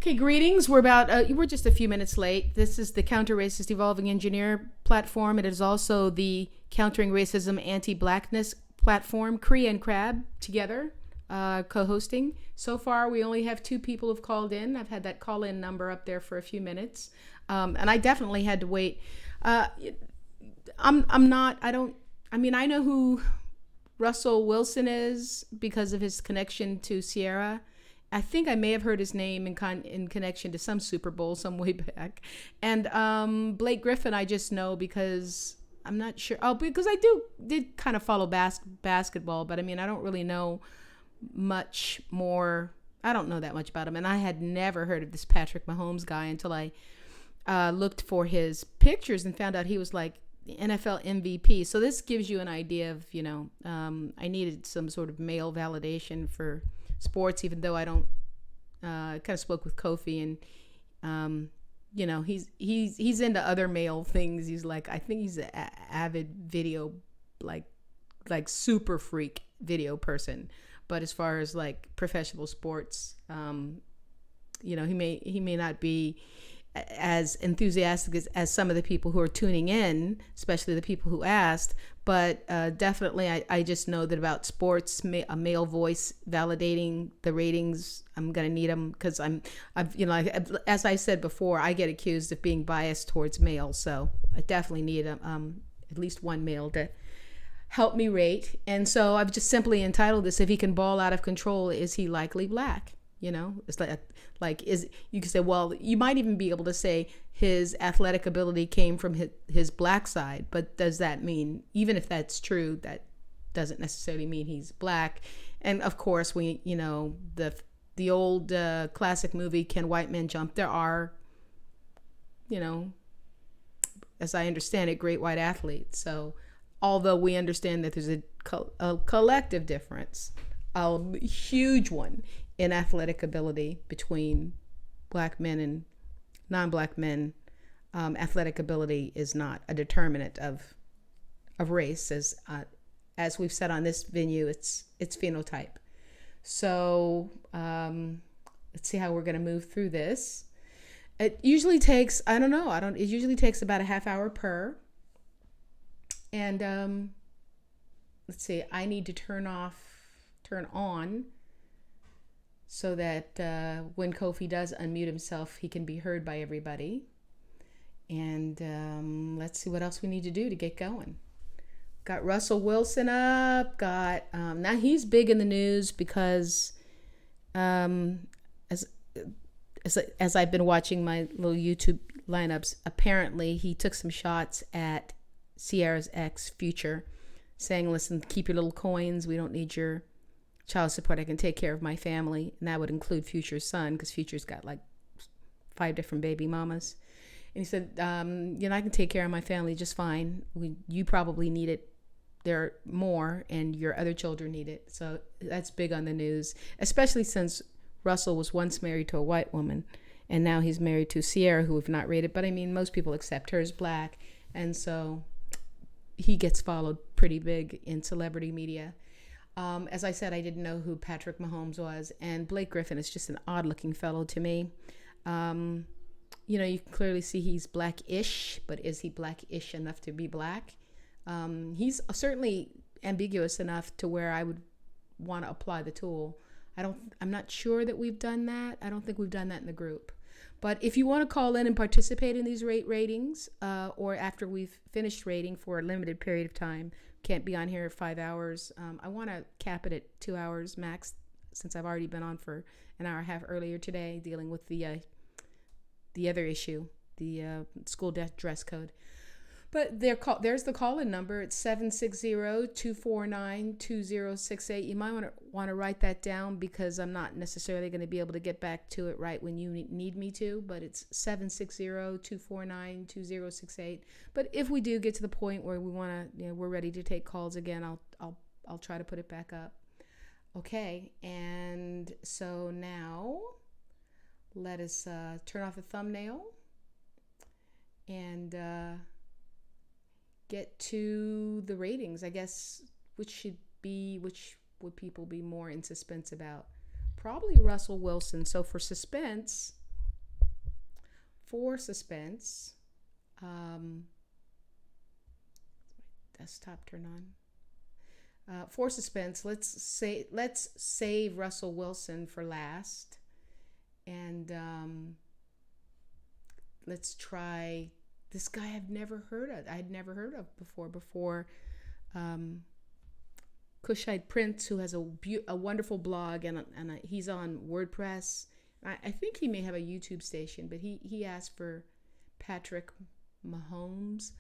Okay, greetings. We're just a few minutes late. This is the Counter Racist Evolving Engineer platform. It is also the Countering Racism Anti-Blackness platform. CREE and Crab together, co-hosting. So far, we only have 2 people who've called in. I've had that call-in number up there for a few minutes, and I definitely had to wait. I'm not. I don't. I mean, I know who Russell Wilson is because of his connection to Sierra. I think I may have heard his name in connection to some Super Bowl some way back. And Blake Griffin, I just know because I'm not sure. Oh, because I did kind of follow basketball, but I mean, I don't really know much more. I don't know that much about him. And I had never heard of this Patrick Mahomes guy until I looked for his pictures and found out he was like NFL MVP. So this gives you an idea of, I needed some sort of male validation for sports, even though I don't. I kind of spoke with Kofi, and he's into other male things. He's like, I think he's an avid video, like super freak video person. But as far as like professional sports, he may not be as enthusiastic as some of the people who are tuning in, especially the people who asked. But definitely, I just know that about sports, a male voice validating the ratings, I'm gonna need them because as I said before, I get accused of being biased towards males, so I definitely need at least one male to help me rate. And so I've just simply entitled this, "If he can ball out of control, is he likely black?" It's you can say, well, you might even be able to say his athletic ability came from his black side, but does that mean, even if that's true, that doesn't necessarily mean he's black? And of course, the old classic movie, Can White Men Jump? There are, as I understand it, great white athletes. So although we understand that there's a collective difference, a huge one in athletic ability between black men and non-black men, athletic ability is not a determinant of race, as we've said on this venue. It's phenotype. So let's see how we're going to move through this. It usually takes it usually takes about a half hour per. And let's see, I need to turn on so that when Kofi does unmute himself, he can be heard by everybody. And let's see what else we need to do to get going. Got Russell Wilson up. Now he's big in the news because as I've been watching my little YouTube lineups, apparently he took some shots at Sierra's ex, Future, saying, "Listen, keep your little coins. We don't need your child support. I can take care of my family." And that would include Future's son, because Future's got like 5 different baby mamas. And he said, I can take care of my family just fine. You probably need it. There are more, and your other children need it. So that's big on the news, especially since Russell was once married to a white woman, and now he's married to Sierra, who have not rated. But I mean, most people accept her as black. And so he gets followed pretty big in celebrity media. As I said, I didn't know who Patrick Mahomes was, and Blake Griffin is just an odd-looking fellow to me. You can clearly see he's black-ish, but is he black-ish enough to be black? He's certainly ambiguous enough to where I would want to apply the tool. I'm not sure that we've done that. I don't think we've done that in the group. But if you want to call in and participate in these ratings, or after we've finished rating for a limited period of time, can't be on here 5 hours. I want to cap it at 2 hours max, since I've already been on for an hour and a half earlier today dealing with the other issue, the school dress code. But there's the call-in number. It's 760-249-2068. You might want to write that down, because I'm not necessarily going to be able to get back to it right when you need me to. But it's 760-249-2068. But if we do get to the point where we're ready to take calls again, I'll try to put it back up. Okay, and so now let us turn off the thumbnail and get to the ratings, I guess. Which would people be more in suspense about? Probably Russell Wilson. So for suspense, for suspense, um, desktop turn on. For suspense, let's save Russell Wilson for last, and let's try this guy I've never heard of. I'd never heard of before. Um, Kushite Prince, who has a wonderful blog, and he's on WordPress. I think he may have a YouTube station, but he asked for Patrick Mahomes.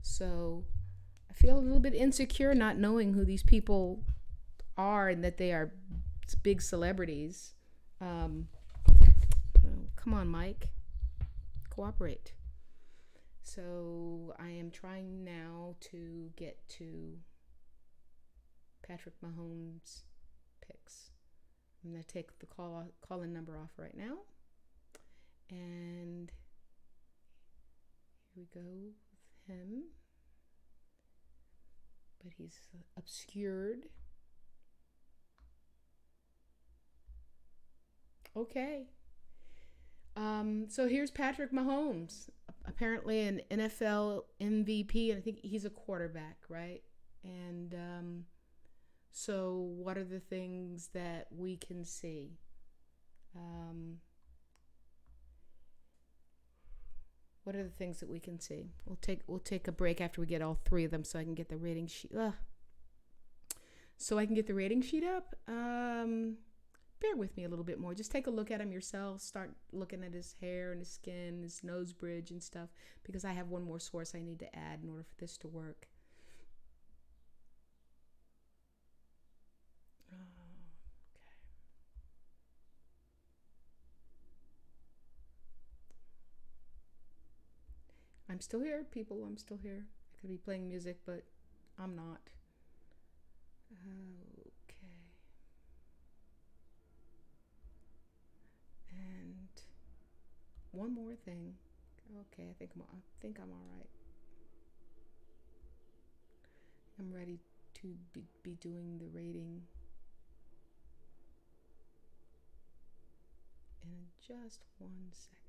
So I feel a little bit insecure not knowing who these people are and that they are big celebrities. Come on, Mike, cooperate. So I am trying now to get to Patrick Mahomes picks. I'm going to take the call-in number off right now. And here we go with him. But he's obscured. Okay. So here's Patrick Mahomes, apparently an NFL MVP, and I think he's a quarterback, right? And so what are the things that we can see? What are the things that we can see? We'll take a break after we get all three of them, so I can get the rating sheet. So I can get the rating sheet up. Bear with me a little bit more. Just take a look at him yourself. Start looking at his hair and his skin, his nose bridge and stuff, because I have one more source I need to add in order for this to work. I'm still here, people. I'm still here. I could be playing music, but I'm not. Okay. And one more thing. Okay, I think I'm all right. I'm ready to be doing the rating in just 1 second.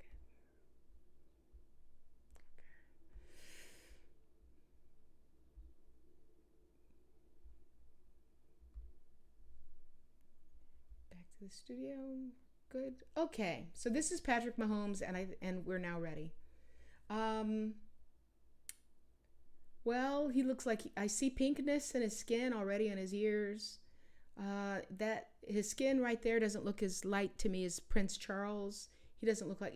The studio. Good. Okay, so this is Patrick Mahomes, and we're now ready. Well, he looks like I see pinkness in his skin already, in his ears. That his skin right there doesn't look as light to me as Prince Charles. He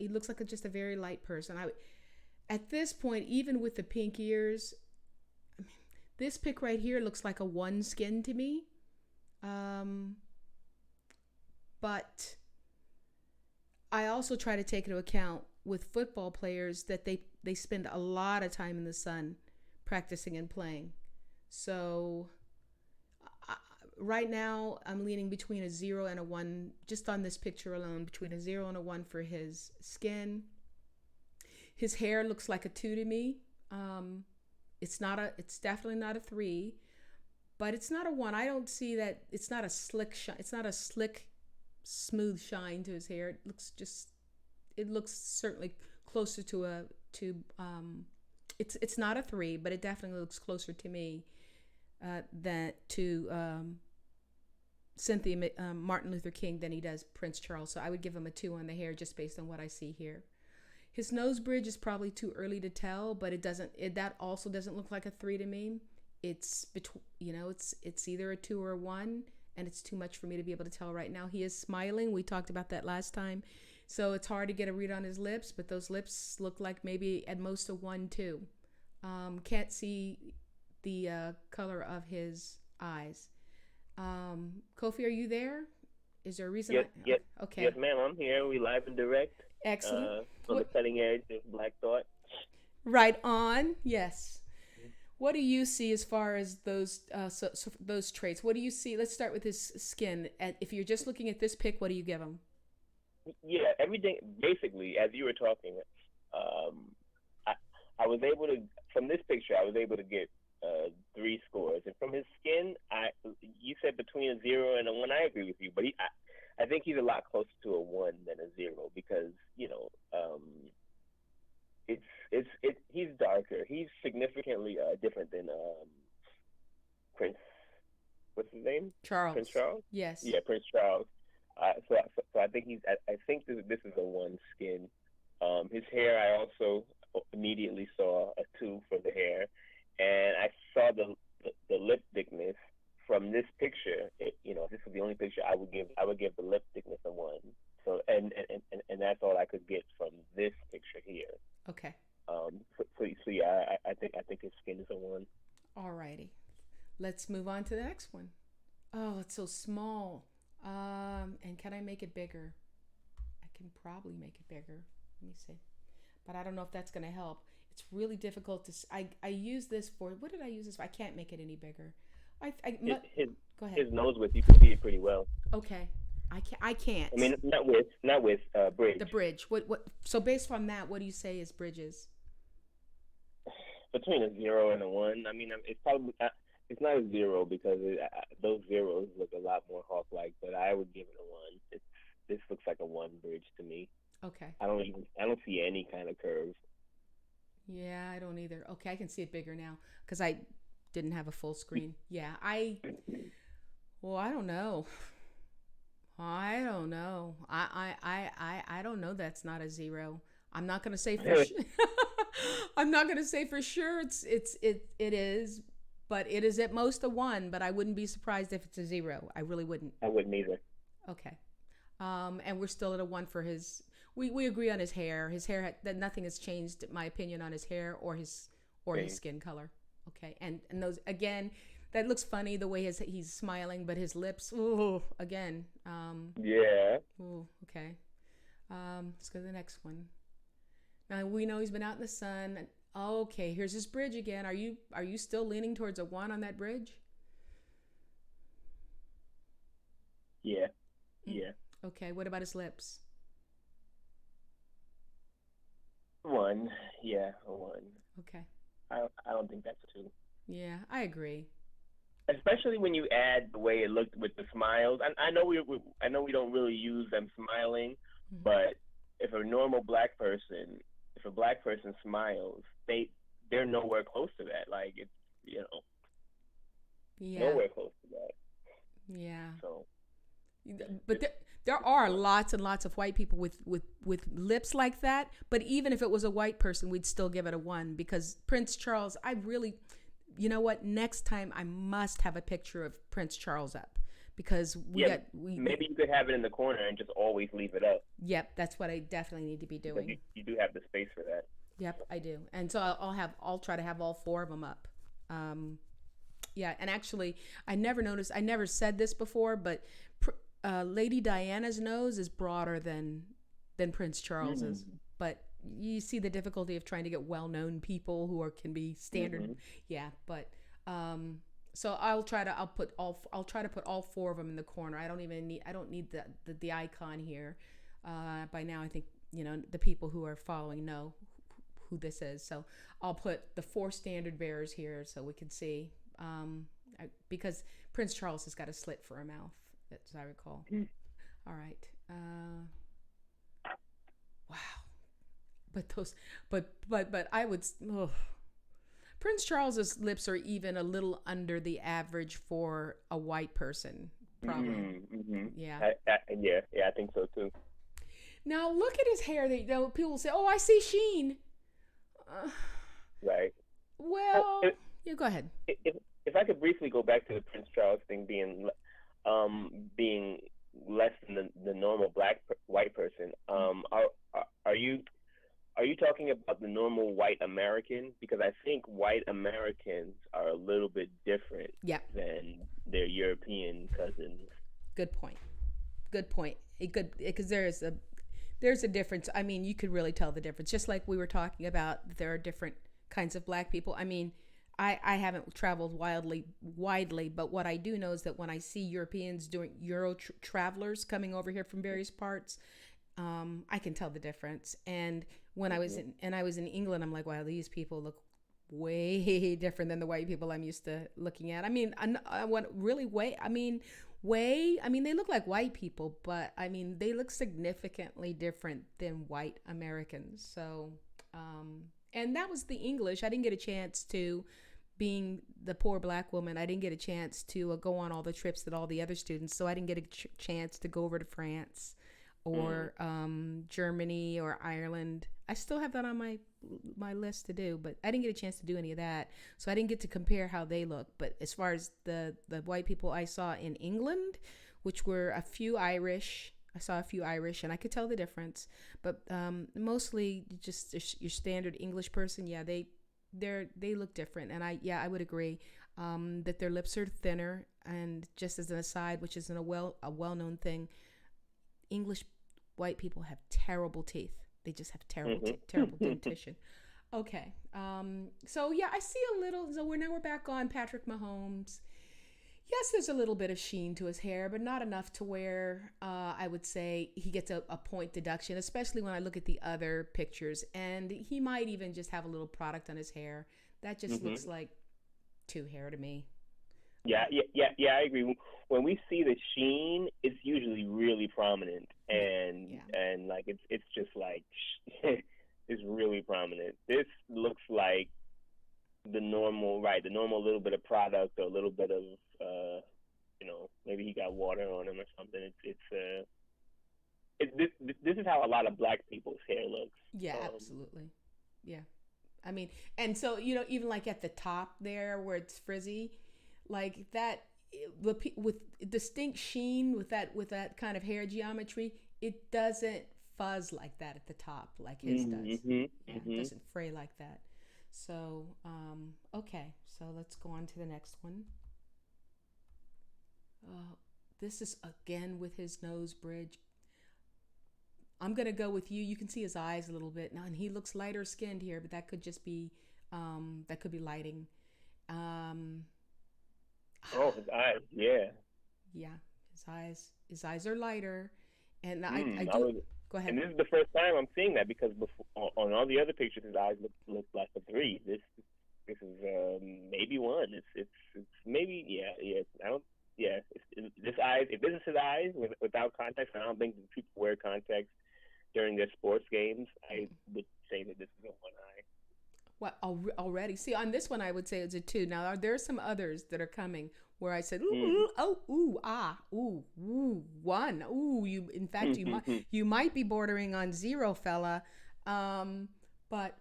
looks like just a very light person. At this point, even with the pink ears, I mean, this pic right here looks like a 1 skin to me. But I also try to take into account with football players that they spend a lot of time in the sun practicing and playing. So right now I'm leaning between a 0 and a 1, just on this picture alone, between a 0 and a 1 for his skin. His hair looks like a 2 to me. It's definitely not a 3, but it's not a 1. I don't see that. It's not a slick smooth shine to his hair. It looks certainly closer to it's not a 3, but it definitely looks closer to me than to Martin Luther King than he does Prince Charles. So I would give him a 2 on the hair just based on what I see here. His nose bridge is probably too early to tell, but that also doesn't look like a 3 to me. It's it's either a 2 or a 1. And it's too much for me to be able to tell right now. He is smiling. We talked about that last time. So it's hard to get a read on his lips, but those lips look like maybe at most a 1, 2. Can't see the color of his eyes. Kofi, are you there? Is there a reason? Yes, Okay. yes, ma'am. I'm here. We live and direct. Excellent. From the cutting edge of Black Thought. Right on. Yes. What do you see as far as those those traits? What do you see? Let's start with his skin. If you're just looking at this pic, what do you give him? Yeah, everything basically as you were talking. I was able to from this picture. I was able to get 3 scores, and from his skin, you said between a 0 and a 1. I agree with you, but I think he's a lot closer to a 1 than a 0 because different than Prince. What's his name? Prince Charles. Charles. Yes. Yeah, Prince Charles. So I think I think this is a one skin. His hair, I also immediately saw a two for the hair, and I saw the lip thickness from this picture. If this was the only picture, I would give the lip thickness a one. So and that's all I could get from this picture here. Okay. So yeah, I think his skin is a one. All righty. Let's move on to the next one. Oh, it's so small. And can I make it bigger? I can probably make it bigger. Let me see. But I don't know if that's going to help. It's really difficult to. I use this for. What did I use this for? I can't make it any bigger. Go ahead. His nose width, you can see it pretty well. Okay. I can't. I mean, not with bridge. The bridge. What? So based on that, what do you say is bridges? Between a 0 and a 1. I mean, it's probably not, it's not a 0 because those zeros look a lot more hawk-like. But I would give it a 1. This looks like a 1 bridge to me. Okay. I don't see any kind of curve. Yeah, I don't either. Okay, I can see it bigger now because I didn't have a full screen. Yeah, well, I don't know. I don't know. I don't know. That's not a 0. I'm not gonna say for sure. I'm not gonna say for sure it is, but it is at most a 1. But I wouldn't be surprised if it's a 0. I really wouldn't. I wouldn't either. Okay. And we're still at a 1 for his. We agree on his hair. His hair that nothing has changed. My opinion on his hair or his skin color. Okay. And those again. That looks funny the way he's smiling, but his lips, ooh, again. Yeah. Ooh, okay. Let's go to the next one. Now we know he's been out in the sun. Okay, here's his bridge again. Are you still leaning towards a 1 on that bridge? Yeah. Yeah. Okay. What about his lips? 1. Yeah, a 1. Okay. I don't think that's a 2. Yeah, I agree. Especially when you add the way it looked with the smiles. I know we don't really use them smiling, Mm-hmm. but if a black person smiles, they're nowhere close to that. Like it's Yeah. nowhere close to that. Yeah. So, but there are lots and lots of white people with lips like that. But even if it was a white person, we'd still give it a 1 because Prince Charles. I really. You know what? Next time I must have a picture of Prince Charles up because maybe you could have it in the corner and just always leave it up. Yep, that's what I definitely need to be doing. You do have the space for that. Yep, I do, and so I'll try to have all 4 of them up. Yeah, and actually, I never said this before, but Lady Diana's nose is broader than Prince Charles's, but. You see the difficulty of trying to get well-known people who can be standard. Mm-hmm. Yeah, but so I'll try to put all 4 of them in the corner. I don't need the icon here. By now I think the people who are following know who this is. So I'll put the 4 standard bearers here so we can see because Prince Charles has got a slit for a mouth, as I recall. Mm. All right. Wow. But I would. Prince Charles's lips are even a little under the average for a white person, probably. Mm-hmm. Yeah. I think so too. Now look at his hair. People say, "Oh, I see sheen." Right. Well, yeah. Go ahead. If I could briefly go back to the Prince Charles thing being less than the normal white person, Are you talking about the normal white American? Because I think white Americans are a little bit different than their European cousins. Good point. Because there's a difference. I mean, you could really tell the difference. Just like we were talking about, there are different kinds of black people. I mean, I haven't traveled widely, but what I do know is that when I see Europeans doing Euro travelers coming over here from various parts, I can tell the difference. And when I was in England, I'm like, wow, these people look way different than the white people I'm used to looking at. I mean, they look like white people, but I mean, they look significantly different than white Americans. So, and that was the English. I didn't get a chance to being the poor black woman, I didn't get a chance to go on all the trips that all the other students. So I didn't get a chance to go over to France or Germany or Ireland. I still have that on my list to do, but I didn't get a chance to do any of that. So I didn't get to compare how they look. But as far as the white people I saw in England, which were a few Irish, I saw a few Irish, and I could tell the difference. But mostly just your standard English person. Yeah, they look different, and I would agree that their lips are thinner. And just as an aside, which isn't a well known thing, English white people have terrible teeth. They just have terrible dentition. Okay, so yeah, I see a little. So we're back on Patrick Mahomes. Yes, there's a little bit of sheen to his hair, but not enough to where I would say he gets a point deduction, especially when I look at the other pictures. And he might even just have a little product on his hair. That just looks like two hair to me. Yeah, I agree. When we see the sheen, it's usually really prominent, and like it's just like it's really prominent. This looks like the normal little bit of product or a little bit of maybe he got water on him or something. This is how a lot of black people's hair looks. Yeah, absolutely. Yeah, I mean, and so even like at the top there where it's frizzy, like that with distinct sheen with that kind of hair geometry, it doesn't fuzz like that at the top like his does. It doesn't fray like that. So, okay, so let's go on to the next one. This is again with his nose bridge. I'm going to go with you. You can see his eyes a little bit now, and he looks lighter skinned here, but that could just be, lighting. His eyes, yeah. Yeah, his eyes are lighter, and I do. Go ahead. And this is the first time I'm seeing that because before, on all the other pictures, his eyes look like a 3. This is maybe 1. It's maybe I don't. Yeah, this eyes. If this is his eyes without context, I don't think people wear contacts during their sports games. I would say that this is a 1 eye. Well, already. See, on this one, I would say it's a 2. Now, there are some others that are coming where I said, 1. Ooh, in fact, you might be bordering on 0, fella. But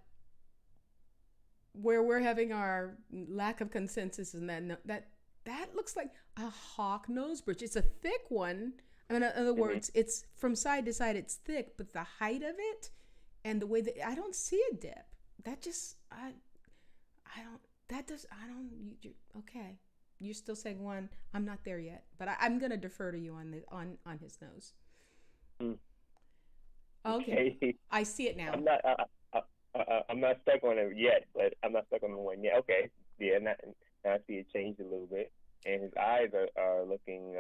where we're having our lack of consensus in that looks like a hawk nose bridge. It's a thick one. I mean, in other words, it's from side to side. It's thick, but the height of it and the way that I don't see a dip. That just okay. You're still saying 1. I'm not there yet, but I'm gonna defer to you on his nose. Okay. I see it now. I'm not stuck on it yet, but I'm not stuck on the 1 yet. Okay. Yeah, now I see it changed a little bit, and his eyes are looking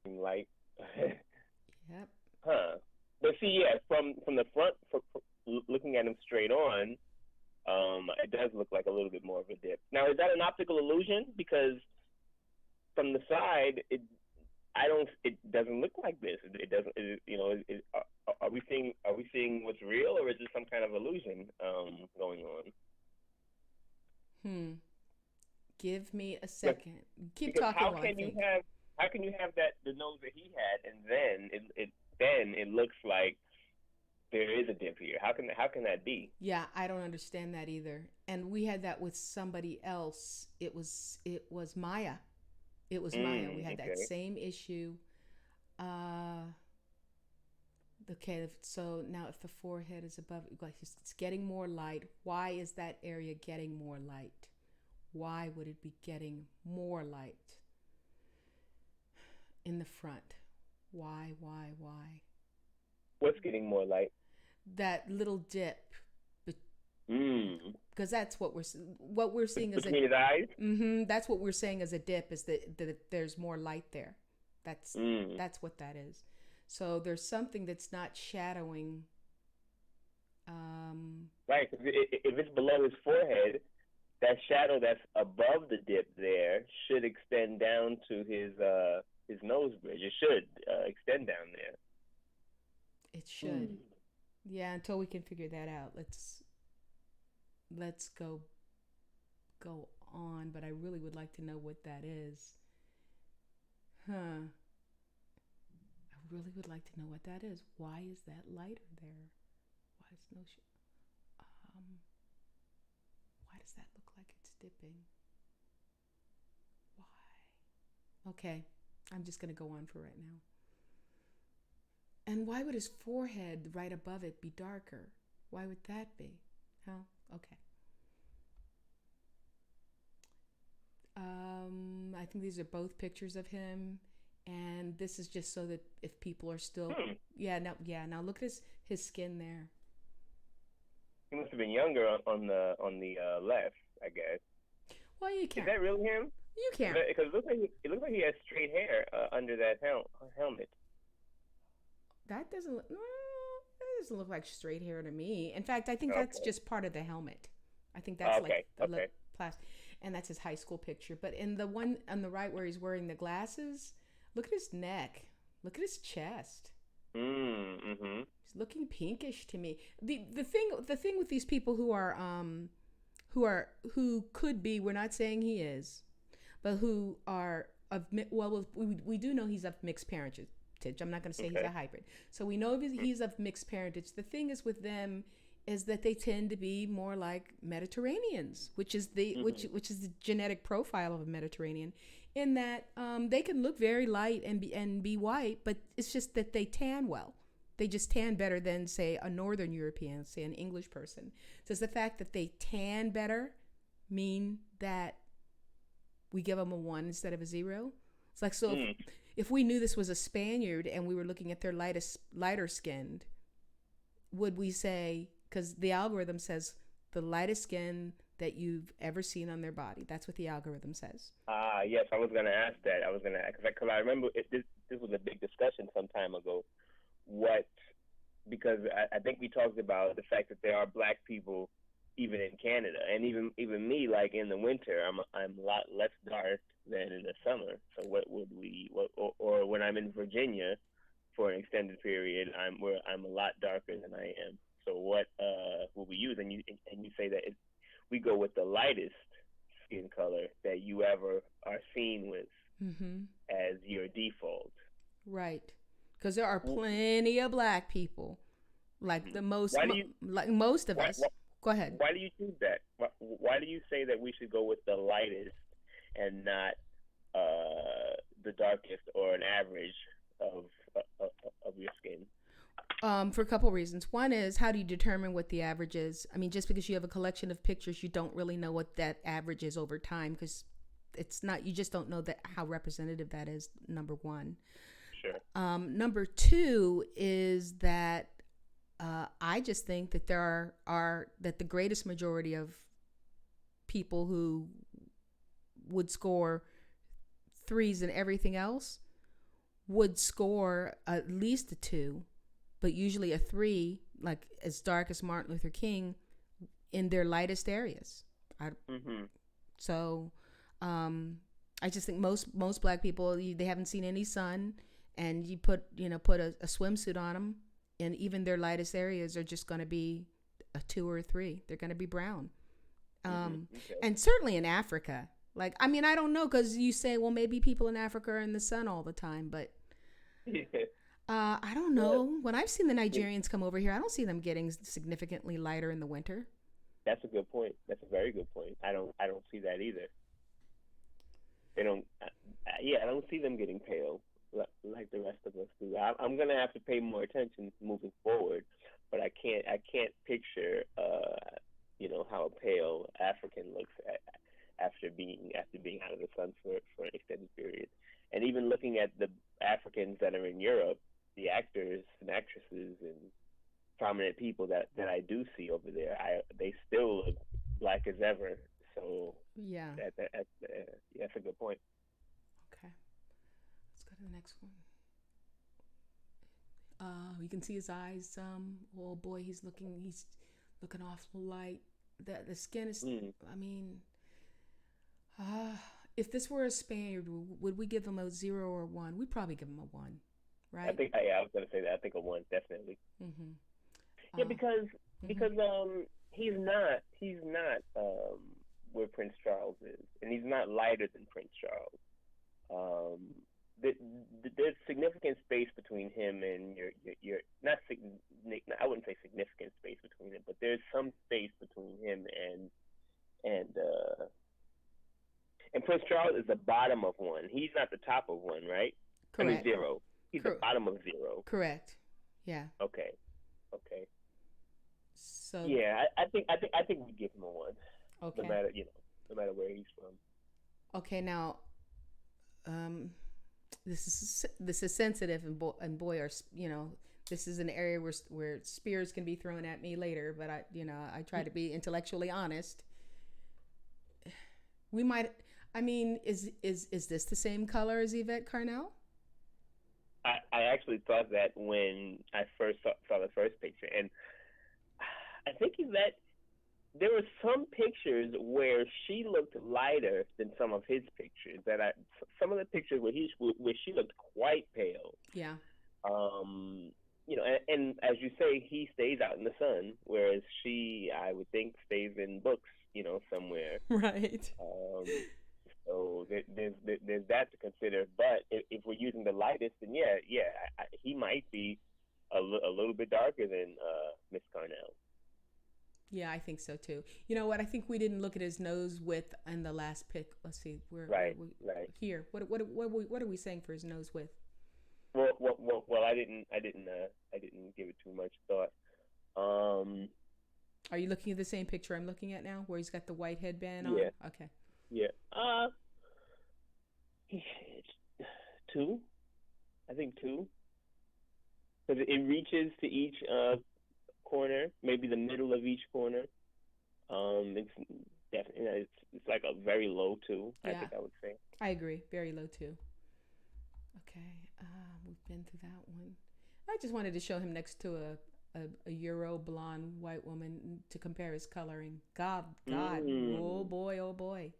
light. Yep. Huh. But see, yeah, from the front, looking at him straight on, it does look like a little bit more of a dip. Now, is that an optical illusion? Because from the side, it doesn't look like this. It doesn't. Are we seeing what's real, or is it some kind of illusion going on? Give me a second. Keep talking. How can you have the nose that he had, and then it looks like there is a dip here? How can that be? Yeah, I don't understand that either. And we had that with somebody else. It was Maya. It was Maya. We had that same issue. Okay, so now if the forehead is above, it's getting more light. Why is that area getting more light? Why would it be getting more light in the front? Why? What's getting more light? That little dip. Because that's what we're seeing as between his eyes. That's what we're saying as a dip, is that there's more light there. That's what that is. So there's something that's not shadowing. Right. If it's below his forehead, that shadow that's above the dip there should extend down to his nose bridge. It should extend down there. It should. Yeah, until we can figure that out. Let's go go on, but I really would like to know what that is. Huh. I really would like to know what that is. Why is that lighter there? Why is no um why does that look like it's dipping? Why? Okay. I'm just going to go on for right now. And why would his forehead right above it be darker? Why would that be? Huh? Okay. I think these are both pictures of him, and this is just so that if people are still, Now look at his skin there. He must have been younger on the left, I guess. Well, you Is can't. that really him? You can't. Because it looks like he has straight hair under that helmet. That doesn't. That doesn't look like straight hair to me. In fact, I think that's Okay. just part of the helmet. I think that's like Okay. the Okay. plastic, and that's his high school picture. But in the one on the right where he's wearing the glasses, look at his neck. Look at his chest. Mm-hmm. He's looking pinkish to me. The thing with these people who could be, we're not saying he is, but who are of, well, we do know he's of mixed parentage. I'm not going to say he's Okay. a hybrid. So we know he's of mixed parentage. The thing is with them is that they tend to be more like Mediterraneans, which is the Mm-hmm. which is the genetic profile of a Mediterranean, in that they can look very light and be white, but it's just that they tan well. They just tan better than, say, a Northern European, say an English person. Does the fact that they tan better mean that we give them a 1 instead of a 0? It's like, so Mm. if we knew this was a Spaniard and we were looking at their lighter skinned, would we say, because the algorithm says the lightest skin that you've ever seen on their body? That's what the algorithm says. Yes, I was gonna ask that. I was gonna because I remember this was a big discussion some time ago. What Because I think we talked about the fact that there are black people even in Canada, and even me, like in the winter, I'm a lot less dark than in the summer. So what would we or when I'm in Virginia for an extended period, I'm a lot darker than I am. So what will we use? And you say that we go with the lightest skin color that you ever are seen with Mm-hmm. as your default. Right. Because there are plenty of black people, like Mm-hmm. Why do you like most of why, us. Go ahead. Why do you choose that? Why do you say that we should go with the lightest and not the darkest or an average of of, of your skin? For a couple reasons. One is, how do you determine what the average is? I mean, just because you have a collection of pictures, you don't really know what that average is over time, because it's not. You just don't know that how representative that is. Number one. Sure. Number two is that I just think that there are that the greatest majority of people who would score threes and everything else would score at least a 2, but usually a 3, like as dark as Martin Luther King, in their lightest areas. Mm-hmm. So I just think most black people, they haven't seen any sun, and you put a swimsuit on them, and even their lightest areas are just going to be a 2 or a 3. They're going to be brown. Mm-hmm. Okay. And certainly in Africa, like, I mean, I don't know, because you say, well, maybe people in Africa are in the sun all the time, but I don't Well, know. When I've seen the Nigerians come over here, I don't see them getting significantly lighter in the winter. that's a good point. That's a very good point. I don't see that either. They don't. Yeah, I don't see them getting pale like the rest of us do. I'm gonna have to pay more attention moving forward, but I can't picture how a pale African looks after being out of the sun for an extended period, and even looking at the Africans that are in Europe, the actors and actresses and prominent people that I do see over there, they still look black as ever. So Yeah. yeah, that's a good point. Okay. Let's go to the next one. You can see his eyes. Oh boy, he's looking awful light. The skin is. Mm. I mean, uh, if this were a Spaniard, would we give him a 0 or a 1? We'd probably give him a 1, I right? think I was gonna say that. I think a one definitely. Mm-hmm. Yeah, Uh, because mm-hmm. he's not where Prince Charles is, and he's not lighter than Prince Charles. Um, there's significant space between him and your not I wouldn't say significant space between them, but there's some space between him and uh and Prince Charles is the bottom of one. He's not the top of one, right? I mean Correct. zero. He's the bottom of zero. Correct. Yeah. Okay. Okay. So Yeah, I think we give him a one. okay. No matter where he's from. Okay. Now, this is sensitive, and boy, are this is an area where spears can be thrown at me later. But I try to be intellectually honest. We might. I mean, is this the same color as Yvette Carnell? I actually thought that when I first saw the first picture, and I think that there were some pictures where she looked lighter than some of his pictures. Some of the pictures where she looked quite pale. Yeah. And as you say, he stays out in the sun, whereas she, I would think, stays in books, somewhere. Right. So there's that to consider. But if we're using the lightest, then he might be a little bit darker than Miss Carnell. Yeah, I think so too. You know what? I think we didn't look at his nose width in the last pic. Let's see. Right. Here. What are we saying for his nose width? Well, I didn't give it too much thought. Are you looking at the same picture I'm looking at now, where he's got the white headband on? Yeah. Okay. Yeah. 2. I think 2. Because it reaches to each corner, maybe the middle of each corner. It's definitely it's like a very low 2. Yeah. I think I would say. I agree, very low 2. Okay, we've been through that one. I just wanted to show him next to a Euro blonde white woman to compare his coloring. God, oh boy.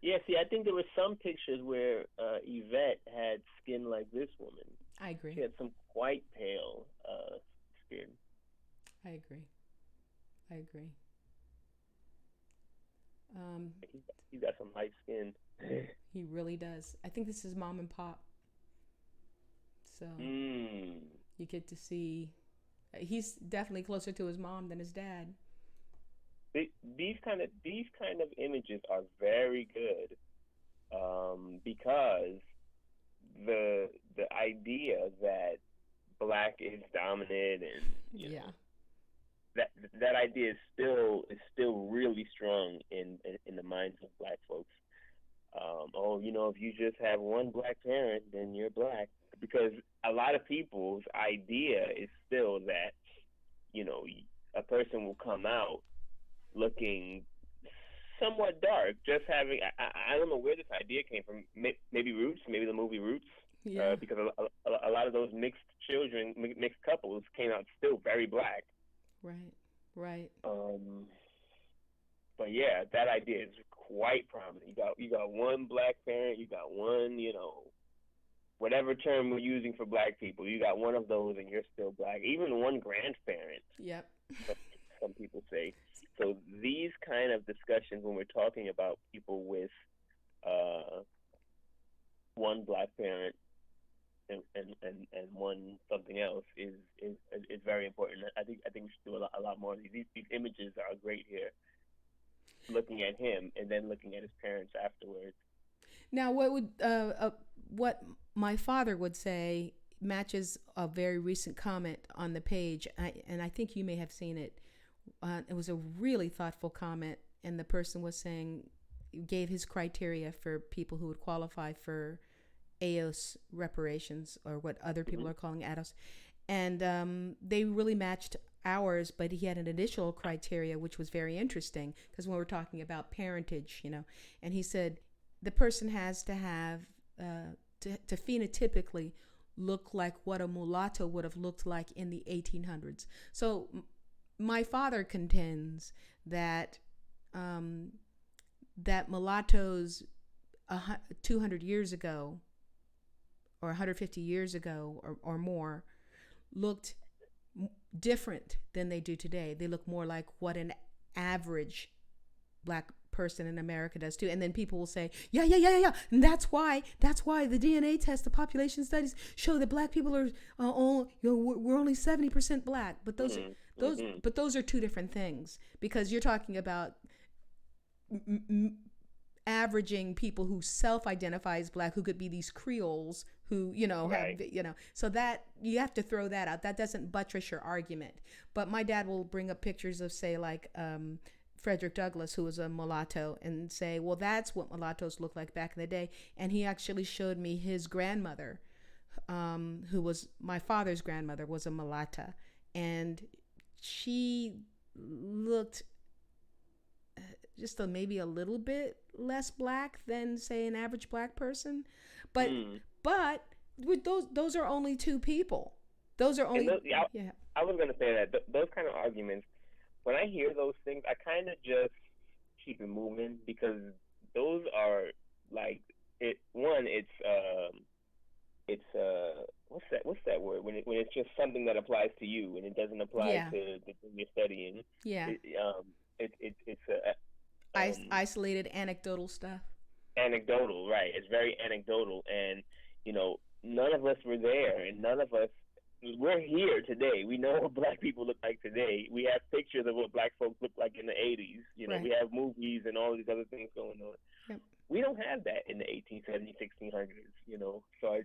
Yeah, see, I think there were some pictures where Yvette had skin like this woman. I agree. She had some quite pale skin. I agree. He's got some light skin. He really does. I think this is Mom and Pop. So you get to see. He's definitely closer to his mom than his dad. These kind of images are very good, because the idea that black is dominant and that idea is still really strong in the minds of black folks. If you just have one black parent, then you're black, because a lot of people's idea is still that a person will come out looking somewhat dark, just having I don't know where this idea came from. Maybe Roots, maybe the movie Roots, because a lot of those mixed couples came out still very black. Right. But yeah, that idea is quite prominent. You got one black parent, you got one, whatever term we're using for black people, you got one of those and you're still black. Even one grandparent. Yep. Some people say. So these kind of discussions, when we're talking about people with one black parent and one something else, is very important. I think we should do a lot more of these. These images are great here. Looking at him and then looking at his parents afterwards. Now, what my father would say matches a very recent comment on the page, and I think you may have seen it. It was a really thoughtful comment, and the person was saying, gave his criteria for people who would qualify for AOS reparations, or what other people are calling ADOS, and they really matched ours, but he had an additional criteria which was very interesting, because when we're talking about parentage, and he said the person has to have to phenotypically look like what a mulatto would have looked like in the 1800s. So my father contends that that mulattoes 200 years ago or 150 years ago or more looked different than they do today. They look more like what an average black person in America does too. And then people will say, yeah. And that's why the DNA test, the population studies show that black people are we're only 70% black. But those are two different things, because you're talking about averaging people who self-identify as black, who could be these Creoles who, Right. have, so that you have to throw that out. That doesn't buttress your argument. But my dad will bring up pictures of, say, like Frederick Douglass, who was a mulatto, and say, well, that's what mulattoes looked like back in the day. And he actually showed me his grandmother, who was my father's grandmother, was a mulatta, and she looked just maybe a little bit less black than, say, an average black person, but with those are only two people. Those are only I was gonna say that those kind of arguments, when I hear those things, I kind of just keep it moving, because those are like it. One, it's what's that word, when it's just something that applies to you and it doesn't apply to the thing you're studying. It's isolated anecdotal stuff. Anecdotal, right? It's very anecdotal, and none of us were there, and none of us. We're here today. We know what black people look like today. We have pictures of what black folks look like in the 80s. Right. We have movies and all these other things going on. Yep. We don't have that in the 1870s, 1600s. So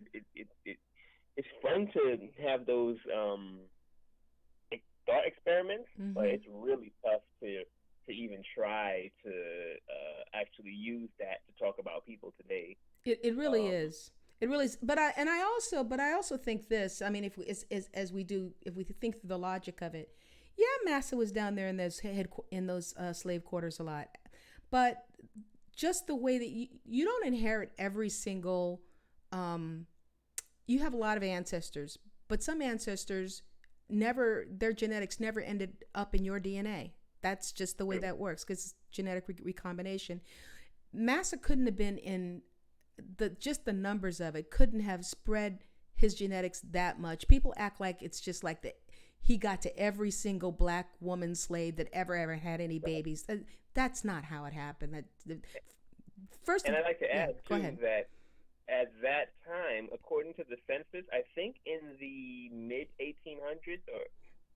it's fun to have those thought experiments, but it's really tough to even try to actually use that to talk about people today. It really is. It really is. But I also think this. I mean, if we think through the logic of it, yeah, Massa was down there in those slave quarters a lot, but just the way that you don't inherit every single. You have a lot of ancestors, but some ancestors their genetics never ended up in your DNA. That's just the way that works, because genetic recombination. Massa couldn't have been in just the numbers of it couldn't have spread his genetics that much. People act like it's just like he got to every single black woman slave that ever had any babies. That's not how it happened. And I'd like to add too that at that time, according to the census, I think in the mid 1800s or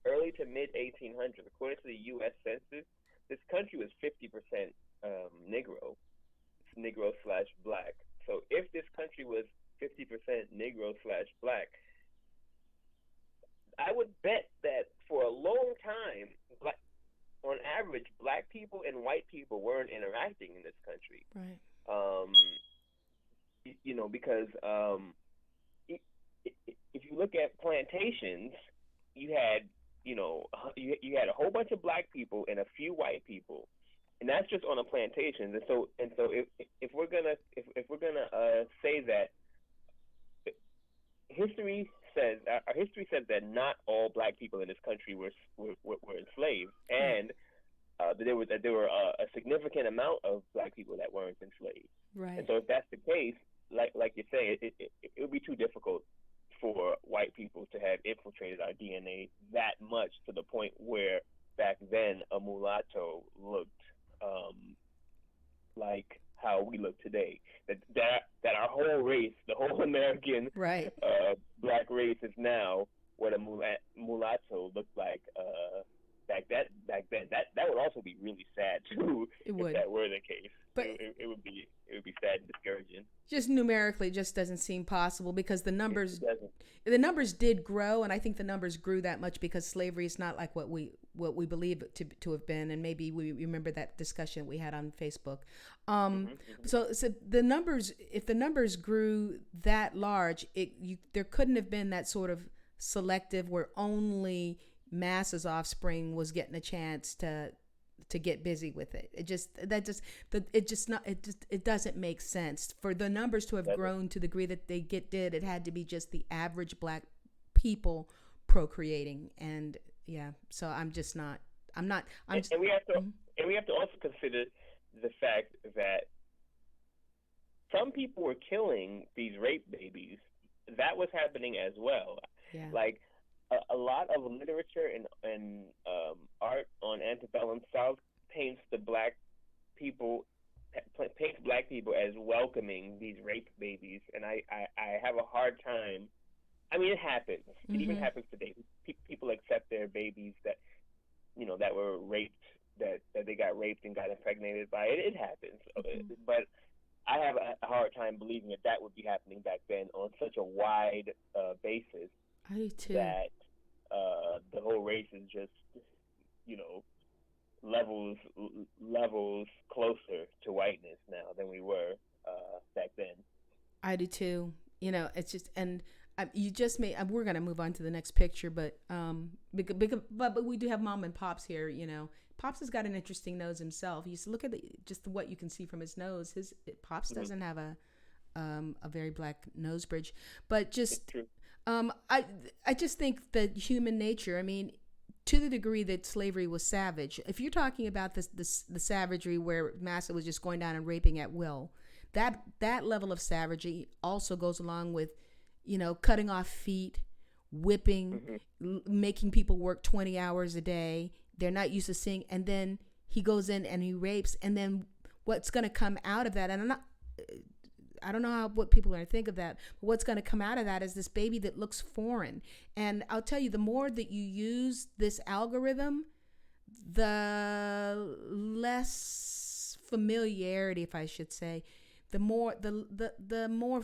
early to mid 1800s, according to the U.S. Census, this country was 50% Negro/Black. So if this country was 50% Negro/Black, I would bet that for a long time, on average, black people and white people weren't interacting in this country. Right. Because if you look at plantations, you had you had a whole bunch of black people and a few white people, and that's just on a plantation. And so if we're gonna say that history says that not all black people in this country were enslaved, and that there were a significant amount of black people that weren't enslaved. Right. And so if that's the case, like you say, it would be too difficult for white people to have infiltrated our DNA that much to the point where back then a mulatto looked like how we look today. That our whole race, the whole American black race, is now what a mulatto looked like back then. That would also be really sad too if that were the case. But it would be sad and discouraging. Just numerically, just doesn't seem possible, because the numbers did grow, and I think the numbers grew that much because slavery is not like what we believe it to have been, and maybe we remember that discussion we had on Facebook. So the numbers, if the numbers grew that large, there couldn't have been that sort of selective where only Massa's offspring was getting a chance to get busy with it. It doesn't make sense for the numbers to have grown to the degree that they did. It had to be just the average black people procreating, and so we have to also consider the fact that some people were killing these rape babies. That was happening as well. Yeah. Like a lot of literature and art on antebellum South paints the black people paints black people as welcoming these rape babies, and I have a hard time. I mean, it happens. It even Mm-hmm. happens today. People accept their babies that that were raped, that they got raped and got impregnated by it. It happens, Mm-hmm. but I have a hard time believing that that would be happening back then on such a wide basis I do too. that the whole race is just you know levels levels closer to whiteness now than we were back then. I do too. You know, it's just, and you just made. We're gonna move on to the next picture, but but we do have mom and pops here. You know, pops has got an interesting nose himself. You look at just what you can see from his nose. His pops Mm-hmm. doesn't have a very black nose bridge, but It's just true. um, I I just think that human nature. I mean, to the degree that slavery was savage. If you're talking about the savagery where Massa was just going down and raping at will, that level of savagery also goes along with, cutting off feet, whipping, Mm-hmm. making people work 20 hours a day. They're not used to seeing, and then he goes in and he rapes, and then what's going to come out of that? And I don't know what people are going to think of that. But what's going to come out of that is this baby that looks foreign. And I'll tell you, the more that you use this algorithm, the less familiarity, if I should say, the more the more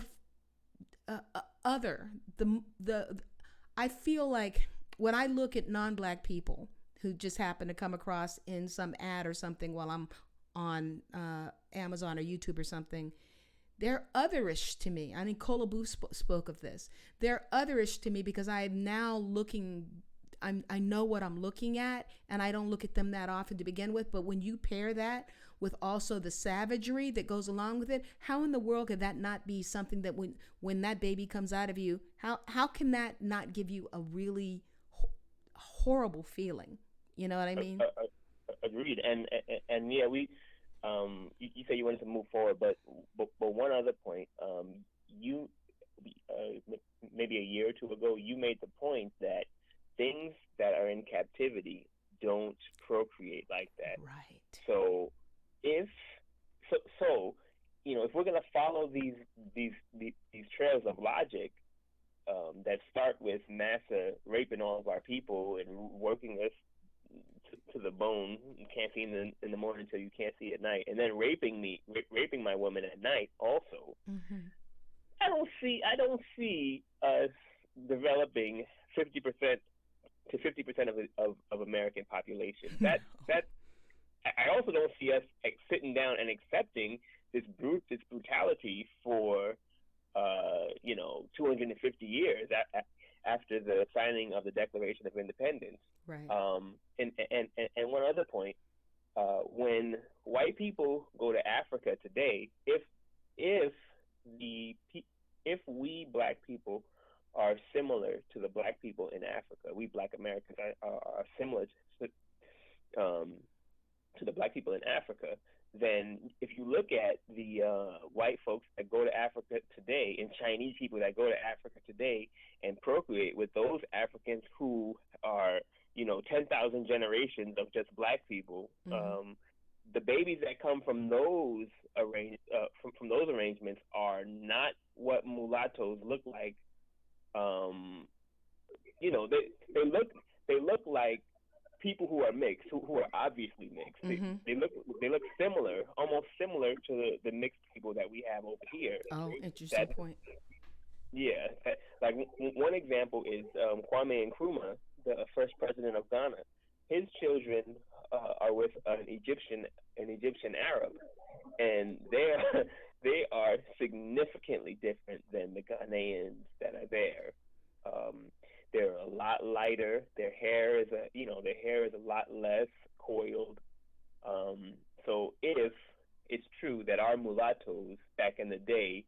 other the I feel like when I look at non-black people who just happen to come across in some ad or something while I'm on Amazon or YouTube or something, they're otherish to me. I mean, Kola Booth spoke of this. They're otherish to me because I'm now looking. I know what I'm looking at, and I don't look at them that often to begin with. But when you pair that with also the savagery that goes along with it, how in the world could that not be something that when that baby comes out of you, how can that not give you a really horrible feeling? You know what I mean? Agreed. And yeah, you say you wanted to move forward, but one other point, you maybe a year or two ago, you made the point that things that are in captivity don't procreate like that. Right. So if so, if we're gonna follow these trails of logic that start with Massa raping all of our people and working us to the bone. You can't see in the morning until you can't see at night, and then raping my woman at night. Also, Mm-hmm. I don't see us developing 50% to 50% of American population. No. That I also don't see us sitting down and accepting this brutality for 250 years after the signing of the Declaration of Independence. Right. And one other point, when white people go to Africa today, if the if we black people are similar to the black people in Africa, we black Americans are similar um, to the black people in Africa, then if you look at the white folks that go to Africa today and Chinese people that go to Africa today and procreate with those Africans who are, 10,000 generations of just black people, Mm-hmm. the babies that come from those from those arrangements are not what mulattoes look like. Um, they look like people who are mixed, who are obviously mixed. They, Mm-hmm. they look they look similar, almost similar to the mixed people that we have over here. Oh, interesting That point. yeah, like one example is Kwame Nkrumah, the first president of Ghana. His children are with an Egyptian Arab, and they are significantly different than the Ghanaians that are there. Um, they're a lot lighter. Their hair is a lot less coiled. Um, so if it's true that our mulattoes back in the day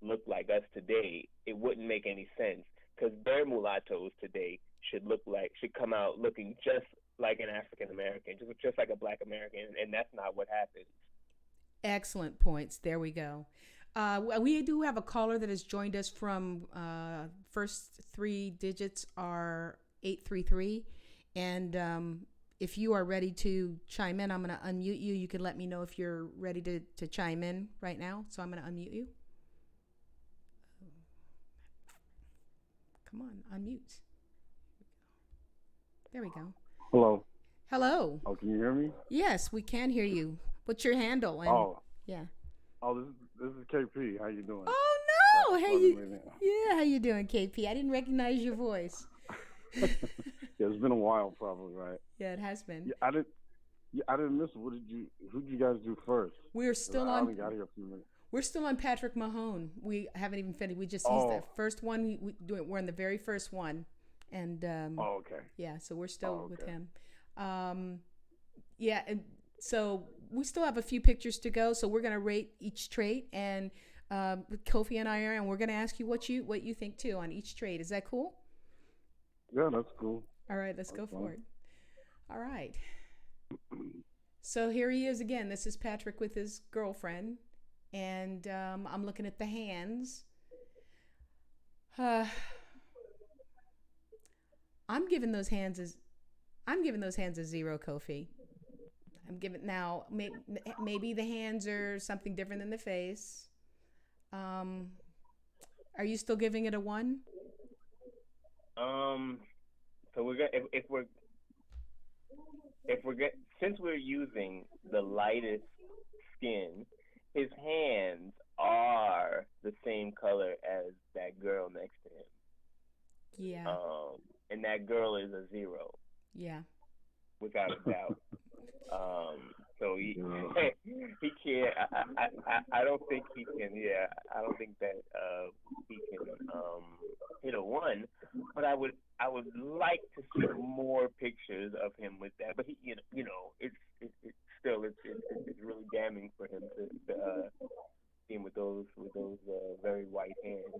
look like us today, it wouldn't make any sense because their mulattoes today should come out looking just like an African American, just like a Black American, and that's not what happened. Excellent points. There we go. We do have a caller that has joined us from first three digits are 833, and if you are ready to chime in, I'm going to unmute you. You can let me know if you're ready to chime in right now. So I'm going to unmute you. Come on, unmute. There we go. Hello. Hello. Oh, can you hear me? Yes, we can hear you. What's your handle? And yeah. Oh, this is KP. How you doing? Oh no! How you? Yeah, how you doing, KP? I didn't recognize your voice. Yeah, it's been a while, probably, right? Yeah, it has been. Yeah, I didn't miss it. Who did you guys do first? We're still I on. only got here a few minutes. We're still on Patrick Mahomes. We haven't even finished. We just used the first one. We're in the very first one, and okay. Yeah, so we're still with him. Yeah, and so we still have a few pictures to go. So we're gonna rate each trait, and Kofi and I are, and we're gonna ask you what you think too on each trait. Is that cool? Yeah, that's cool. All right, let's go for it. All right. So here he is again. This is Patrick with his girlfriend, and I'm looking at the hands. I'm giving those hands a 0, Kofi. I'm giving now. Maybe the hands are something different than the face. Are you still giving it a 1? So we're gonna since we're using the lightest skin, his hands are the same color as that girl next to him. Yeah. And that girl is a 0. Yeah. Without a doubt. So he can't. I don't think he can. Yeah, I don't think that he can hit a 1. But I would like to see more pictures of him with that. But he, you know, it's still it's really damning for him to see him with those very white hands.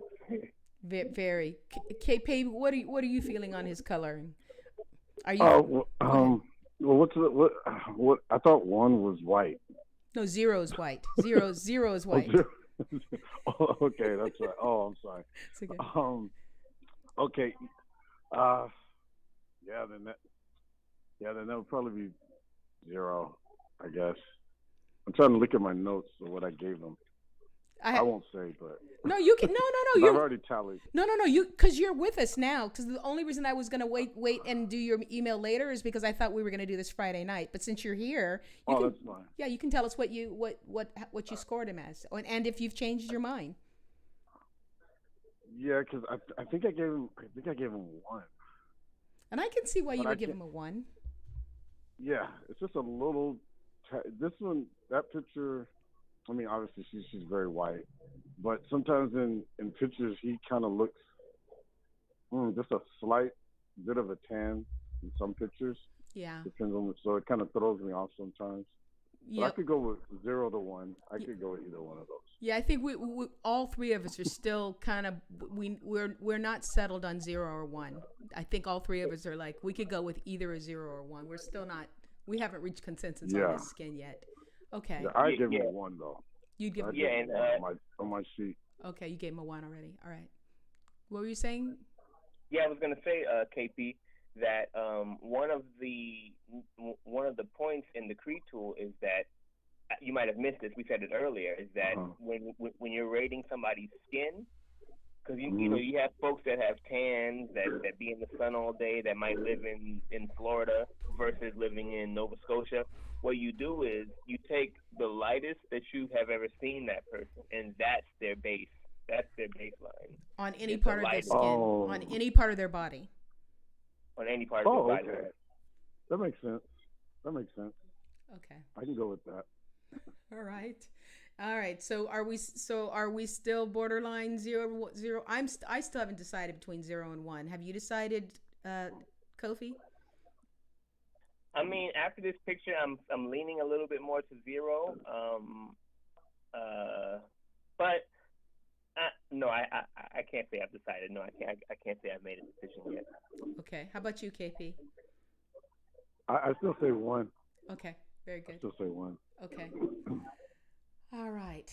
Very. KP, what are you feeling on his coloring? Are you? Well, what? I thought 1 was white. No, 0 is white. Zero is white. Oh, okay, that's right. Oh, I'm sorry. It's okay. Okay. Then that would probably be 0, I guess. I'm trying to look at my notes of what I gave them. I won't say, but no, you can. No. I've already tallied. No. You because you're with us now. Because the only reason I was gonna wait and do your email later is because I thought we were gonna do this Friday night. But since you're here, that's fine. Yeah, you can tell us what you scored him as, and if you've changed your mind. Yeah, because I think I gave him 1. And I can see why you would give him a 1. Yeah, it's just a little. This one, that picture. I mean, obviously she's very white, but sometimes in pictures he kind of looks just a slight bit of a tan in some pictures. Yeah. Depends on so it kind of throws me off sometimes. Yeah. So I could go with 0 to 1. I could go with either one of those. Yeah, I think we all three of us are still kind of we're not settled on 0 or 1. I think all three of us are like we could go with either a 0 or 1. We're still not. We haven't reached consensus on his skin yet. Okay. Yeah, I give him a 1 though. You'd give him on my sheet. Okay, you gave him a 1 already. All right. What were you saying? Yeah, I was gonna say, KP, that one of the points in the CREE tool is that you might have missed this. We said it earlier. Is that when you're rating somebody's skin, because you know you have folks that have tans that be in the sun all day that might live in Florida versus living in Nova Scotia. What you do is you take the lightest that you have ever seen that person, and that's their base. That's their baseline. On any part of their skin. On any part of their body. On any part of their body. Okay. That makes sense. Okay. I can go with that. All right. So are we still borderline 0? I still haven't decided between 0 and 1. Have you decided, Kofi? I mean, after this picture, I'm leaning a little bit more to 0. But no, I can't say I've decided. No, I can't say I've made a decision yet. Okay. How about you, KP? I still say 1. Okay. Very good. I still say 1. Okay. All right.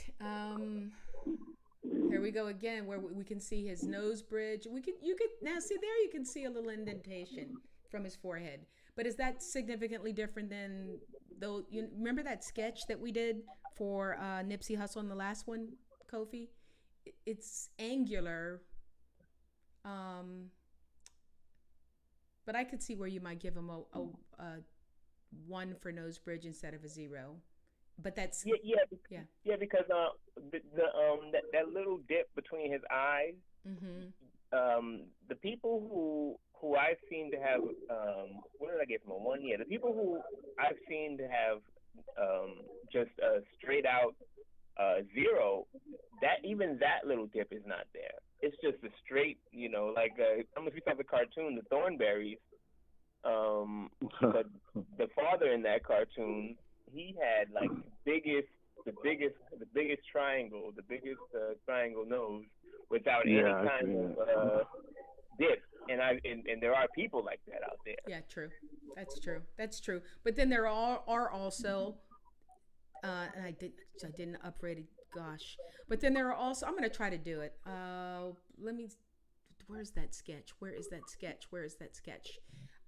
Here we go again, where we can see his nose bridge. You could now see there. You can see a little indentation. from his forehead. But is that significantly different than though? You remember that sketch that we did for Nipsey Hussle in the last one, Kofi? It's angular, but I could see where you might give him a 1 for nose bridge instead of a 0. But that's because that little dip between his eyes. Mm-hmm. The people who I've seen to have what did I give him, a 1? Yeah, the people who I've seen to have just a straight out 0, that even that little dip is not there. It's just a straight, like I don't know if you saw the cartoon, the Thornberries. But the father in that cartoon, he had like the biggest triangle, triangle nose without any kind of dip. And there are people like that out there. Yeah, true. That's true. But then there are also, and I didn't upgrade it. Gosh. But then there are also. I'm gonna try to do it. Let me. Where's that sketch? Where is that sketch?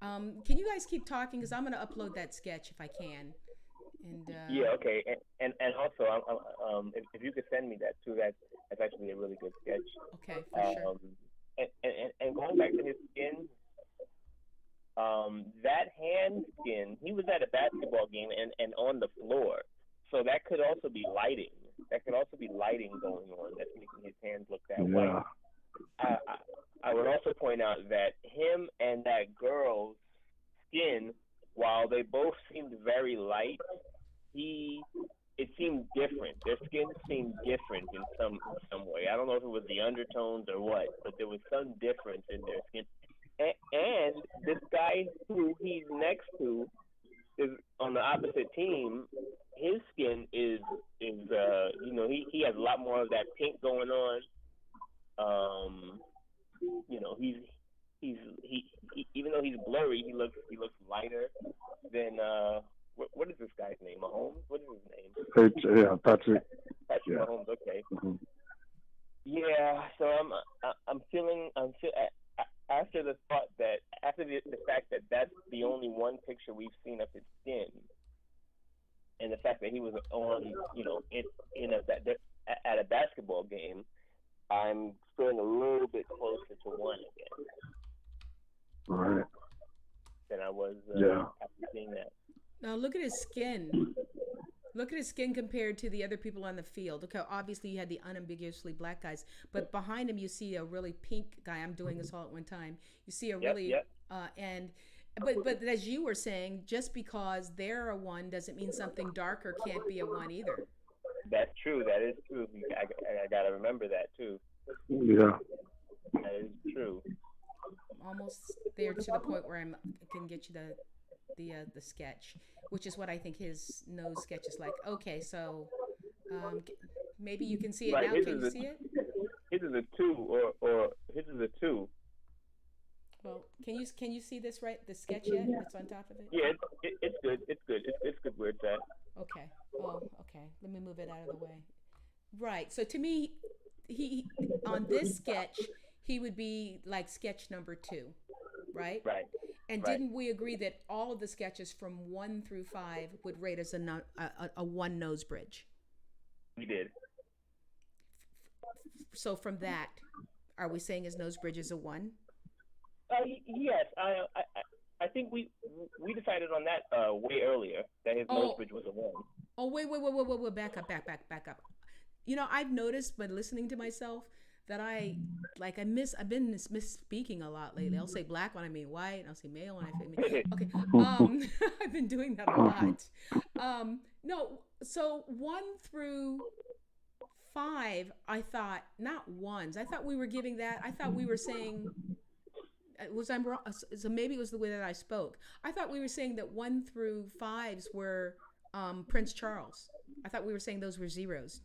Can you guys keep talking? Because I'm gonna upload that sketch if I can. And okay. And also, if you could send me that too, that's actually a really good sketch. Okay, for sure. And going back to his skin, that hand skin, he was at a basketball game and on the floor. So that could also be lighting. Going on that's making his hands look that white. I would also point out that him and that girl's skin, while they both seemed very light, it seemed different. Their skin seemed different in some way. I don't know if it was the undertones or what, but there was some difference in their skin. And this guy who he's next to is on the opposite team. His skin is he has a lot more of that pink going on. He's even though he's blurry, he looks lighter than what is this guy's name? Mahomes? What is his name? Patrick. Patrick Mahomes. Okay. Mm-hmm. Yeah. So I'm feeling after the fact that that's the only one picture we've seen of his skin, and the fact that he was on at a basketball game, I'm feeling a little bit closer to 1 again. Right. Than I was after seeing that. Now look at his skin. Look at his skin compared to the other people on the field. Okay, obviously you had the unambiguously black guys, but behind him you see a really pink guy. I'm doing this all at one time. You see a really but as you were saying, just because they're a 1 doesn't mean something darker can't be a 1 either. That's true. That is true. I gotta remember that too. Yeah. That is true. I'm almost there to the point where I can get you the sketch, which is what I think his nose sketch is like. Okay, so maybe you can see it now. Can you see it? His is a 2, or his is a 2. Well, can you see this right? The sketch yet? That's on top of it. Yeah, it's good. It's good. It's good where it's at. Okay. Oh, okay. Let me move it out of the way. Right. So to me, he on this sketch, he would be like sketch number 2, right? Right. And didn't we agree that all of the sketches from 1 through 5 would rate as a 1 nose bridge? We did. So from that, are we saying his nose bridge is a 1? Yes. I think we decided on that way earlier that his nose bridge was a 1. Oh, wait. Back up. I've noticed by listening to myself that I've been misspeaking a lot lately. I'll say black when I mean white, and I'll say male when I mean okay. I've been doing that a lot. No, so 1 through 5, I thought not 1s. I thought we were giving that. I thought we were saying. Was I wrong? So maybe it was the way that I spoke. I thought we were saying that 1 through 5s were Prince Charles. I thought we were saying those were 0s.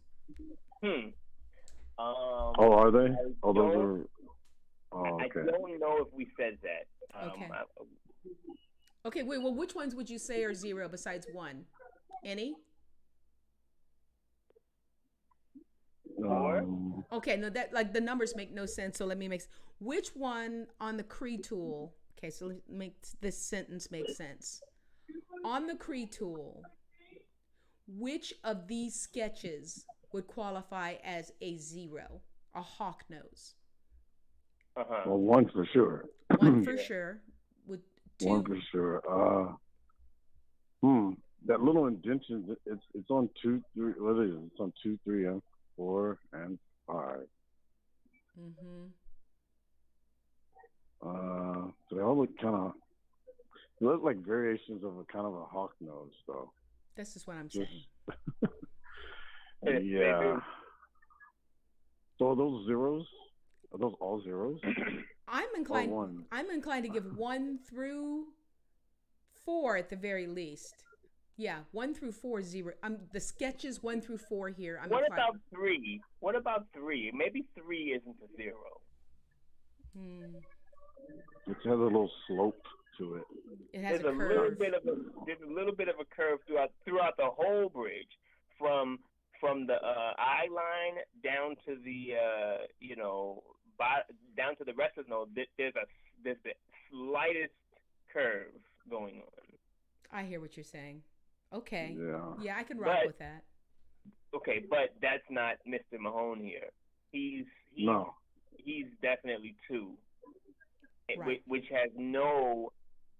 Are they? Those are. Okay. I don't know if we said that. Okay. Okay. Wait. Well, which ones would you say are 0 besides 1? Any? Okay. No, that the numbers make no sense. So let me which one on the CREE tool Okay, so make this sentence make sense. On the CREE tool, which of these sketches would qualify as a 0, a hawk nose? Well, one for sure. One for sure. With two. One for sure. That little indentation, it's on 2, 3. What is it? It's on 2, 3, and 4, and 5. So they all look look like variations of a kind of a hawk nose, though. This is what I'm saying. Yeah. So are those zeros? Are those all zeros? I'm inclined to give 1 through 4 at the very least. Yeah, 1 through 4 0. The sketches 1 through 4 here. What about 3? What about 3? Maybe 3 isn't a 0. It has a little slope to it. It has there's a curve. There's a little bit of a curve throughout the whole bridge, from the eye line down to the down to the rest of the nose. There's the slightest curve going on. I hear what you're saying. Okay. Yeah, I can rock with that. Okay, but that's not Mr. Mahone here. He's definitely 2, right. which has no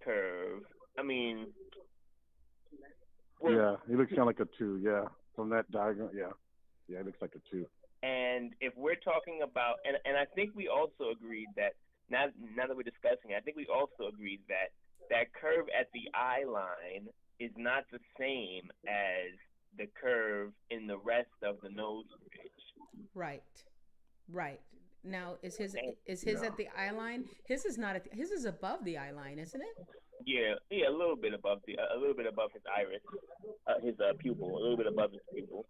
curve. I mean, yeah, he looks kind of like a 2. Yeah, from that diagram. Yeah, it looks like a 2. And if we're talking about, and I think we also agreed that now that we're discussing, I think we also agreed that curve at the eye line is not the same as the curve in the rest of the nose bridge. Right. Now, is his at the eye line? His is not his is above the eye line, isn't it? Yeah, a little bit above his iris, his pupil, a little bit above his pupil.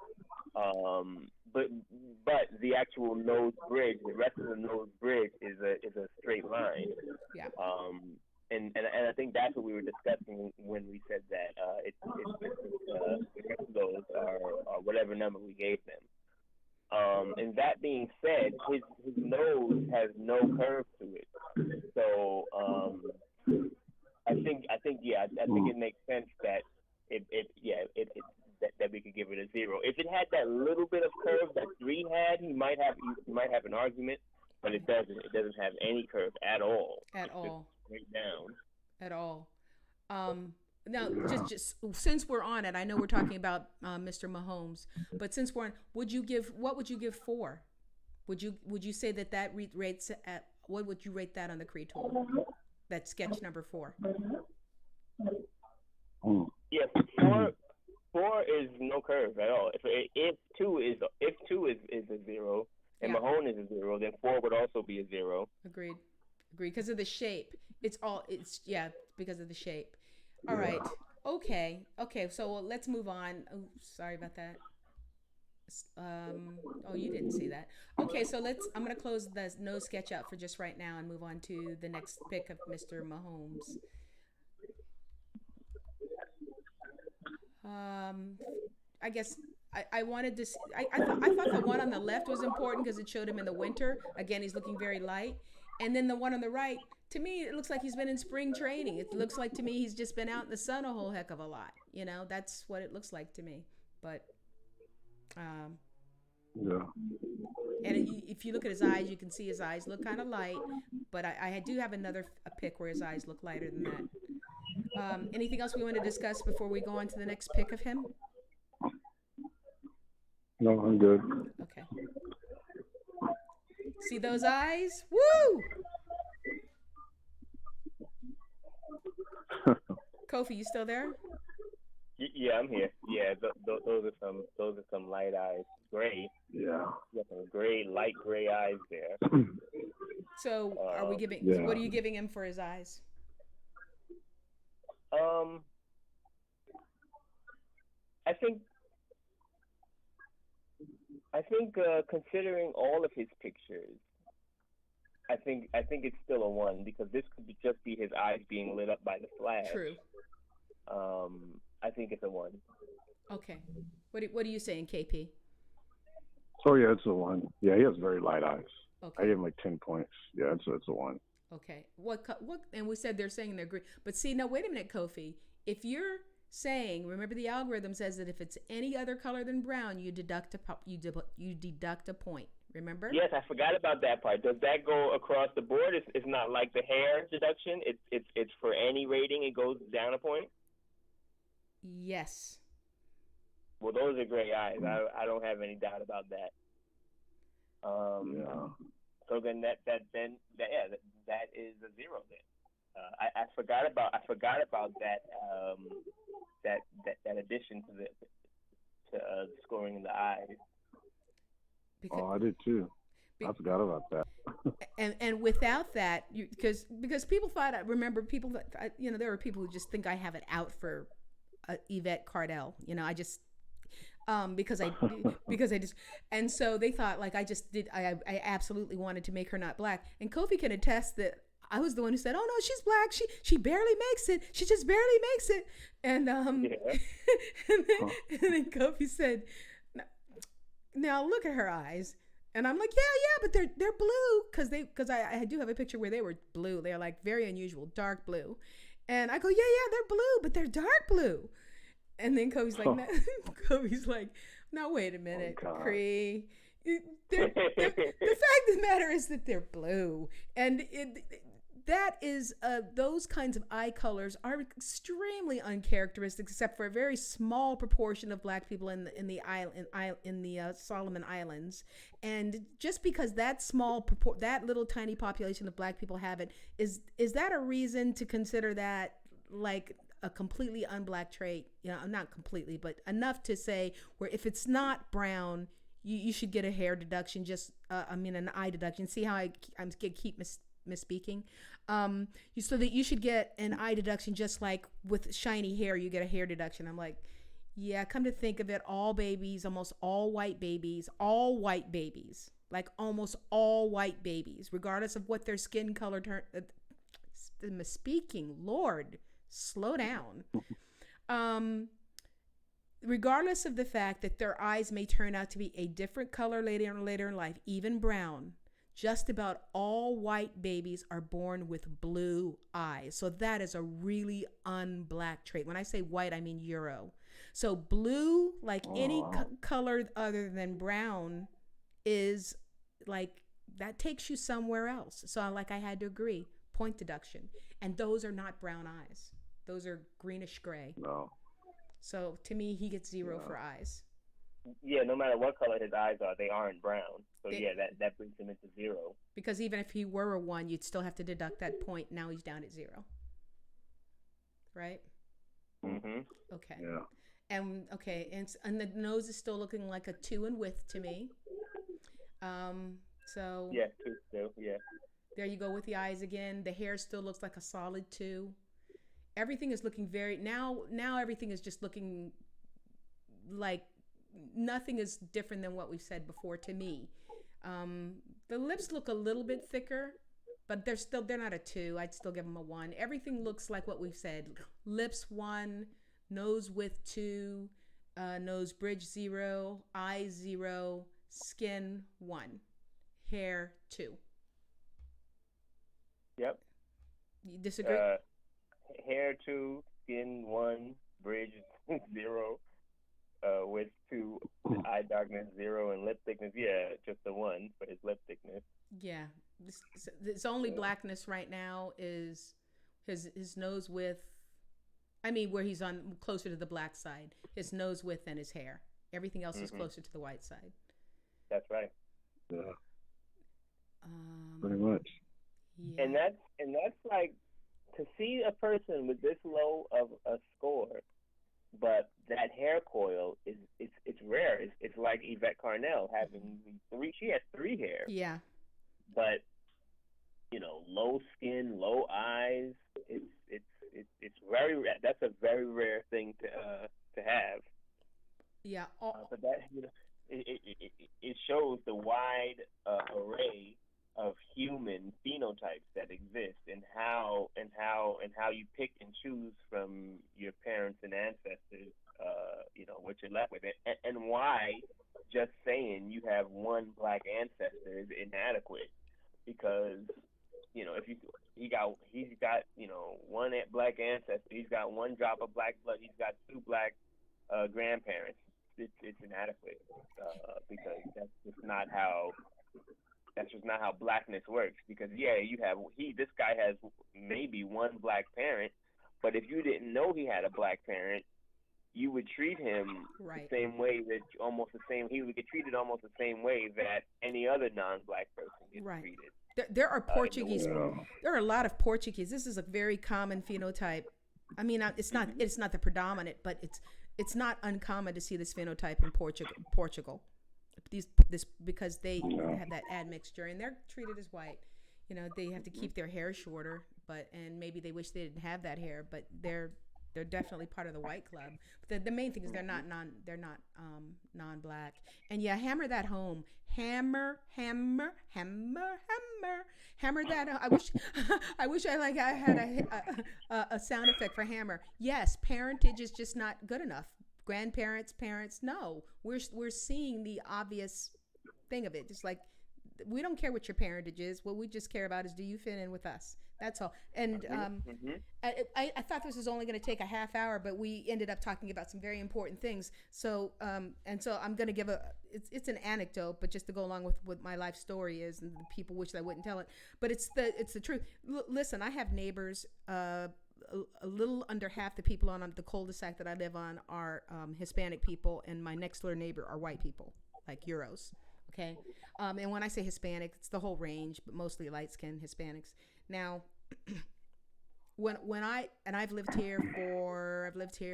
But the actual nose bridge, the rest of the nose bridge is a straight line. Yeah. And I think that's what we were discussing when we said that the rest of those are whatever number we gave them. And that being said, his nose has no curve to it. So I think it makes sense that that we could give it a 0. If it had that little bit of curve that 3 had, he might have an argument, but it doesn't. It doesn't have any curve at all. At all. Straight down. At all. Now, just since we're on it, I know we're talking about Mr. Mahomes, but since we're on, what would you give 4? Would you say that rates at, what would you rate that on the CREE tool? That sketch number 4. Yes, 4 is no curve at all. If 2 is a 0 and Mahone is a 0, then 4 would also be a 0. Agreed. Because of the shape. It's because of the shape. All right. Okay. So let's move on. Oh, sorry about that. You didn't see that. Okay, so I'm going to close the nose sketch out for just right now and move on to the next pick of Mr. Mahomes. I guess I wanted to. I thought the one on the left was important because it showed him in the winter. Again, he's looking very light. And then the one on the right, to me, it looks like he's been in spring training. It looks like to me he's just been out in the sun a whole heck of a lot. That's what it looks like to me. But, yeah. And if you look at his eyes, you can see his eyes look kind of light. But I do have a pick where his eyes look lighter than that. Anything else we want to discuss before we go on to the next pick of him? No, I'm good. Okay. See those eyes? Woo! Kofi, you still there? Yeah, I'm here. Yeah, those are some light eyes, gray. Yeah. Some light gray eyes there. So, are we giving? Yeah. What are you giving him for his eyes? I think considering all of his pictures, I think it's still a 1 because this could just be his eyes being lit up by the flash. True. I think it's a 1. Okay. What are you saying, KP? Oh yeah, it's a 1. Yeah, he has very light eyes. Okay. I give him like 10 points. Yeah, it's a 1. Okay. What? And we said they're saying they're green. But see, no, wait a minute, Kofi. If you're saying, remember the algorithm says that if it's any other color than brown, you deduct you deduct a point. Remember? Yes, I forgot about that part. Does that go across the board? It's not like the hair deduction. It's for any rating. It goes down a point. Yes. Well, those are gray eyes. I don't have any doubt about that. Yeah. So then that is a zero then. I forgot about that addition to the scoring in the eyes. Because, I did too. I forgot about that. and without that, because people thought, remember people that there were people who just think I have it out for Yvette Cardell. I just because I just, and so they thought like I absolutely wanted to make her not black. And Kofi can attest that I was the one who said, "Oh no, she's black. She barely makes it. She just barely makes it." And Yeah. and then Kofi said, "Now look at her eyes." And I'm like, yeah, but they're blue because I do have a picture where they were blue. They're like very unusual, dark blue. And I go, yeah, they're blue, but they're dark blue. And then Kobe's like, no, wait a minute, CREE. The fact of the matter is that they're blue, and that is those kinds of eye colors are extremely uncharacteristic, except for a very small proportion of black people in the Solomon Islands. And just because that that little tiny population of black people have it, is that a reason to consider that like a completely unblack trait? Not completely, but enough to say where if it's not brown, you should get a hair deduction, an eye deduction. See how I keep misspeaking? So that you should get an eye deduction just like with shiny hair, you get a hair deduction. I'm like, yeah, come to think of it, all babies, almost all white babies, like almost all white babies, regardless of what their skin color misspeaking, Lord, slow down. Regardless of the fact that their eyes may turn out to be a different color later in life, even brown, just about all white babies are born with blue eyes. So that is a really unblack trait. When I say white, I mean Euro. So blue, like any color other than brown, is like, that takes you somewhere else. So I had to agree, point deduction. And those are not brown eyes. Those are greenish gray. No. So to me, he gets zero for eyes. Yeah, no matter what color his eyes are, they aren't brown. So that brings him into zero. Because even if he were a 1, you'd still have to deduct that point. Now he's down at 0. Right? Mm-hmm. Okay. Yeah. And the nose is still looking like a 2 in width to me. So yeah, 2 still. Yeah. There you go with the eyes again. The hair still looks like a solid 2. Everything is looking now everything is just looking like nothing is different than what we've said before to me. The lips look a little bit thicker, but they're not a 2. I'd still give them a 1. Everything looks like what we've said. Lips 1, nose width 2, nose bridge 0, eyes 0, skin 1, hair 2. Yep. You disagree? Hair 2, skin 1, bridge 0, width 2, eye darkness 0, and lip thickness, just a 1 for his lip thickness. Yeah. His only blackness right now is his nose width. I mean, where he's on closer to the black side, his nose width and his hair. Everything else is closer to the white side. That's right. Yeah. Pretty much. Yeah. And that's like, to see a person with this low of a score, but that hair coil it's rare. It's like Yvette Carnell having 3. She has 3 hair. Yeah. But low skin, low eyes. It's very rare. That's a very rare thing to have. Yeah. But that it shows the wide array of human phenotypes that exist, and how you pick and choose from your parents and ancestors, what you're left with, and why just saying you have one black ancestor is inadequate, because if he's got one black ancestor, he's got one drop of black blood, he's got two black grandparents. It's inadequate because that's just not how blackness works. Because this guy has maybe one black parent, but if you didn't know he had a black parent, you would treat him Right. the same way he would get treated almost the same way that any other non-black person gets Right. treated There are in the Portuguese. world. Yeah. There are a lot of Portuguese. This is a very common phenotype. I mean, it's not the predominant, but it's not uncommon to see this phenotype in Portugal. This because they have that admixture and they're treated as white. They have to keep their hair shorter, and maybe they wish they didn't have that hair, but they're definitely part of the white club. But the main thing is they're not non-black. And yeah, hammer that home. Hammer that. I wish I had a sound effect for hammer. Yes, parentage is just not good enough. Grandparents, parents, no. We're seeing the obvious thing of it. Just like we don't care what your parentage is. What we just care about is, do you fit in with us? That's all. And I thought this was only going to take a half hour, but we ended up talking about some very important things. So I'm going to give it's an anecdote, but just to go along with what my life story is, and the people wish I wouldn't tell it, but it's the truth. Listen, I have neighbors. A little under half the people on the cul-de-sac that I live on are Hispanic people, and my next door neighbor are white people, like Euros. Okay, and when I say Hispanic, it's the whole range, but mostly light-skinned Hispanics. Now, I've lived here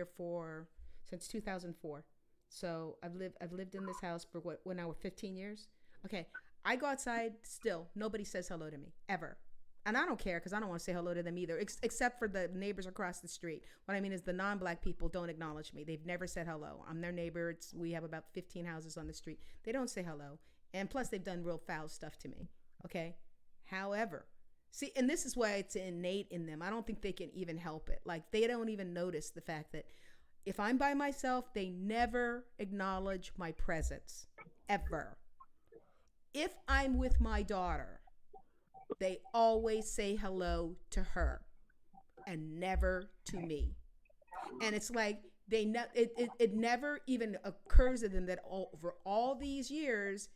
for since 2004, so I've lived in this house for when I was 15 years. Okay, I go outside still, nobody says hello to me ever. And I don't care because I don't want to say hello to them either, except for the neighbors across the street. What I mean is the non-black people don't acknowledge me. They've never said hello. I'm their neighbor. We have about 15 houses on the street. They don't say hello. And plus, they've done real foul stuff to me. Okay? However, see, and this is why it's innate in them. I don't think they can even help it. Like, they don't even notice the fact that if I'm by myself, they never acknowledge my presence. Ever. If I'm with my daughter, they always say hello to her and never to me. And it's like it never even occurs to them that over all these years,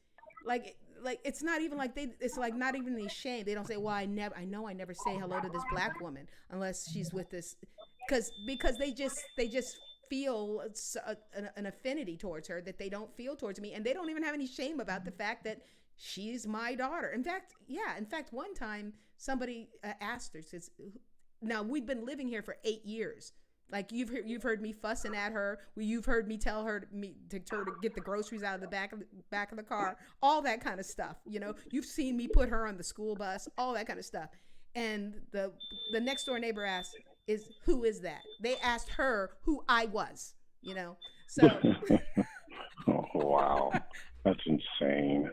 like it's not even like it's like not even any shame. They don't say, well, I know I never say hello to this black woman unless she's with this, because they just feel an affinity towards her that they don't feel towards me, and they don't even have any shame about the fact that she's my daughter. In fact, one time somebody asked her, says, now we've been living here for 8 years. Like you've heard me fussing at her. You've heard me tell her to get the groceries out of the back of the car, all that kind of stuff. You've seen me put her on the school bus, all that kind of stuff. And the next door neighbor asked, who is that? They asked her who I was. So. Oh, wow. That's insane.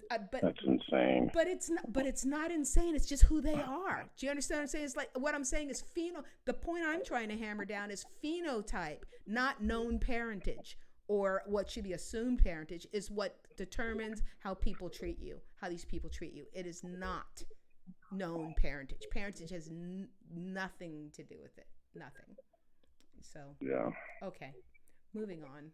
That's insane. But it's not insane. It's just who they are. Do you understand what I'm saying? It's like what I'm saying is the point I'm trying to hammer down is phenotype, not known parentage, or what should be assumed parentage is what determines how people treat you, how these people treat you. It is not known parentage. Parentage has nothing to do with it. Nothing. So, yeah. Okay. Moving on.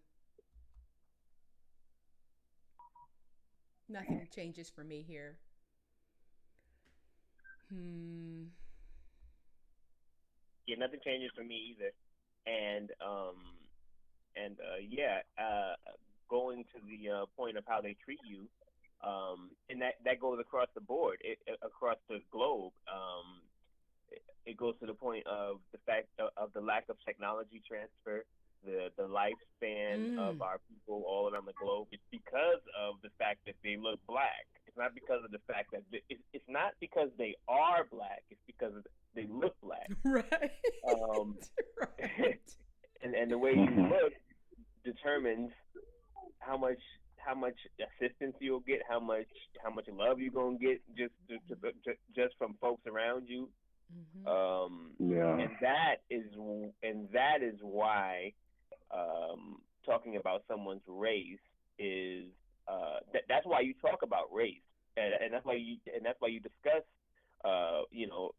Nothing changes for me here. Yeah, nothing changes for me either. And going to the point of how they treat you, and that goes across the board, across the globe. It goes to the point of the fact of the lack of technology transfer, the lifespan of our people all around the globe. It's because of the fact that they look black. It's not because of the fact that it's not because they are black. It's because they look black. Right. Right. and the way you look determines how much assistance you'll get, how much love you're gonna get just from folks around you. And that is why talking about someone's race is that's why you talk about race, and that's why you discuss you know,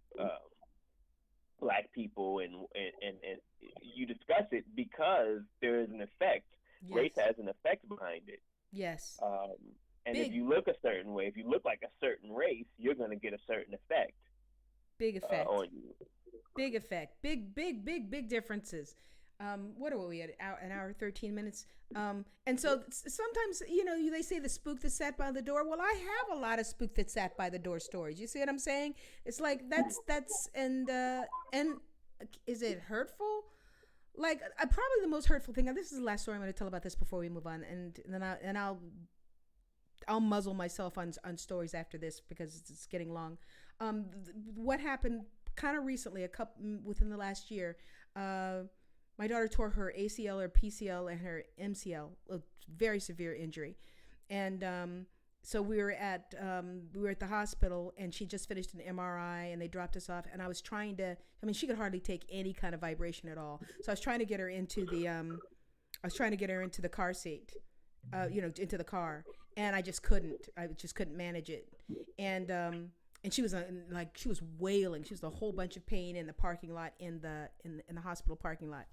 black people, and you discuss it because there is an effect. Race Yes. has an effect behind it. Yes. Um, and if Big, you look a certain way, if you look like a certain race, you're going to get a certain effect big effect. on you. Big effect. Big differences. What are we at? An hour, 13 minutes. And so sometimes, they say the spook that sat by the door. Well, I have a lot of spook that sat by the door stories. You see what I'm saying? It's like and is it hurtful? Like, probably the most hurtful thing. And this is the last story I'm going to tell about this before we move on, and then I'll muzzle myself on stories after this because it's getting long. What happened kind of recently, a couple within the last year? My daughter tore her ACL or PCL and her MCL, a very severe injury, and so we were at the hospital, and she just finished an MRI, and they dropped us off, and I was trying to. I mean, she could hardly take any kind of vibration at all, so I was trying to get her into the car seat, into the car, and I just couldn't. I just couldn't manage it, and she was she was wailing. She was a whole bunch of pain in the parking lot in the hospital parking lot,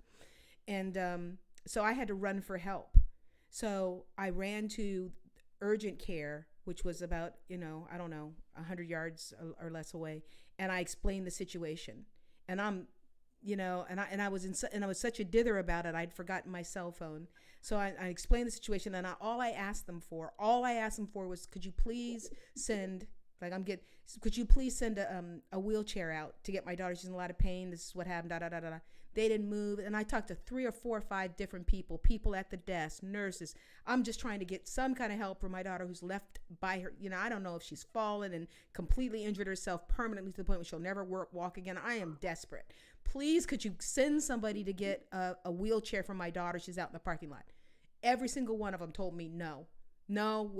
and so I had to run for help. So I ran to urgent care, which was about I don't know 100 yards or less away, and I explained the situation, and and I was such a dither about it. I'd forgotten my cell phone. So I explained the situation, and all I asked them for was, could you please send could you please send a wheelchair out to get my daughter? She's in a lot of pain. This is what happened. Da da da da. They didn't move, and I talked to 3 or 4 or 5 different people at the desk, nurses. I'm just trying to get some kind of help for my daughter who's left by her. I don't know if she's fallen and completely injured herself permanently to the point where she'll never walk again. I am desperate. Please, could you send somebody to get a wheelchair for my daughter? She's out in the parking lot. Every single one of them told me no,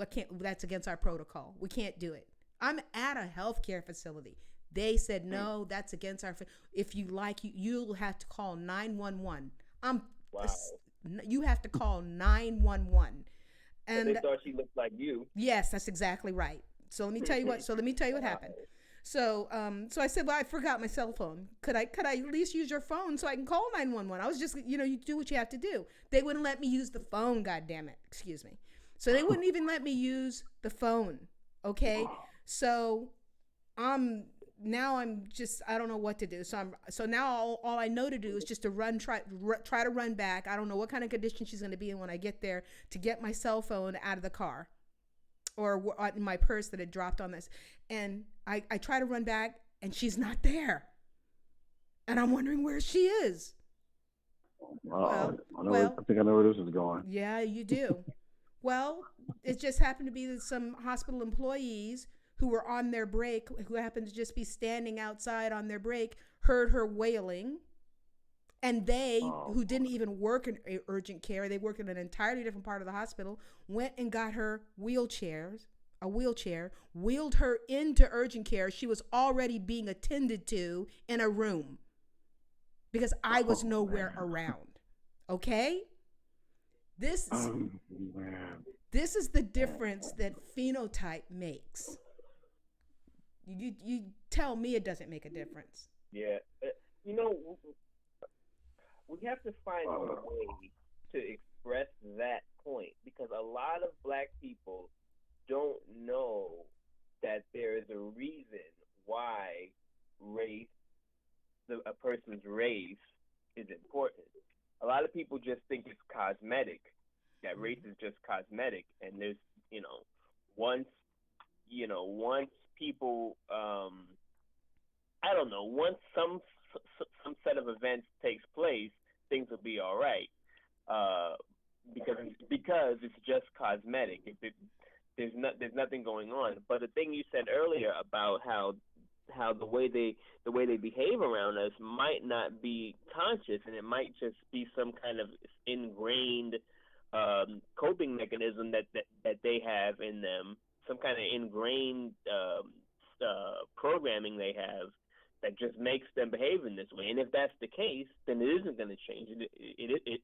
I can't. That's against our protocol. We can't do it. I'm at a healthcare facility. They said, no, that's against our. If you like, you'll have to call 911. Wow. You have to call 911. And they thought she looked like you. Yes, that's exactly right. So let me tell you what happened. So I said, well, I forgot my cell phone. Could I at least use your phone so I can call 911? I was just, you do what you have to do. They wouldn't let me use the phone. God damn it. Excuse me. So they wouldn't even let me use the phone. Okay. So now I'm just, I don't know what to do. So now all I know to do is just to try to run back. I don't know what kind of condition she's going to be in when I get there, to get my cell phone out of the car or in my purse that had dropped on this. And I try to run back, and she's not there. And I'm wondering where she is. I think I know where this is going. Yeah, you do. Well, it just happened to be that some hospital employees who were on their break, who happened to just be standing outside on their break, heard her wailing. And they, who didn't even work in urgent care, they worked in an entirely different part of the hospital, went and got her a wheelchair, wheeled her into urgent care. She was already being attended to in a room because I was nowhere around. Okay? This is the difference that phenotype makes. You tell me it doesn't make a difference. Yeah. We have to find a way to express that point, because a lot of black people don't know that there is a reason why a person's race is important. A lot of people just think it's cosmetic, that race is just cosmetic, and there's, once people, I don't know, once some set of events takes place, things will be all right, because it's just cosmetic. There's nothing going on. But the thing you said earlier about how the way they behave around us might not be conscious, and it might just be some kind of ingrained coping mechanism that they have in them, some kind of ingrained programming they have that just makes them behave in this way. And if that's the case, then it isn't going to change.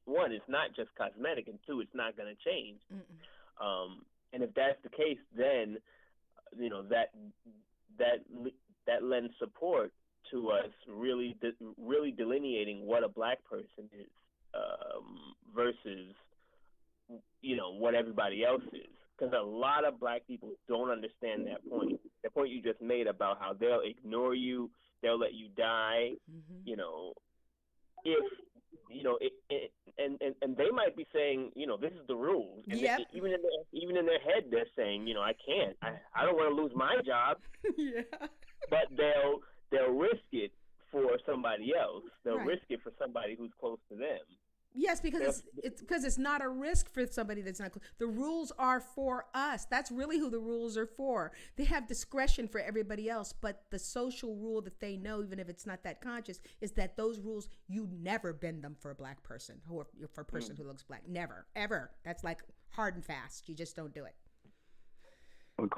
One, it's not just cosmetic, and 2, it's not going to change. And if that's the case, then that that lends support to us really delineating what a black person is, versus what everybody else is. Because a lot of black people don't understand that point. The point you just made about how they'll ignore you, they'll let you die. If and they might be saying, this is the rules, and Yep. even in their head they're saying, I can't, I don't want to lose my job. Yeah. But they'll risk it for somebody else. They'll Right. risk it for somebody who's close to them. Yes, because it's not a risk for somebody that's not. The rules are for us. That's really who the rules are for. They have discretion for everybody else, but the social rule that they know, even if it's not that conscious, is that those rules, you never bend them for a black person or for a person who looks black. Never, ever. That's like hard and fast. You just don't do it. Well,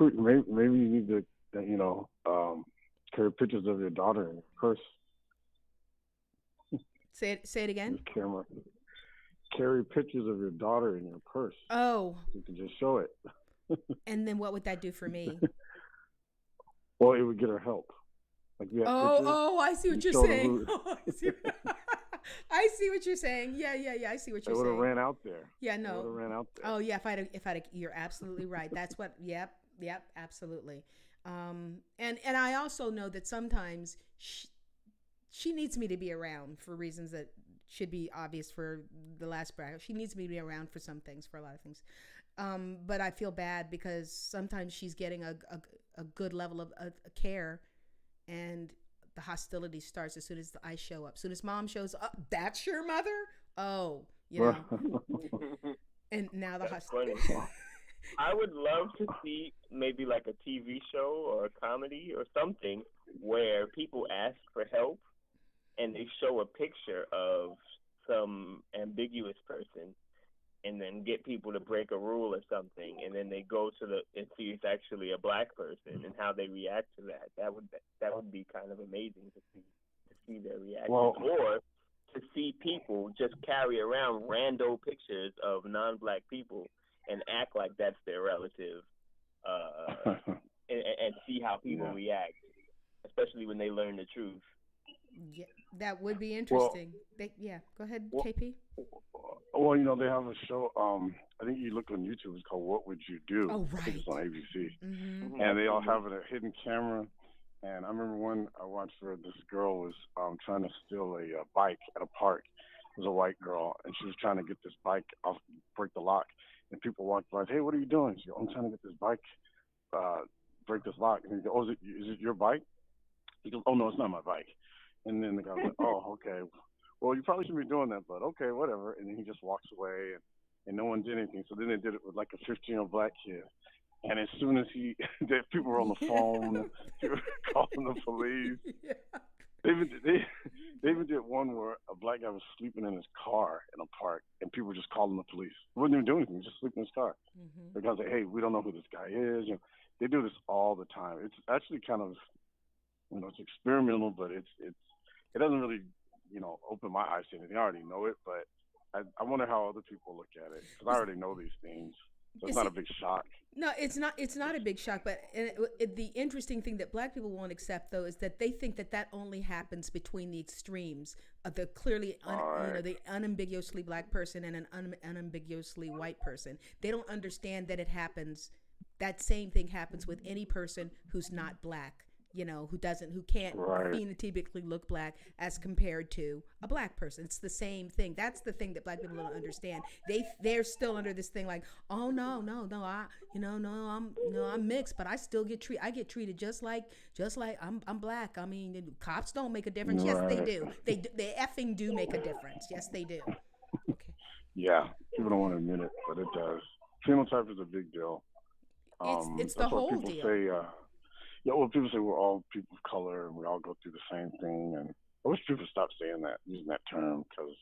maybe you need to, carry pictures of your daughter in your purse. Say it again. This camera. Carry pictures of your daughter in your purse. Oh. You can just show it. And then what would that do for me? Well, it would get her help. Like you have pictures, I see what you're saying. I see what you're saying. Yeah. I see what you're saying. They would have ran out there. Yeah, no. They would have ran out there. Oh yeah, you're absolutely right. That's what. Yep, absolutely. And I also know that sometimes she needs me to be around for reasons that should be obvious for the last bracket. She needs me to be around for some things, for a lot of things. But I feel bad because sometimes she's getting a good level of care, and the hostility starts as soon as I show up. As soon as mom shows up, that's your mother? Oh, and now the hostility. I would love to see maybe like a TV show or a comedy or something where people ask for help and they show a picture of some ambiguous person and then get people to break a rule or something, and then they go and see it's actually a black person and how they react to that. That would be kind of amazing to see their reaction. Or to see people just carry around rando pictures of non-black people and act like that's their relative, and see how people react, especially when they learn the truth. Yeah, that would be interesting. Go ahead, KP. Well, they have a show. I think you look on YouTube. It's called "What Would You Do?" Oh, right. I think it's on ABC. Mm-hmm. And they all have a hidden camera. And I remember one I watched where this girl was trying to steal a bike at a park. It was a white girl, and she was trying to get this bike off, break the lock. And people walked by, "Hey, what are you doing?" She goes, "I'm trying to get this bike, break this lock." And he goes, "Oh, is it your bike?" He goes, "Oh, no, it's not my bike." And then the guy was like, "Oh, okay. Well, you probably shouldn't be doing that, but okay, whatever." And then he just walks away, and no one did anything. So then they did it with like a 15-year-old black kid. And as soon as people were on the phone, people were calling the police. Yeah. They even did one where a black guy was sleeping in his car in a park, and people were just calling the police. He wasn't even doing anything; he was just sleeping in his car. Mm-hmm. The guy's like, "Hey, we don't know who this guy is." They do this all the time. It's actually kind of, it's experimental, but it doesn't really, open my eyes to anything. I already know it, but I wonder how other people look at it, because I already know these things. So it's not a big shock. No, it's not. It's not a big shock. But the interesting thing that black people won't accept, though, is that they think that only happens between the extremes of the clearly, the unambiguously black person and an unambiguously white person. They don't understand that it happens. That same thing happens with any person who's not black. Who can't phenotypically look black as compared to a black person. It's the same thing. That's the thing that black people don't understand. They're still under this thing like, oh no, I'm mixed, but I still get treated just like I'm black. I mean, cops don't make a difference. Yes, they do. They effing do make a difference. Yes, they do. Okay. Yeah, people don't want to admit it, but it does. Phenotype is a big deal. It's the whole people deal. Say, people say we're all people of color and we all go through the same thing, and I wish people stop saying that, using that term, because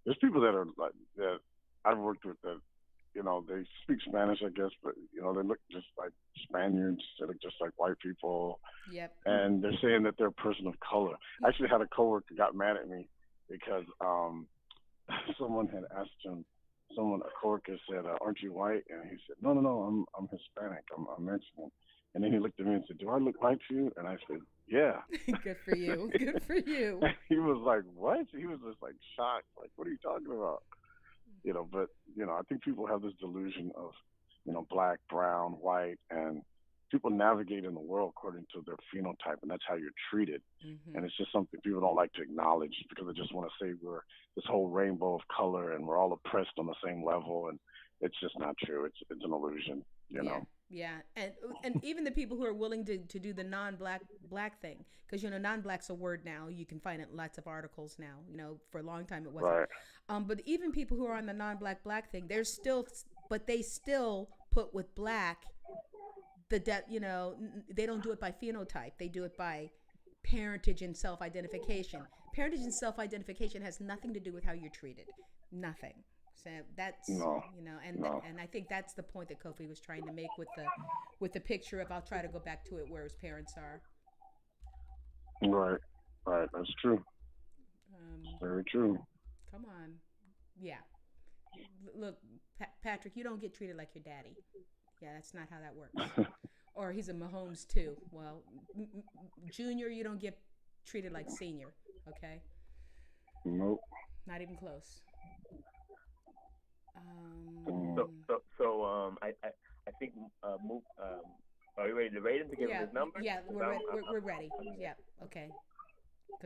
there's people that are like that I've worked with that, they speak Spanish, I guess, but they look just like Spaniards, they look just like white people. Yep. And they're saying that they're a person of color. I actually had a coworker got mad at me because someone had asked him. A coworker said, "Aren't you white?" And he said, "No, I'm Hispanic. I'm Mexican." And then he looked at me and said, "Do I look like you?" And I said, "Yeah." Good for you. Good for you. And he was like, "What?" He was just like shocked, like, "What are you talking about?" But I think people have this delusion of, black, brown, white, and people navigate in the world according to their phenotype, and that's how you're treated. Mm-hmm. And it's just something people don't like to acknowledge because they just want to say we're this whole rainbow of color and we're all oppressed on the same level, and it's just not true. It's an illusion, Yeah, yeah, and even the people who are willing to do the non-black thing, because non-black's a word now. You can find it in lots of articles now. For a long time it wasn't. Right. But even people who are on the non-black thing, but they still put with black they don't do it by phenotype. They do it by parentage and self-identification. Parentage and self-identification has nothing to do with how you're treated. Nothing. So that's No. No. And I think that's the point that Kofi was trying to make with the picture of, I'll try to go back to it, where his parents are. Right. Right. That's true. Very true. Come on. Yeah. Look, Patrick, you don't get treated like your daddy. Yeah, that's not how that works. Or he's a Mahomes too. Well, Junior, you don't get treated like senior. Okay. Nope. Not even close. I think are you ready to rate him to give him his number? Yeah, we're ready. Yeah, okay.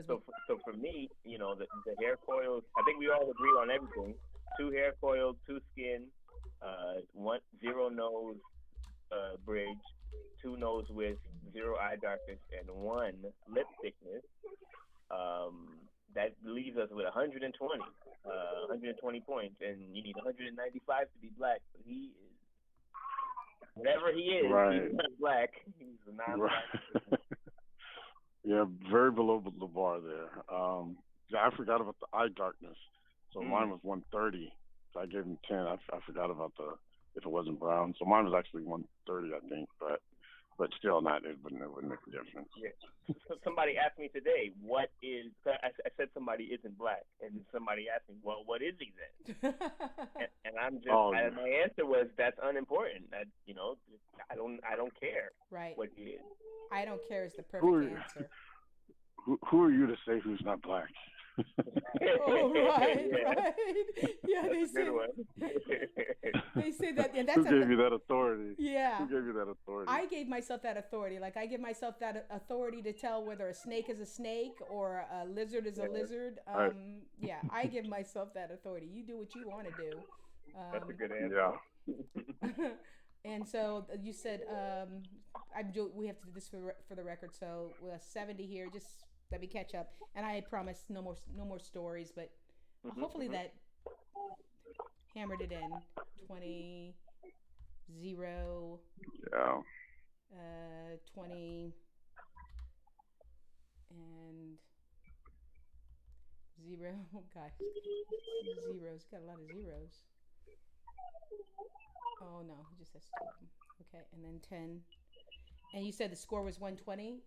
So for me, the hair coils, I think we all agree on everything. 2 hair coils, 2 skin, 0 nose bridge, 2 nose width, 0 eye darkness, and 1 lip thickness. That leaves us with 120 points, and you need 195 to be black. So he is, whatever he is, right. He's not black. He's a non-black. Right. Yeah, very below the bar there. I forgot about the eye darkness. So mine was 130. So I gave him 10. I forgot about if it wasn't brown. So mine was actually 130, I think, but still not. It wouldn't make a difference. Yeah. So somebody asked me today, what is? I said somebody isn't black, and somebody asked me, well, what is he then? and I'm just, my answer was, that's unimportant. That I don't care. Right. What he is. I don't care is the perfect answer. Who are you to say who's not black? Right. Yeah, they say. They say that. And that's Who gave you that authority? Yeah. Who gave you that authority? I gave myself that authority. Like, I give myself that authority to tell whether a snake is a snake or a lizard is a lizard. Right. Yeah, I give myself that authority. You do what you want to do. That's a good answer. Yeah. And so you said we have to do this for the record. So we have 70 here. Just let me catch up. And I promise no more stories, but hopefully that hammered it in. 20, 0. Yeah. 20 and 0. Oh gosh, zeros. Got a lot of zeros. Oh no, he just has 2 of them. Okay, and then 10. And you said the score was 120?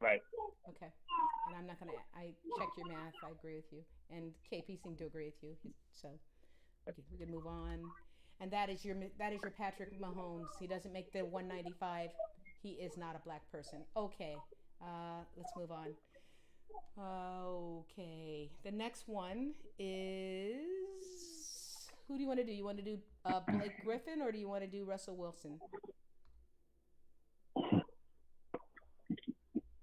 Right. Okay. And I checked your math. I agree with you. And KP seemed to agree with you. So, okay, we can move on. And that is your Patrick Mahomes. He doesn't make the 195. He is not a black person. Okay. Let's move on. Okay. The next one is, who do you want to do? You want to do Blake Griffin, or do you want to do Russell Wilson?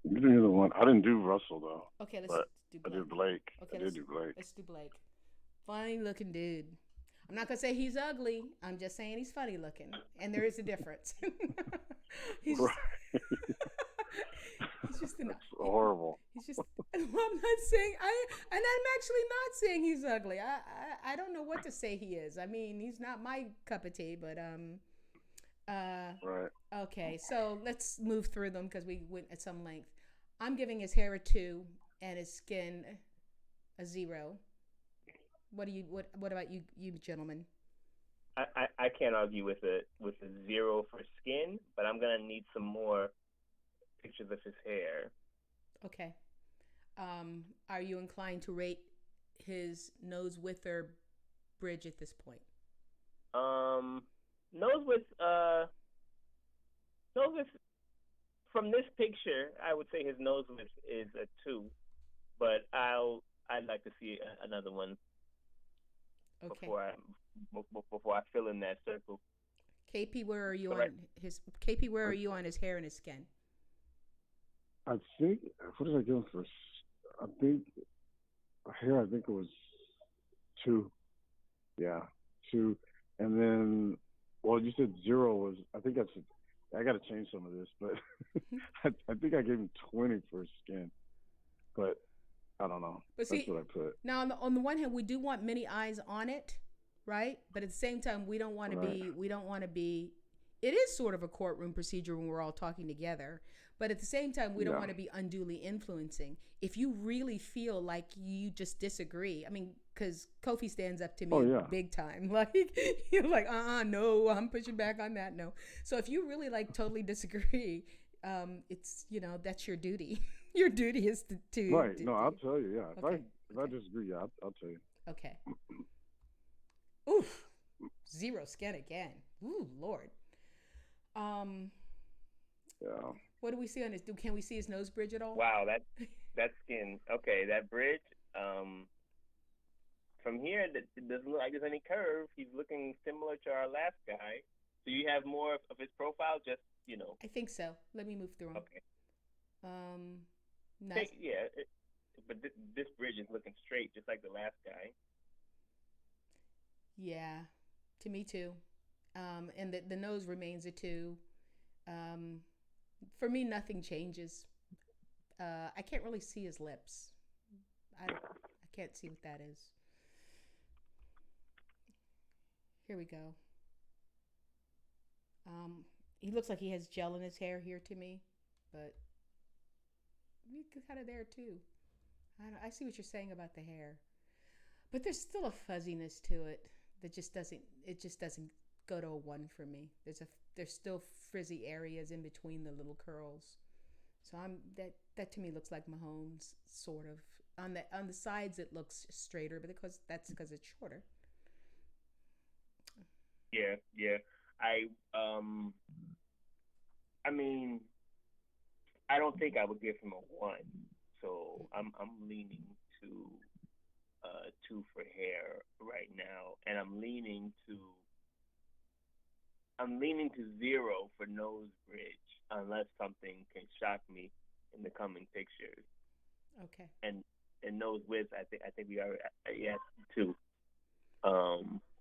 You do the one. I didn't do Russell though. Okay, let's do Blake. I did Blake. Okay, I did do Blake. Let's do Blake. Funny looking dude. I'm not gonna say he's ugly. I'm just saying he's funny looking, and there is a difference. he's just enough. Horrible. He's just. I'm not saying and I'm actually not saying he's ugly. I don't know what to say he is. I mean, he's not my cup of tea, but Right. Okay, so let's move through them because we went at some length. I'm giving his hair a 2 and his skin a 0. What about you gentlemen? I can't argue with a 0 for skin, but I'm gonna need some more pictures of his hair. Okay. Are you inclined to rate his nose width or bridge at this point? Nose width. nose width from this picture, I would say his nose width is a 2, but I'd like to see another one Okay. before I before I fill in that circle. KP, where are you So like on his KP? Where I, are you on his hair and his skin? I think, what did I give him for? I think here, I think it was 2. Yeah, 2. And then, well, you said 0 was. I think that's. I got to change some of this, but I think I gave him 20 for his skin, but I don't know. But That's see, what I put. now on the one hand, we do want many eyes on it, right? But at the same time, we don't want to Right. be. We don't want to be. It is sort of a courtroom procedure when we're all talking together, but at the same time, we don't Yeah. want to be unduly influencing. If you really feel like you just disagree, I mean, because Kofi stands up to Oh me yeah. big time, like you're like, no, I'm pushing back on that, no. So if you really like totally disagree, it's that's your duty. Your duty is to, Right. No, I'll tell you. Yeah. okay, If I okay, disagree, yeah, I'll tell you. okay. Oof, 0 skin again. Ooh, Lord. Um, Yeah. what do we see on his? Can we see his nose bridge at all? wow, that skin. Okay, that bridge. Um, from here, it doesn't look like there's any curve. He's looking similar to our last guy. So you have more of his profile, just I think so. Let me move through him. okay. Um, nice. Yeah, but this bridge is looking straight, just like the last guy. Yeah, to me too. And the nose remains a 2. Um, for me, nothing changes. I can't really see his lips. I can't see what that is. Here we go. Um, he looks like he has gel in his hair here to me, but kind of there too. I see what you're saying about the hair, but there's still a fuzziness to it that just doesn't. It just doesn't go to a 1 for me. There's still frizzy areas in between the little curls. So that to me looks like Mahomes sort of. On the sides it looks straighter, but because it's shorter. Yeah, yeah. I um, I mean, I don't think I would give him a 1. So I'm leaning to 2 for hair right now, and I'm leaning to 0 for nose bridge unless something can shock me in the coming pictures. Okay. And nose width, I think we are yes 2.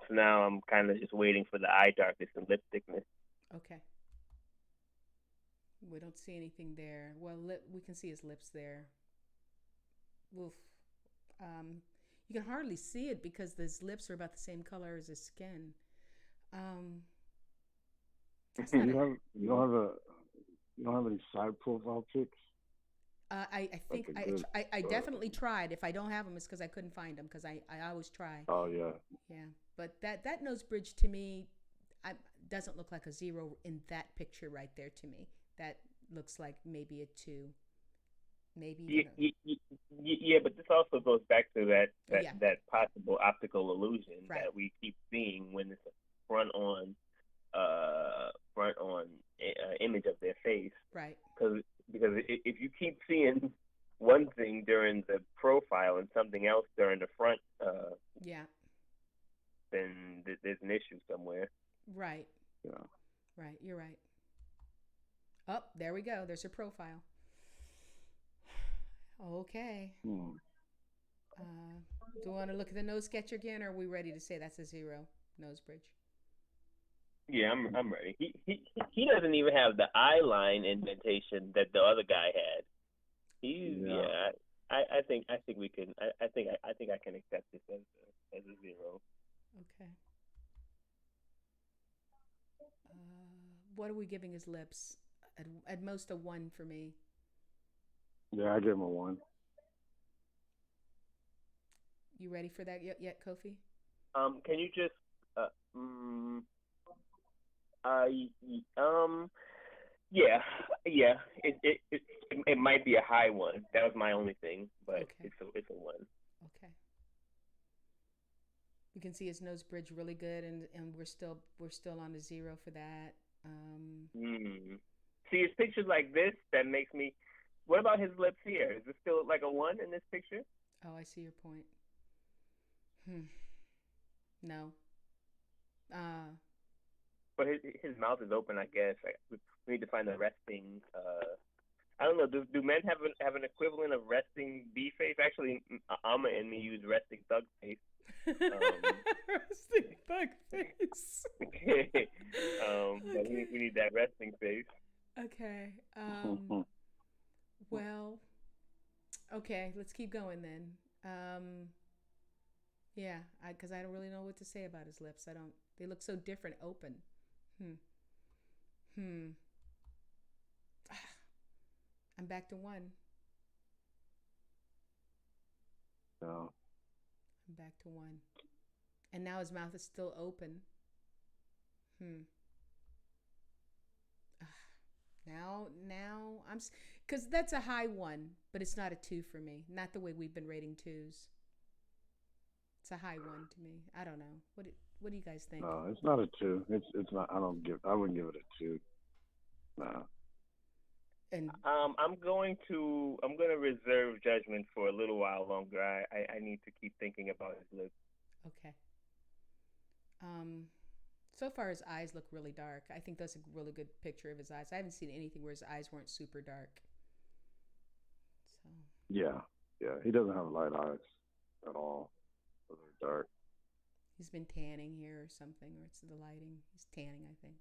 So now I'm kind of just waiting for the eye darkness and lip thickness. Okay. We don't see anything there. Well, we can see his lips there. Oof. Um, you can hardly see it because his lips are about the same color as his skin. Um, that's not you a. have you don't have a you don't have any side profile pics? I Like think a good. I definitely tried. If I don't have them, it's because I couldn't find them. Because I always try. Oh yeah. Yeah, but that nose bridge to me, doesn't look like a 0 in that picture right there to me. That looks like maybe a 2, maybe Yeah, even a. yeah, but this also goes back to that Oh that yeah, that possible optical illusion right, that we keep seeing when it's a front on image of their face. right. Because if you keep seeing one thing during the profile and something else during the front, Yeah, then there's an issue somewhere. right, Yeah. right. You're right. Oh, there we go. There's her profile. Okay. Hmm. Do you want to look at the nose sketch again, or are we ready to say that's a 0 nose bridge? Yeah, I'm ready. He doesn't even have the eye line indentation that the other guy had. He's Yeah. yeah. I think we can. I think I can accept this as a 0. Okay. What are we giving his lips? At most a 1 for me. Yeah, I give him a 1. You ready for that yet, Kofi? Can you just I yeah, yeah. It might be a high 1. That was my only thing, but Okay. it's a 1. Okay. We can see his nose bridge really good, and we're still on a 0 for that. Mm. See, it's pictures like this that makes me. What about his lips here? Is it still like a one in this picture? Oh, I see your point. Hmm. No. Uh, But his mouth is open, I guess. We need to find the resting. I don't know. Do men have an equivalent of resting B face? Actually, Amma and me use resting thug face. Resting thug face. But we need that resting face. Okay. Well, okay. Let's keep going then. Yeah, because I don't really know what to say about his lips. I don't. They look so different, open. Hmm. Hmm. I'm back to one. No. I'm back to one. And now his mouth is still open. Hmm. Now I'm, because that's a high one, but it's not a two for me. Not the way we've been rating twos. It's a high one to me. I don't know. What do you guys think? No, it's not a two. It's not. I wouldn't give it a two. No. And I'm going to reserve judgment for a little while longer. I need to keep thinking about his lips. okay. So far his eyes look really dark. I think that's a really good picture of his eyes. I haven't seen anything where his eyes weren't super dark. So Yeah. He doesn't have light eyes at all. They're dark. he's been tanning here or something, or it's the lighting. He's tanning, I think.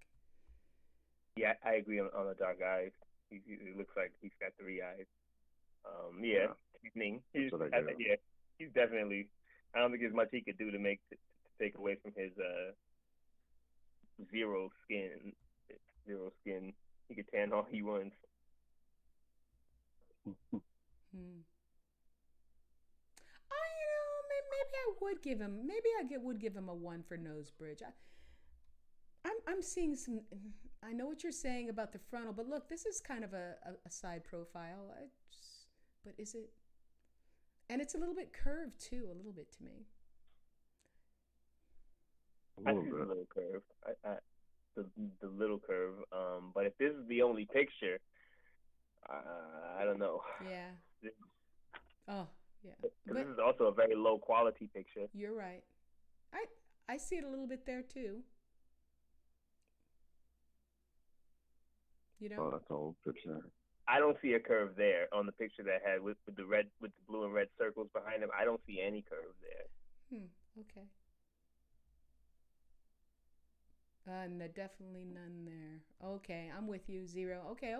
Yeah, I agree on the dark eyes. He looks like he's got three eyes. Yeah, evening. Yeah, he's definitely. I don't think there's much he could do to take away from his zero skin. Zero skin. He could tan all he wants. Hmm. Maybe I would give him. Would give him a one for nose bridge. I'm seeing some. I know what you're saying about the frontal, but look, this is kind of a side profile. But is it? And it's a little bit curved too, a little bit to me. I see the little curve. The little curve. But if this is the only picture, I don't know. Yeah. Oh, yeah. But this is also a very low quality picture. You're right. I see it a little bit there too. You know? Oh, that's an old picture. I don't see a curve there on the picture that had with the blue and red circles behind him. I don't see any curve there. Okay. No, definitely none there. Okay, I'm with you. Zero. Okay.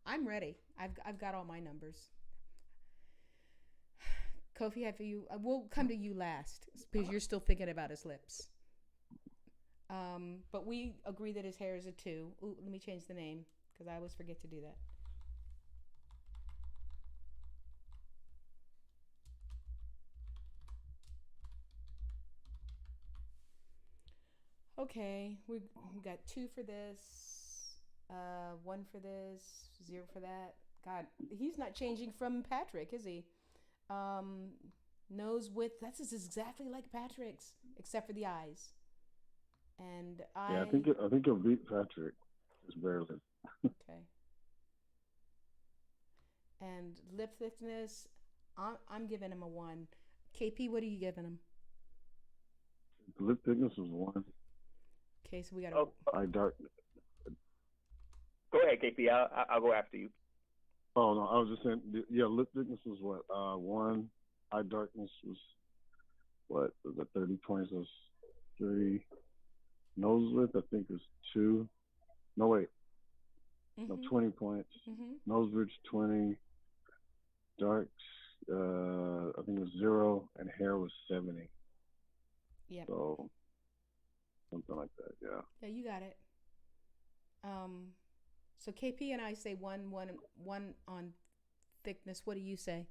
I'm ready. I've got all my numbers. Kofi, have you? We'll come to you last because you're still thinking about his lips. But we agree that his hair is a two. Ooh, let me change the name because I always forget to do that. Okay, we got two for this, one for this, zero for that. God, he's not changing from Patrick, is he? Nose width, that's exactly like Patrick's, except for the eyes. And I think he'll beat Patrick, just barely. Okay. And lip thickness, I'm giving him a one. KP, what are you giving him? The lip thickness was one. Okay, so we got eye dark. Go ahead, KP. I'll go after you. Oh no, I was just saying. Yeah, lip thickness was what? One. Eye darkness was what? Was it 30 points? Was 3. Nose width, I think, was 2. No wait. No, 20 points. Nose bridge 20. Darks, I think it was 0, and hair was 70. Yeah. So something like that, yeah. Yeah, you got it. So KP and I say one on thickness. What do you say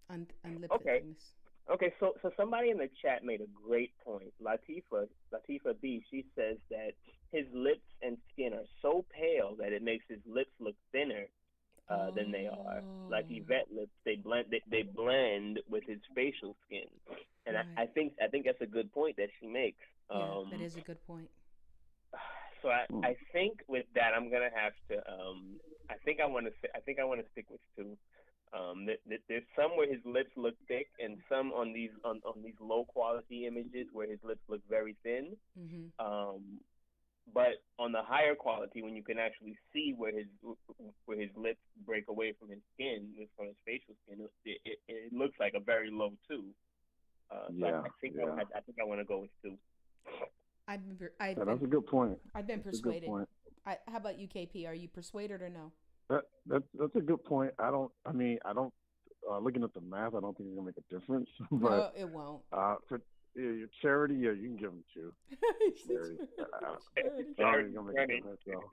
on lip thickness? Okay, so somebody in the chat made a great point. Latifa B, she says that his lips and skin are so pale that it makes his lips look thinner than they are. Like Yvette lips, they blend with his facial skin, and right. I think that's a good point that she makes. Yeah, that is a good point. So I think with that I'm gonna have to I think I want to stick with two. There's some where his lips look thick, and some on these low quality images where his lips look very thin. Mm-hmm. But on the higher quality, when you can actually see where his lips break away from his skin, from his facial skin, it looks like a very low two. I think I want to go with two. That's a good point. I've been That's persuaded. a good point. How about you, KP? Are you persuaded or no? That's a good point. I don't. Looking at the math, I don't think it's gonna make a difference. But No, it won't. For your charity, you can give them two. Charity. Charity gonna make a difference. So.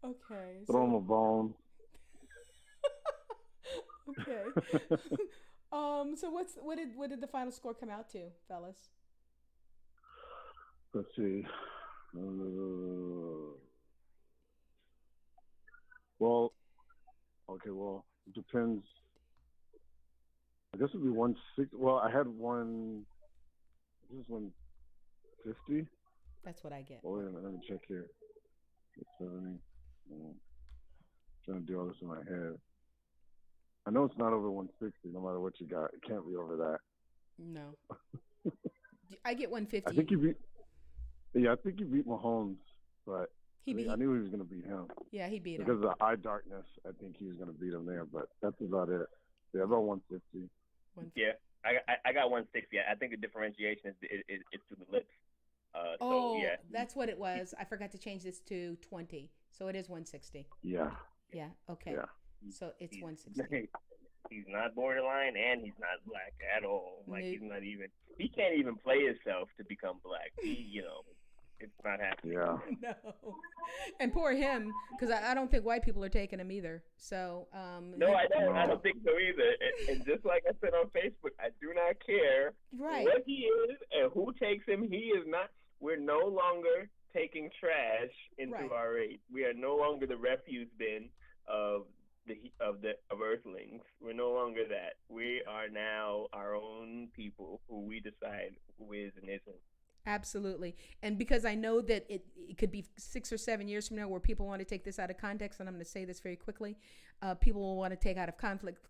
Okay. Throw them a bone. Okay. So what did the final score come out to, fellas? Let's see. Well, it depends. I guess it'd be 160. Well, I had one. This is 150. That's what I get. Oh, wait a minute. Let me check here. 70. Trying to do all this in my head. I know it's not over 160. No matter what you got, it can't be over that. No. I get 150. I think you beat. Yeah, I think you beat Mahomes, but I knew he was going to beat him. Yeah, he beat him. Because of the eye darkness, I think he was going to beat him there, but that's about it. Yeah, about 150. Yeah, I got 160. I think the differentiation is through the lips. Yeah. That's what it was. I forgot to change this to 20, so it is 160. Yeah. Yeah. Okay. Yeah. So it's 160. He's not borderline, and he's not black at all. Like he's not even. He can't even play himself to become black. It's not happening. Yeah. No. And poor him, because I don't think white people are taking him either. So. No, I don't. I don't think so either. And just like I said on Facebook, I do not care what he is and who takes him. He is not. We're no longer taking trash into our race. We are no longer the refuse bin of Earthlings. We're no longer that. We are now our own people who we decide who is and isn't. Absolutely. And because I know that it could be 6 or 7 years from now where people want to take this out of context, and I'm going to say this very quickly, people will want to take out of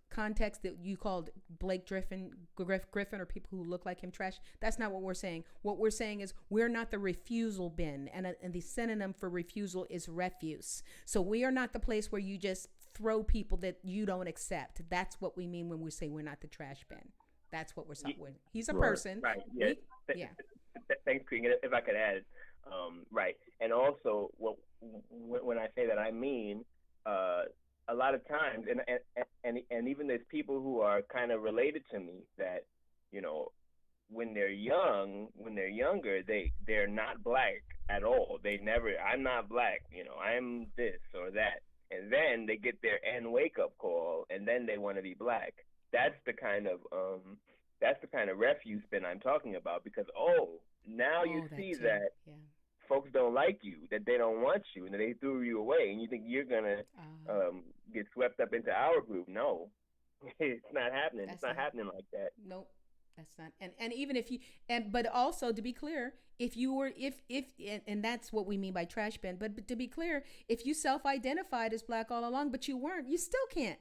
context that you called Blake Griffin, or people who look like him trash. That's not what we're saying. What we're saying is we're not the refusal bin, and the synonym for refusal is refuse. So we are not the place where you just throw people that you don't accept. That's what we mean when we say we're not the trash bin. That's what we're saying. He's a person. Right. Yeah. Thanks, CREE. If I could add, right. And also, when I say that, I mean a lot of times, and even there's people who are kind of related to me that, when they're younger, they're not black at all. I'm not black. I'm this or that. And then they get their wake up call, and then they want to be black. That's the kind of refuse bin I'm talking about, because now you see that folks don't like you, that they don't want you, and that they threw you away, and you think you're gonna get swept up into our group. No, it's not happening. It's not happening like that. Nope. That's not, and even if you, but also to be clear, if you were, and that's what we mean by trash bin, but to be clear, if you self-identified as black all along, but you weren't, you still can't.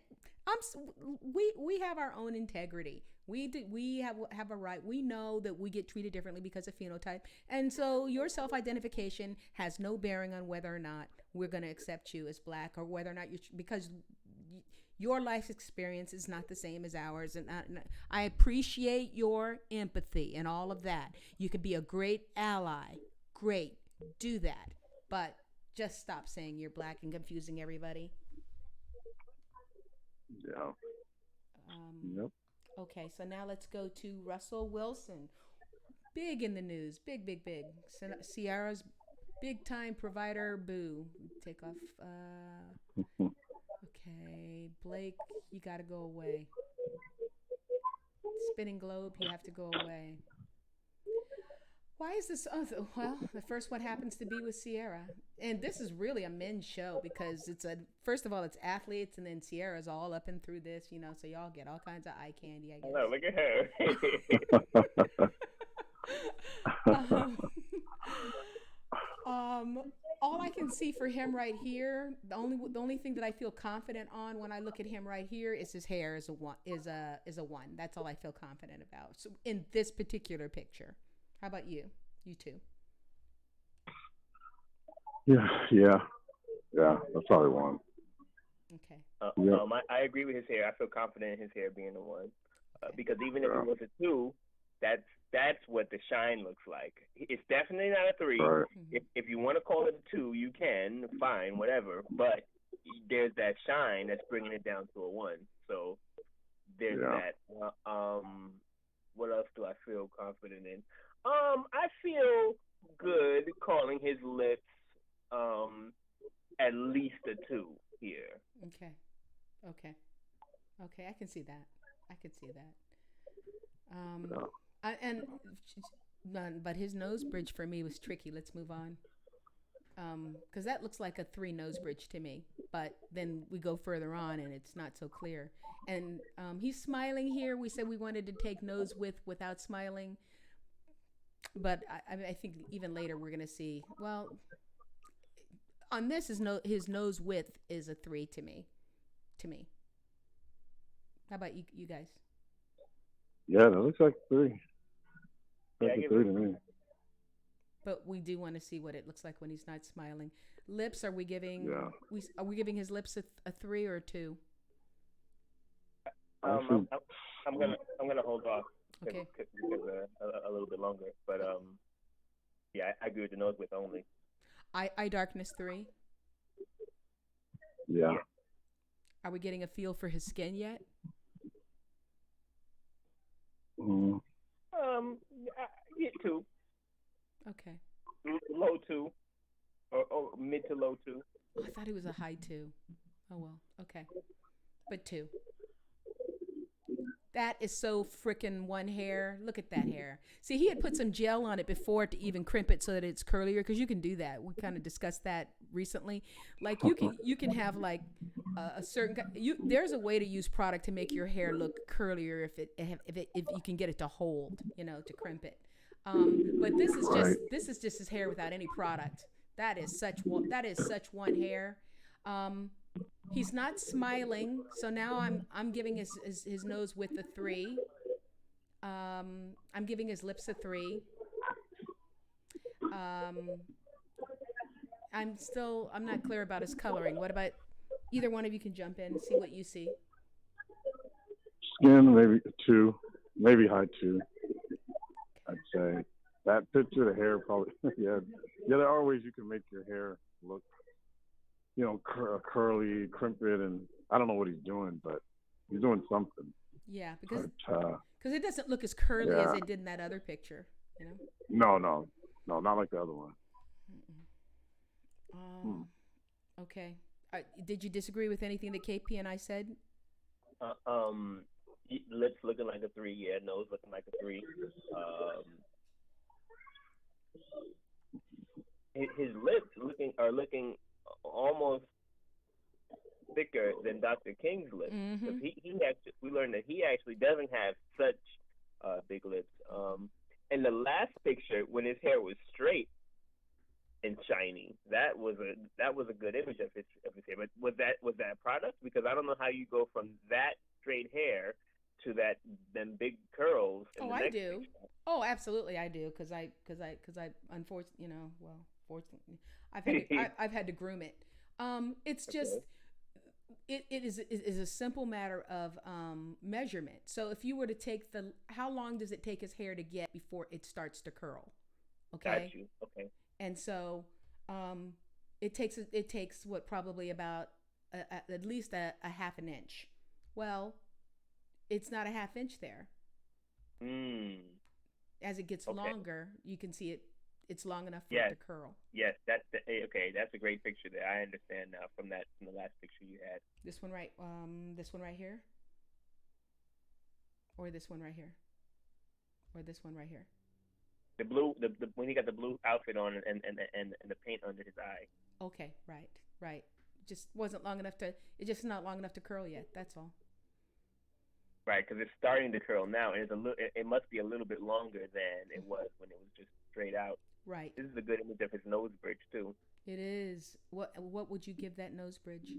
We have our own integrity. We have a right. We know that we get treated differently because of phenotype, and so your self-identification has no bearing on whether or not we're going to accept you as black, or whether or not because your life experience is not the same as ours. And I appreciate your empathy and all of that. You could be a great ally. Great. Do that. But just stop saying you're black and confusing everybody. Yeah. Yep. Okay, so now let's go to Russell Wilson. Big in the news. Big. Sierra's big time provider. Boo. Take off. Okay, Blake, you got to go away. Spinning globe, you have to go away. Why is this? Well, the first one happens to be with Sierra. And this is really a men's show, because first of all, it's athletes, and then Sierra's all up and through this, so y'all get all kinds of eye candy, I guess. Oh, look at her. see for him right here, the only thing that I feel confident on when I look at him right here is his hair is a one. That's all I feel confident about. So in this particular picture, how about you? You two. Yeah. That's probably one. Okay. Yeah. I agree with his hair. I feel confident in his hair being the one, Okay. because even if it was a two, that's what the shine looks like. It's definitely not a three. Right. If you want to call it a two, you can, fine, whatever. But there's that shine that's bringing it down to a one. So there's that. What else do I feel confident in? I feel good calling his lips at least a two here. Okay. Okay. Okay. I can see that. I can see that. Yeah. But his nose bridge for me was tricky. Let's move on. Because that looks like a three nose bridge to me. But then we go further on and it's not so clear. And he's smiling here. We said we wanted to take nose width without smiling. But I think even later we're going to see, well, on this, his nose width is a three to me. How about you guys? Yeah, that looks like three. That's Yeah, a three to me. But we do want to see what it looks like when he's not smiling. Lips, are we giving? Yeah. Are we giving his lips a three or a two? I'm gonna hold off Okay. because a little bit longer. But yeah, I agree with the nose width only. Eye darkness 3. Yeah. Are we getting a feel for his skin yet? Mm. Yeah, 2. Okay. Low 2, or mid to low 2. Oh, I thought he was a high 2. Oh well. Okay. But 2. That is so frickin' one hair. Look at that hair. See, he had put some gel on it before to even crimp it so that it's curlier, because you can do that. We kind of discussed that recently. Like you can have like a certain there's a way to use product to make your hair look curlier if you can get it to hold, to crimp it. But this is just his hair without any product. That is such one hair. He's not smiling, so now I'm giving his nose width a 3. I'm giving his lips a 3. I'm not clear about his coloring. What about either one of you can jump in and see what you see? Skin, maybe a 2, maybe high 2. I'd say that picture, the hair probably. Yeah. There are ways you can make your hair look, curly, crimp it, and I don't know what he's doing, but he's doing something. Yeah, because it doesn't look as curly as it did in that other picture, No, not like the other one. Okay. Did you disagree with anything that KP and I said? Lips looking like a 3. Yeah, nose looking like a 3. His lips are looking almost thicker than Dr. King's lips, because we learned that he actually doesn't have such big lips. In the last picture, when his hair was straight and shiny, that was a good image of his hair. But was that a product? Because I don't know how you go from that straight hair to them big curls. I do. Picture. Oh, absolutely, I do. Because I unfortunately, fortunately, I've had to groom it. It's just. Okay. It is a simple matter of measurement. So if you were to take how long does it take his hair to get before it starts to curl? Okay. Got you. Okay. And so it takes what, probably about at least a half an inch. Well, it's not a half inch there. As it gets longer, you can see it's long enough for it to curl. Yes, that's okay. That's a great picture there. I understand now from the last picture you had. This one right here, or this one right here, or this one right here. The blue, the when he got the blue outfit on and the paint under his eye. Okay, right. Just wasn't long enough to. It's just not long enough to curl yet. That's all. Right, because it's starting to curl now, and it must be a little bit longer than it was when it was just straight out. Right. This is a good image of his nose bridge too. It is. What would you give that nose bridge?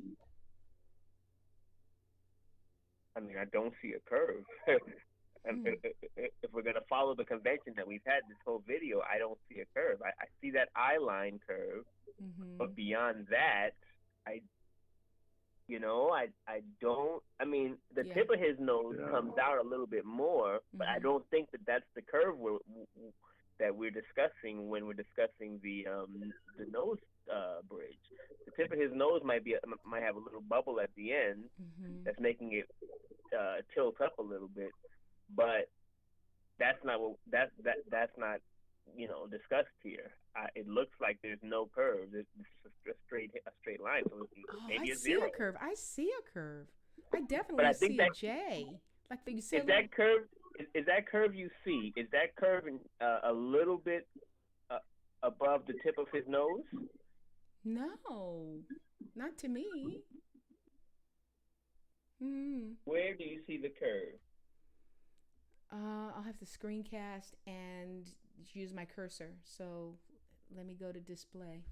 I mean, I don't see a curve. And if we're gonna follow the convention that we've had this whole video, I don't see a curve. I see that eye line curve, but beyond that, I I don't. I mean, the tip of his nose comes out a little bit more, but I don't think that that's the curve that we're discussing when we're discussing the nose bridge. The tip of his nose might have a little bubble at the end that's making it tilt up a little bit, but that's not discussed here. It looks like there's no curve. It's a straight line. So maybe I a see zero. a curve. I see a curve. I definitely see a J. Like you see. Is that curve? Is that curve you see? Is that curve a little bit above the tip of his nose? No, not to me. Where do you see the curve? I'll have to screencast and use my cursor. So let me go to display.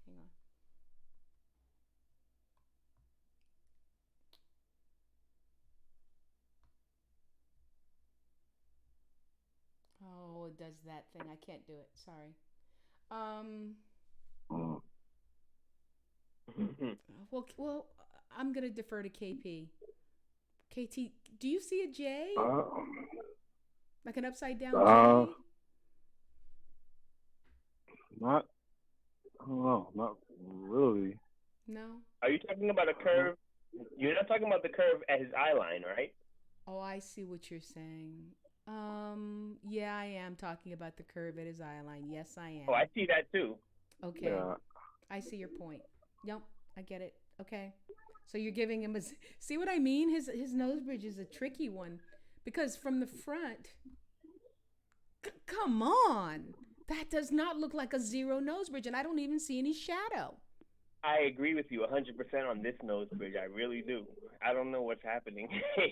Hang on. Oh, it does that thing. I can't do it. Sorry. Well, I'm gonna defer to KP. KT, do you see a J? Like an upside down J? Not really. No. Are you talking about a curve? You're not talking about the curve at his eye line, right? Oh, I see what you're saying. Yeah, I am talking about the curve at his eye line. Yes, I am. Oh, I see that too. Okay. Yeah. I see your point. Yep, I get it. Okay. So you're giving him see what I mean? His nose bridge is a tricky one because from the front, come on. That does not look like a zero nose bridge, and I don't even see any shadow. I agree with you 100% on this nose bridge. I really do. I don't know what's happening. I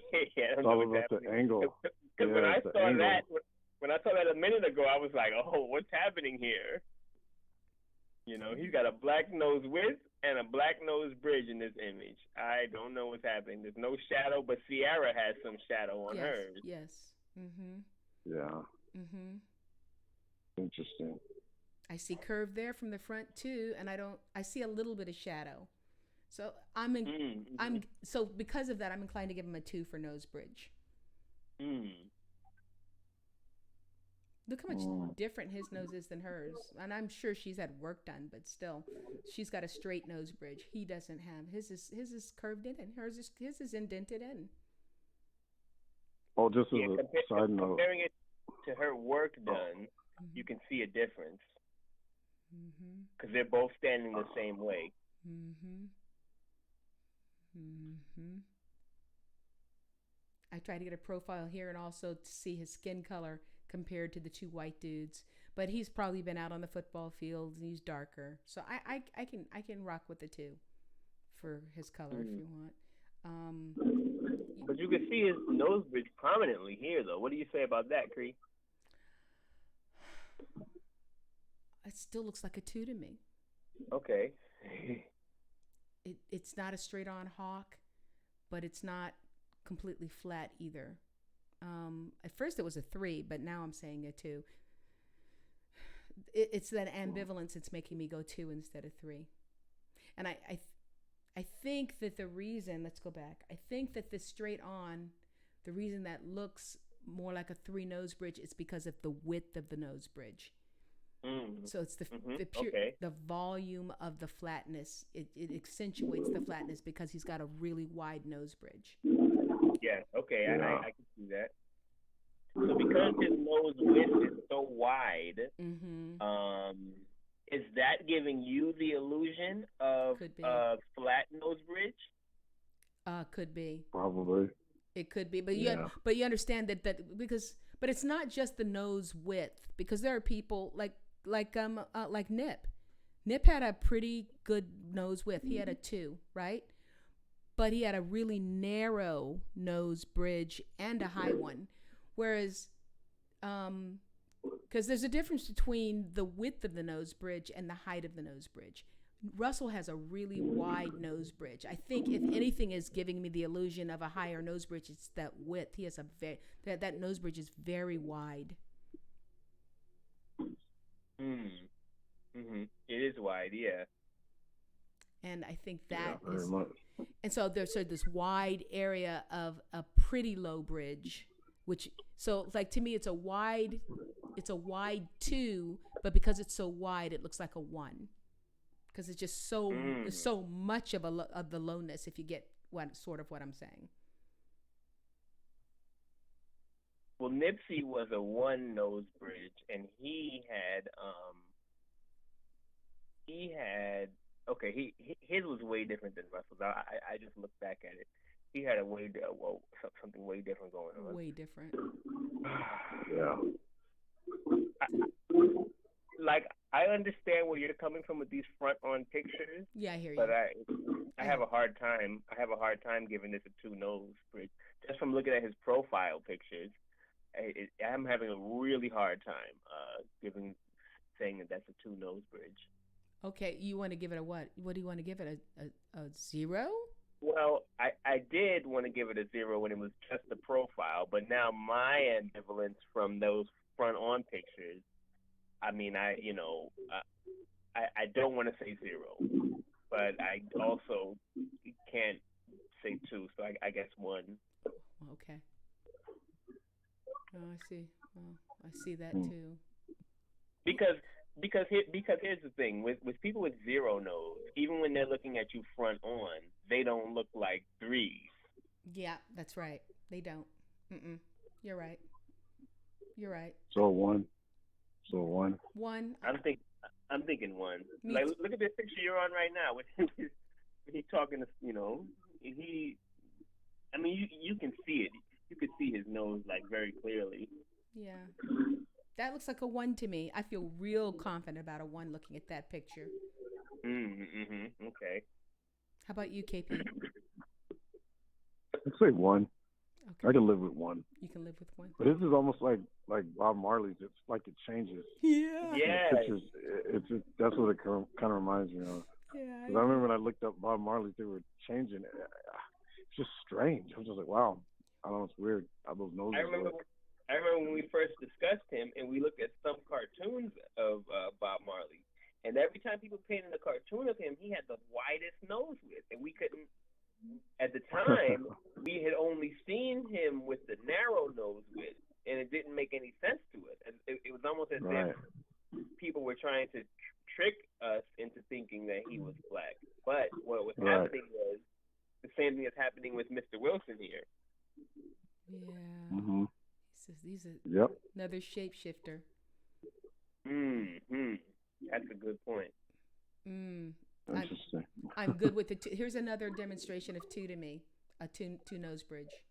don't know what's happening. The angle. Because when I saw that a minute ago, I was like, oh, what's happening here? He's got a black nose width and a black nose bridge in this image. I don't know what's happening. There's no shadow, but Sierra has some shadow on hers. Yes. Yeah. Interesting. I see curve there from the front too, and I see a little bit of shadow. So so because of that, I'm inclined to give him a 2 for nose bridge. Look how much different his nose is than hers. And I'm sure she's had work done, but still, she's got a straight nose bridge. He doesn't have. His is curved in, and his is indented in. Oh, just as a side note. Comparing it to her work done, you can see a difference. Because they're both standing the same way. I try to get a profile here and also to see his skin color compared to the 2 white dudes, but he's probably been out on the football field and he's darker, so I can rock with the 2 for his color if you want. But you can see his nose bridge prominently here, though. What do you say about that, Cree? It still looks like a 2 to me. Okay. It's not a straight on hawk, but it's not completely flat either. At first it was a 3, but now I'm saying a 2. It's that ambivalence that's making me go 2 instead of 3. And I think that the reason, let's go back. I think that this straight on, the reason that looks more like a 3 nose bridge is because of the width of the nose bridge. So it's the volume of the flatness. It accentuates the flatness because he's got a really wide nose bridge. Yeah, okay, I can see that. So because his nose width is so wide, is that giving you the illusion of a flat nose bridge? Could be. Probably. It could be, but you understand that but it's not just the nose width, because there are people like Nip. Nip had a pretty good nose width. He had a 2, right? But he had a really narrow nose bridge and a high one. Whereas, because there's a difference between the width of the nose bridge and the height of the nose bridge. Russell has a really wide nose bridge. I think if anything is giving me the illusion of a higher nose bridge, it's that width. He has a that nose bridge is very wide. It is wide, yeah. And I think that very is, much. and so there's sort of this wide area of a pretty low bridge, which, so like to me it's a wide 2, but because it's so wide it looks like a 1, because it's just so much of of the lowness, if you get what I'm saying. Well, Nipsey was a 1 nose bridge, and he had his was way different than Russell's. I just looked back at it. He had something way different going on. Way different. Yeah. I understand where you're coming from with these front-on pictures. Yeah, I hear you. But I have a hard time. I have a hard time giving this a 2 nose bridge. Just from looking at his profile pictures, I'm having a really hard time saying that that's a 2 nose bridge. Okay, you want to give it a what? What do you want to give it? A 0? Well, I did want to give it a 0 when it was just the profile, but now my ambivalence from those front-on pictures, I mean, I don't want to say 0, but I also can't say 2, so I guess 1. Okay. Oh, I see. Well, I see that too. Because here's the thing with people with 0 nose, even when they're looking at you front on, they don't look like 3s. Yeah, that's right. They don't. You're right. So 1. 1. I'm thinking 1. Like, look at this picture you're on right now with him. He's talking to, I mean, you can see it. You could see his nose like very clearly. Yeah. That looks like a 1 to me. I feel real confident about a 1 looking at that picture. Okay. How about you, KP? I'd say 1. Okay. I can live with 1. You can live with 1. But this is almost like Bob Marley's. It's like it changes. Yeah. Yeah. Pictures, that's what it kind of reminds me of. Yeah. Because I remember when I looked up Bob Marley, they were changing. It's just strange. I was just like, wow. I don't know, it's weird how those noses I remember when we first discussed him and we looked at some cartoons of Bob Marley. And every time people painted a cartoon of him, he had the widest nose width. And we couldn't, at the time, we had only seen him with the narrow nose width. And it didn't make any sense to us. It was almost as if people were trying to trick us into thinking that he was black. But what was happening was the same thing that's happening with Mr. Wilson here. Yeah. He says he's another shapeshifter. That's a good point. Interesting. I'm good with the 2. Here's another demonstration of 2 to me. A 2 nose bridge.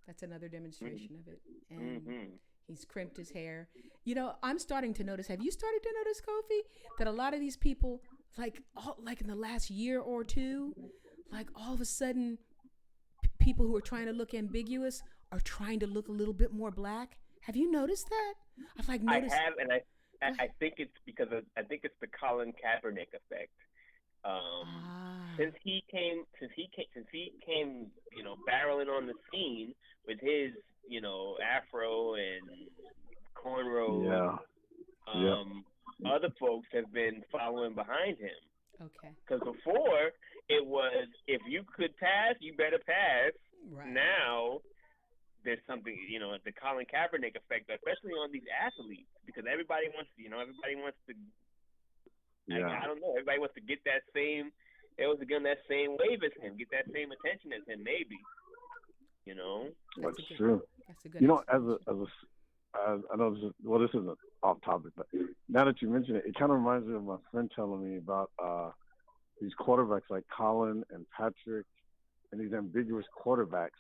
That's another demonstration of it. And he's crimped his hair. I'm starting to notice. Have you started to notice, Kofi, that a lot of these people, like in the last year or 2, like all of a sudden, people who are trying to look ambiguous are trying to look a little bit more black? Have you noticed that? I have, and I think it's because it's the Colin Kaepernick effect. Since he came, barreling on the scene with his, afro and cornrows. Other folks have been following behind him. Okay. Because before it was, if you could pass, you better pass. Right. Now there's something, the Colin Kaepernick effect, especially on these athletes, because everybody wants to. I don't know. Everybody wants to get that same. They want to get on that same wave as him, get that same attention as him, maybe. That's true. That's a good. I know this isn't off topic, but now that you mention it, it kind of reminds me of my friend telling me about these quarterbacks like Colin and Patrick, and these ambiguous quarterbacks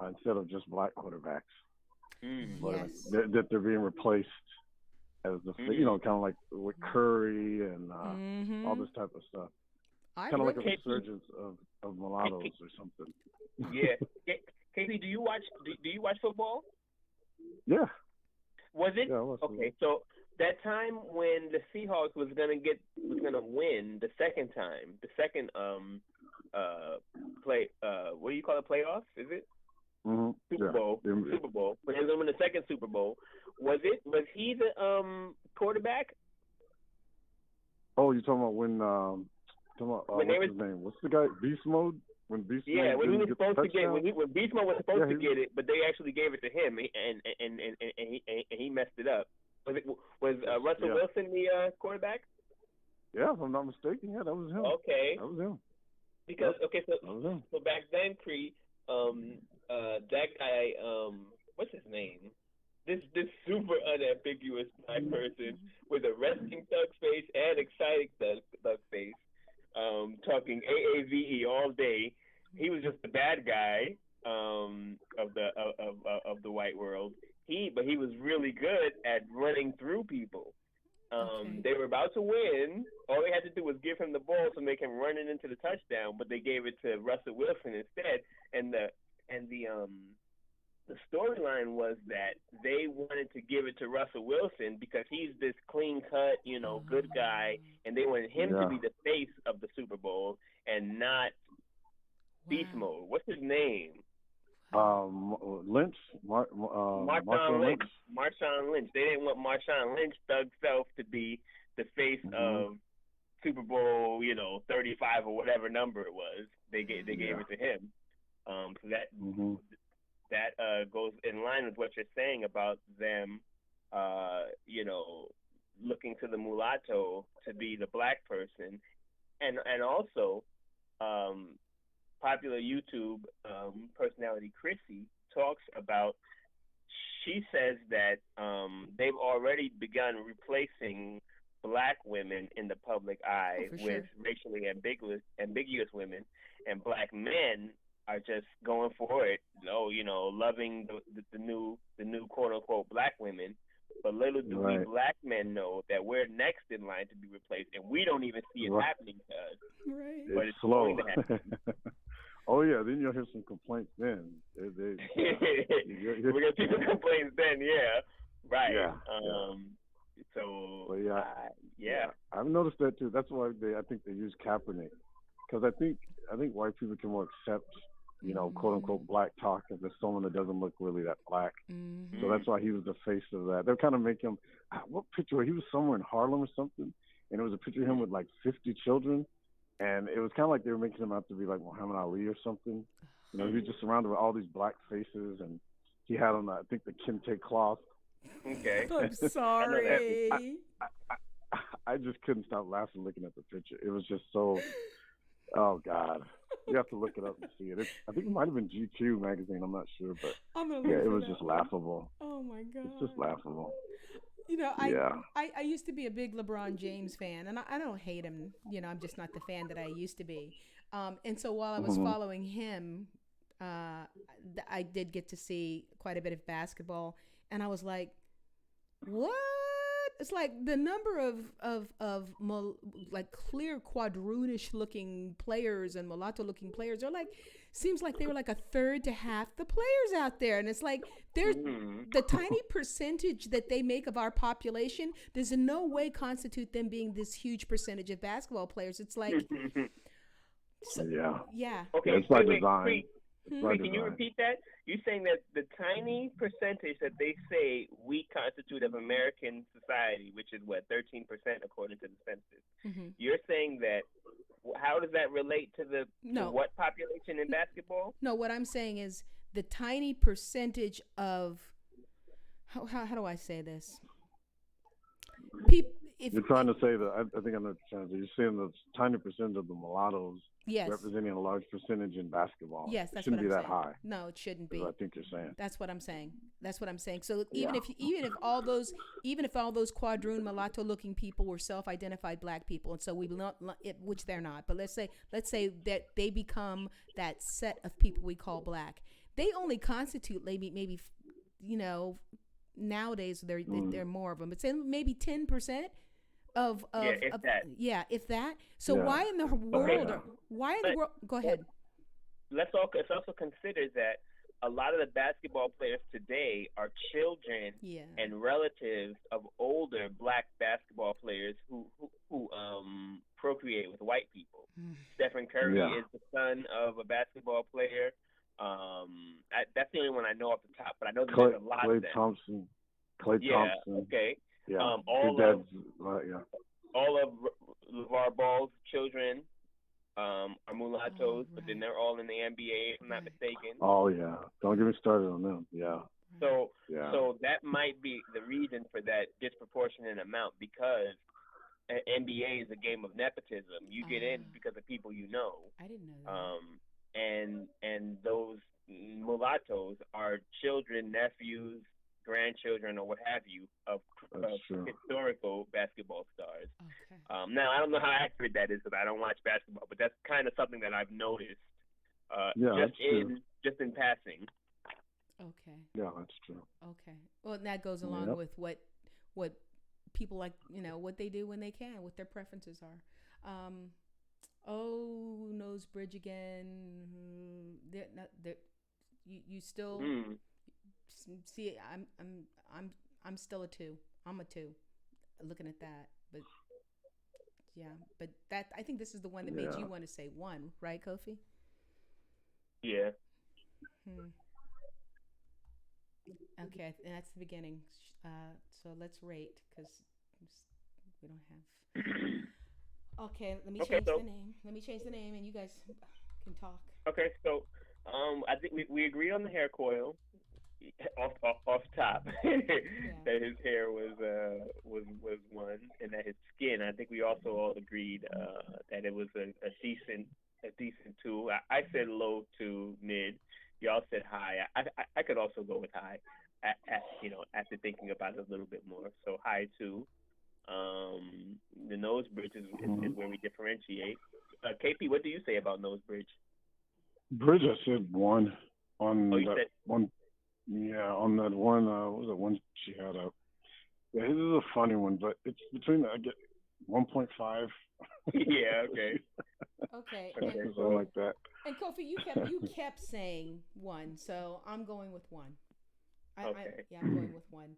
instead of just black quarterbacks. Yes. That they're being replaced as the kind of like with Curry and all this type of stuff. Kind of like a resurgence of mulattoes or something. Yeah. Casey, do you watch football? Yeah. Was it? Yeah, I watched okay? football. that time when the Seahawks was gonna win the second time, the second play what do you call it, playoffs? Is it Mm-hmm. Super Yeah. Bowl? Super Bowl. When they was gonna win the second Super Bowl, was he the quarterback? Oh, you talking about when When they what's were, his name? What's the guy? Beast Mode? When Beast yeah, Mode when he didn't was get the supposed to get touchdown? when Beast Mode was supposed Yeah, to get it, but they actually gave it to him, and he messed it up. Was Russell Yeah. Wilson the quarterback? Yeah, if I'm not mistaken, yeah, that was him. Okay, That was him. because That was him. so back then, Cree, that guy, what's his name? This super unambiguous black person with a resting thug face and excited thug face, talking AAVE all day. He was just the bad guy of the white world. But he was really good at running through people. Okay. They were about to win. All they had to do was give him the ball to make him run it into the touchdown, but they gave it to Russell Wilson instead. And the storyline was that they wanted to give it to Russell Wilson because he's this clean cut, good guy, and they wanted him to be the face of the Super Bowl and not Beast Mode. What's his name? Lynch, Marshawn Lynch. Marshawn Lynch. They didn't want Marshawn Lynch, thug self, to be the face of Super Bowl, 35 or whatever number it was. They gave it to him. So that goes in line with what you're saying about them, looking to the mulatto to be the black person, and also popular YouTube personality Chrissy talks about. She says that they've already begun replacing black women in the public eye with racially ambiguous women, and black men are just going for it, loving the new quote unquote black women. But little do we black men know that we're next in line to be replaced, and we don't even see it happening to us. Right. But it's slow. going to happen. Oh yeah, then you'll hear some complaints then. We're gonna see some complaints then, yeah. Right. Yeah. So I've noticed that too. That's why I think they use Kaepernick, because I think white people can more accept, quote unquote black talk if there's someone that doesn't look really that black. Mm-hmm. So that's why he was the face of that. They're kind of making him. What picture? He was somewhere in Harlem or something, and it was a picture of him with like 50 children. And it was kind of like they were making him out to be like Muhammad Ali or something. He was just surrounded with all these black faces, and he had on, I think, the kente cloth. Okay. I'm sorry. I just couldn't stop laughing looking at the picture. It was just so, oh, God. You have to look it up and see it. I think it might have been GQ magazine. I'm not sure, but it was just laughable. Oh, my God. It's just laughable. I used to be a big LeBron James fan, and I don't hate him. I'm just not the fan that I used to be. And so while I was following him, I did get to see quite a bit of basketball, and I was like, what? It's like the number of like clear quadroonish looking players and mulatto looking players are like, seems like they were like a third to half the players out there. And it's like, there's the tiny percentage that they make of our population, there's in no way constitute them being this huge percentage of basketball players. It's like, yeah. Okay. It's by design. Can you repeat that? You're saying that the tiny percentage that they say we constitute of American society, which is what, 13% according to the census. You're saying that, how does that relate to to what population in basketball? No, what I'm saying is the tiny percentage of, how do I say this? You're trying to say that, I think I know what you're trying to say. You're saying the tiny percentage of the mulattoes representing a large percentage in basketball. Yes, that's it shouldn't what I'm be saying. That high. No, it shouldn't be. I think you're saying. That's what I'm saying. So even if all those quadroon mulatto looking people were self-identified black people, and so we not, which they're not, but let's say that they become that set of people we call black. They only constitute maybe nowadays they're more of them. It's maybe 10%. If that. So why in the world? Why in the world? Go ahead. Let's also consider that a lot of the basketball players today are children Yeah. and relatives of older black basketball players who procreate with white people. Stephen Curry Yeah. is the son of a basketball player. That's the only one I know off the top, but I know that there's a lot Clay of them. Thompson. Clay Yeah. Thompson. Okay. Yeah. All His of dad's, yeah. all of LeVar Ball's children are mulattoes, Oh, but then right. they're all in the NBA, if I'm not Right. mistaken. Oh yeah. Don't get me started on them. Yeah. So, Yeah. so that might be the reason for that disproportionate amount because NBA is a game of nepotism. You get in because of people you know. I didn't know that. And those mulattoes are children, nephews, grandchildren, or what have you of historical basketball stars. Okay. Now I don't know how accurate that is because I don't watch basketball, but that's kind of something that I've noticed just in passing. Okay. Yeah, that's true. Okay. Well, and that goes along with what people like, what they do when they can, what their preferences are. Nosebridge again. You still see. I'm still a 2. I'm a 2. Looking at that, but yeah, but that I think this is the one that made you want to say 1, right, Kofi? Yeah. Okay, and that's the beginning. So let's rate because we don't have. Okay, let me change the name. Let me change the name, and you guys can talk. Okay, so I think we agreed on the hair coil off top that his hair was 1, and that his skin. I think we also all agreed that it was a decent 2. I said low to mid. Y'all said high. I could also go with high. After thinking about it a little bit more, so high 2. The nose bridge is where we differentiate. KP, what do you say about nose bridge? Bridge, I said 1 on said 1. Yeah, on that one. What was the one she had up? Yeah, this is a funny one, but it's between I get 1.5. Yeah. Okay. Okay. Something like that. And Kofi, you kept saying 1, so I'm going with 1. I'm going with 1.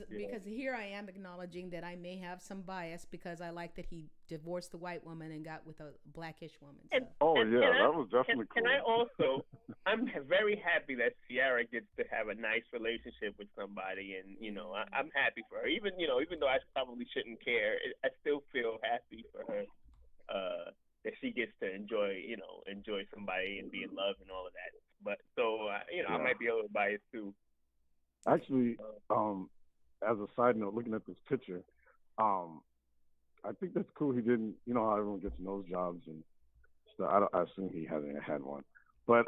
Because here I am acknowledging that I may have some bias because I like that he divorced the white woman and got with a blackish woman. So. That was definitely cool. And I also, I'm very happy that Ciara gets to have a nice relationship with somebody, and I'm happy for her. Even though I probably shouldn't care, I still feel happy for her that she gets to enjoy somebody and be in love and all of that. But so I might be a little biased too. Actually, as a side note, looking at this picture, I think that's cool. He didn't, how everyone gets nose jobs and stuff. I assume he hasn't had one. But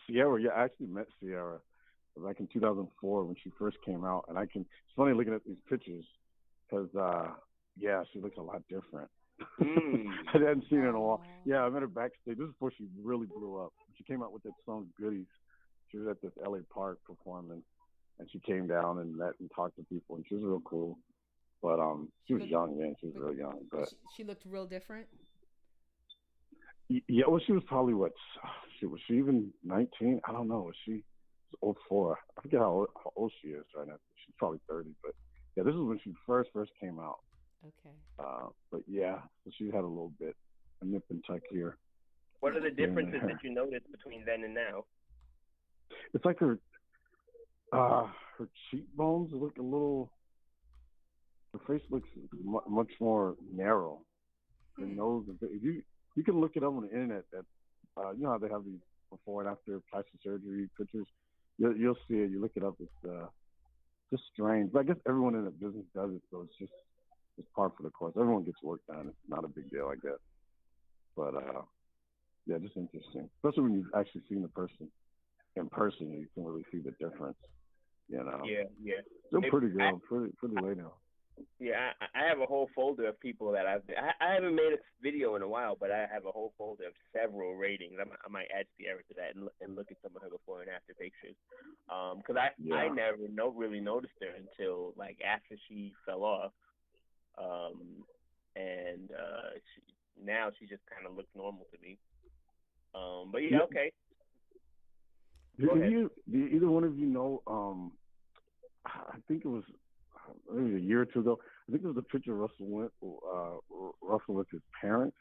Ciara, I actually met Ciara back in 2004 when she first came out. And it's funny looking at these pictures because, she looks a lot different. I hadn't seen her in a while. Yeah, I met her backstage. This is before she really blew up. She came out with that song Goodies. She was at this LA Park performing, and she came down and met and talked to people, and she was real cool. But she was young, man. She was real young. But she looked real different. Yeah, well, she was probably was she even 19? I don't know. Was she 04? I forget how old she is right now. She's probably 30. But yeah, this is when she first came out. Okay. But yeah, so she had a little bit a nip and tuck here. What are the differences that you noticed between then and now? It's like her cheekbones look a little. Her face looks much more narrow. Her nose, you can look it up on the internet. That how they have these before and after plastic surgery pictures. You'll see it. You look it up. It's just strange. But I guess everyone in the business does it, so it's par for the course. Everyone gets work done. It's not a big deal, I guess. But just interesting, especially when you've actually seen the person in person. You can really see the difference. Yeah. Still pretty good. Pretty late now. Yeah, I have a whole folder of people that I haven't made a video in a while, but I have a whole folder of several ratings. I might add Ciara to that and look at some of her before and after pictures. Because I never really noticed her until like after she fell off. Now she just kind of looks normal to me. But yeah, okay. Do, Go ahead. do either one of you know? I think it was maybe a year or two ago. I think it was a picture of Russell with his parents,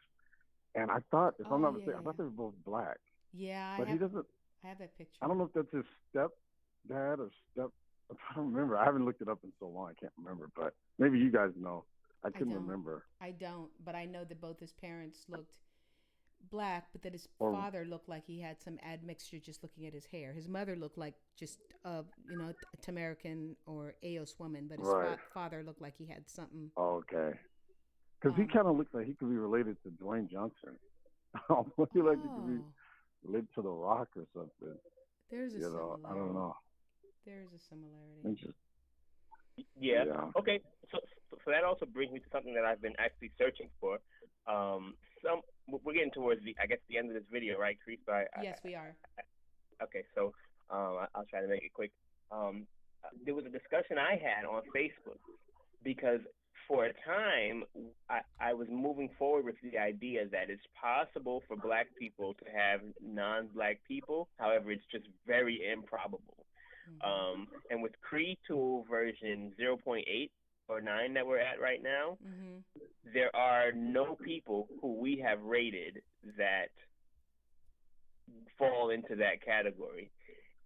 and I thought, if I'm Oh not yeah, mistaken, I yeah, thought they were both black. yeah. But he doesn't. I have that I picture. don't know if that's his stepdad or step. I don't remember. I haven't looked it up in so long. I can't remember. But maybe you guys know. I I couldn't don't. remember. I don't. But I know that both his parents looked black, but that his Or father looked like he had some admixture just looking at his hair. His mother looked like just Tamarican or Eos woman, but his right. father looked like he had something. Okay. Because he Um. kind of looks like he could be related to Dwayne Johnson. I feel like he could be Oh, related to The Rock or something. there's a I don't similarity. know. There's a similarity. Interesting. Yeah. Yeah. Okay. So that also brings me to something that I've been actually searching for. Some we're getting towards the end of this video, right, Chris? Yes, we are. Okay. So I'll try to make it quick. There was a discussion I had on Facebook because for a time I was moving forward with the idea that it's possible for black people to have non-black people. However, it's just very improbable. Mhm. And with CREE Tool version 0.8 or 9 that we're at right now, Mhm. there are no people who we have rated that fall into that category.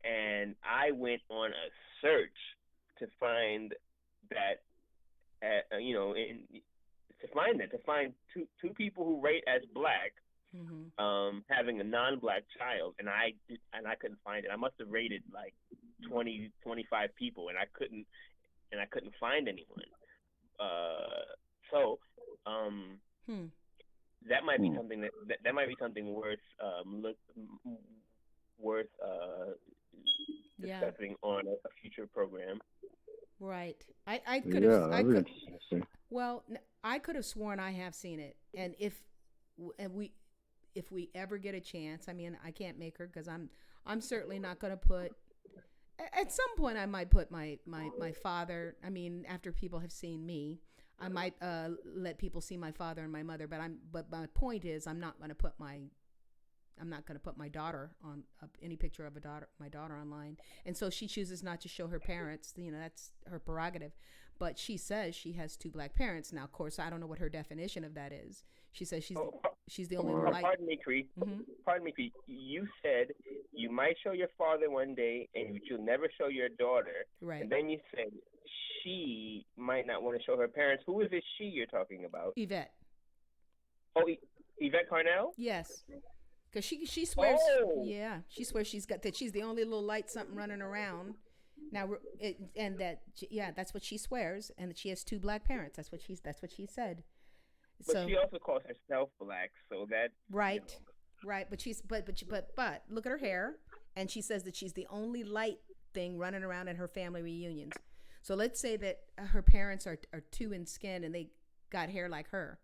And I went on a search to find that, to find two people who rate as black, Mhm. having a non-black child, and I couldn't find it. I must have rated like 20, 25 people, and I couldn't find anyone. So Hmm. that might be Hmm. something that might be something worth Yeah. discussing on a future program. Right. I could have Yeah, I that'd be could interesting. well I could have sworn I have seen it, and and if we ever get a chance, I mean I can't make her because I'm certainly not going to put. At some point, I might put my father. I mean, after people have seen me, I might let people see my father and my mother. But my point is, I'm not going to put my daughter on any picture of my daughter online. And so she chooses not to show her parents. That's her prerogative. But she says she has two black parents. Now, of course, I don't know what her definition of that is. She says Oh, she's the only light. pardon me, Cree. Mm-hmm. Pardon me, Cree. You said you might show your father one day, and you'll never show your daughter. Right. And then you said she might not want to show her parents. Who is this she you're talking about? Yvette. Oh, Yvette Carnell? Yes. Because she swears, Oh, yeah, she swears she's the only little light something running around. Now, yeah, that's what she swears, and that she has two black parents. That's what she said. but So she also calls herself black, so that you right, know. right, but but look at her hair, and she says that she's the only light thing running around at her family reunions. So let's say that her parents are two in skin, and they got hair like her.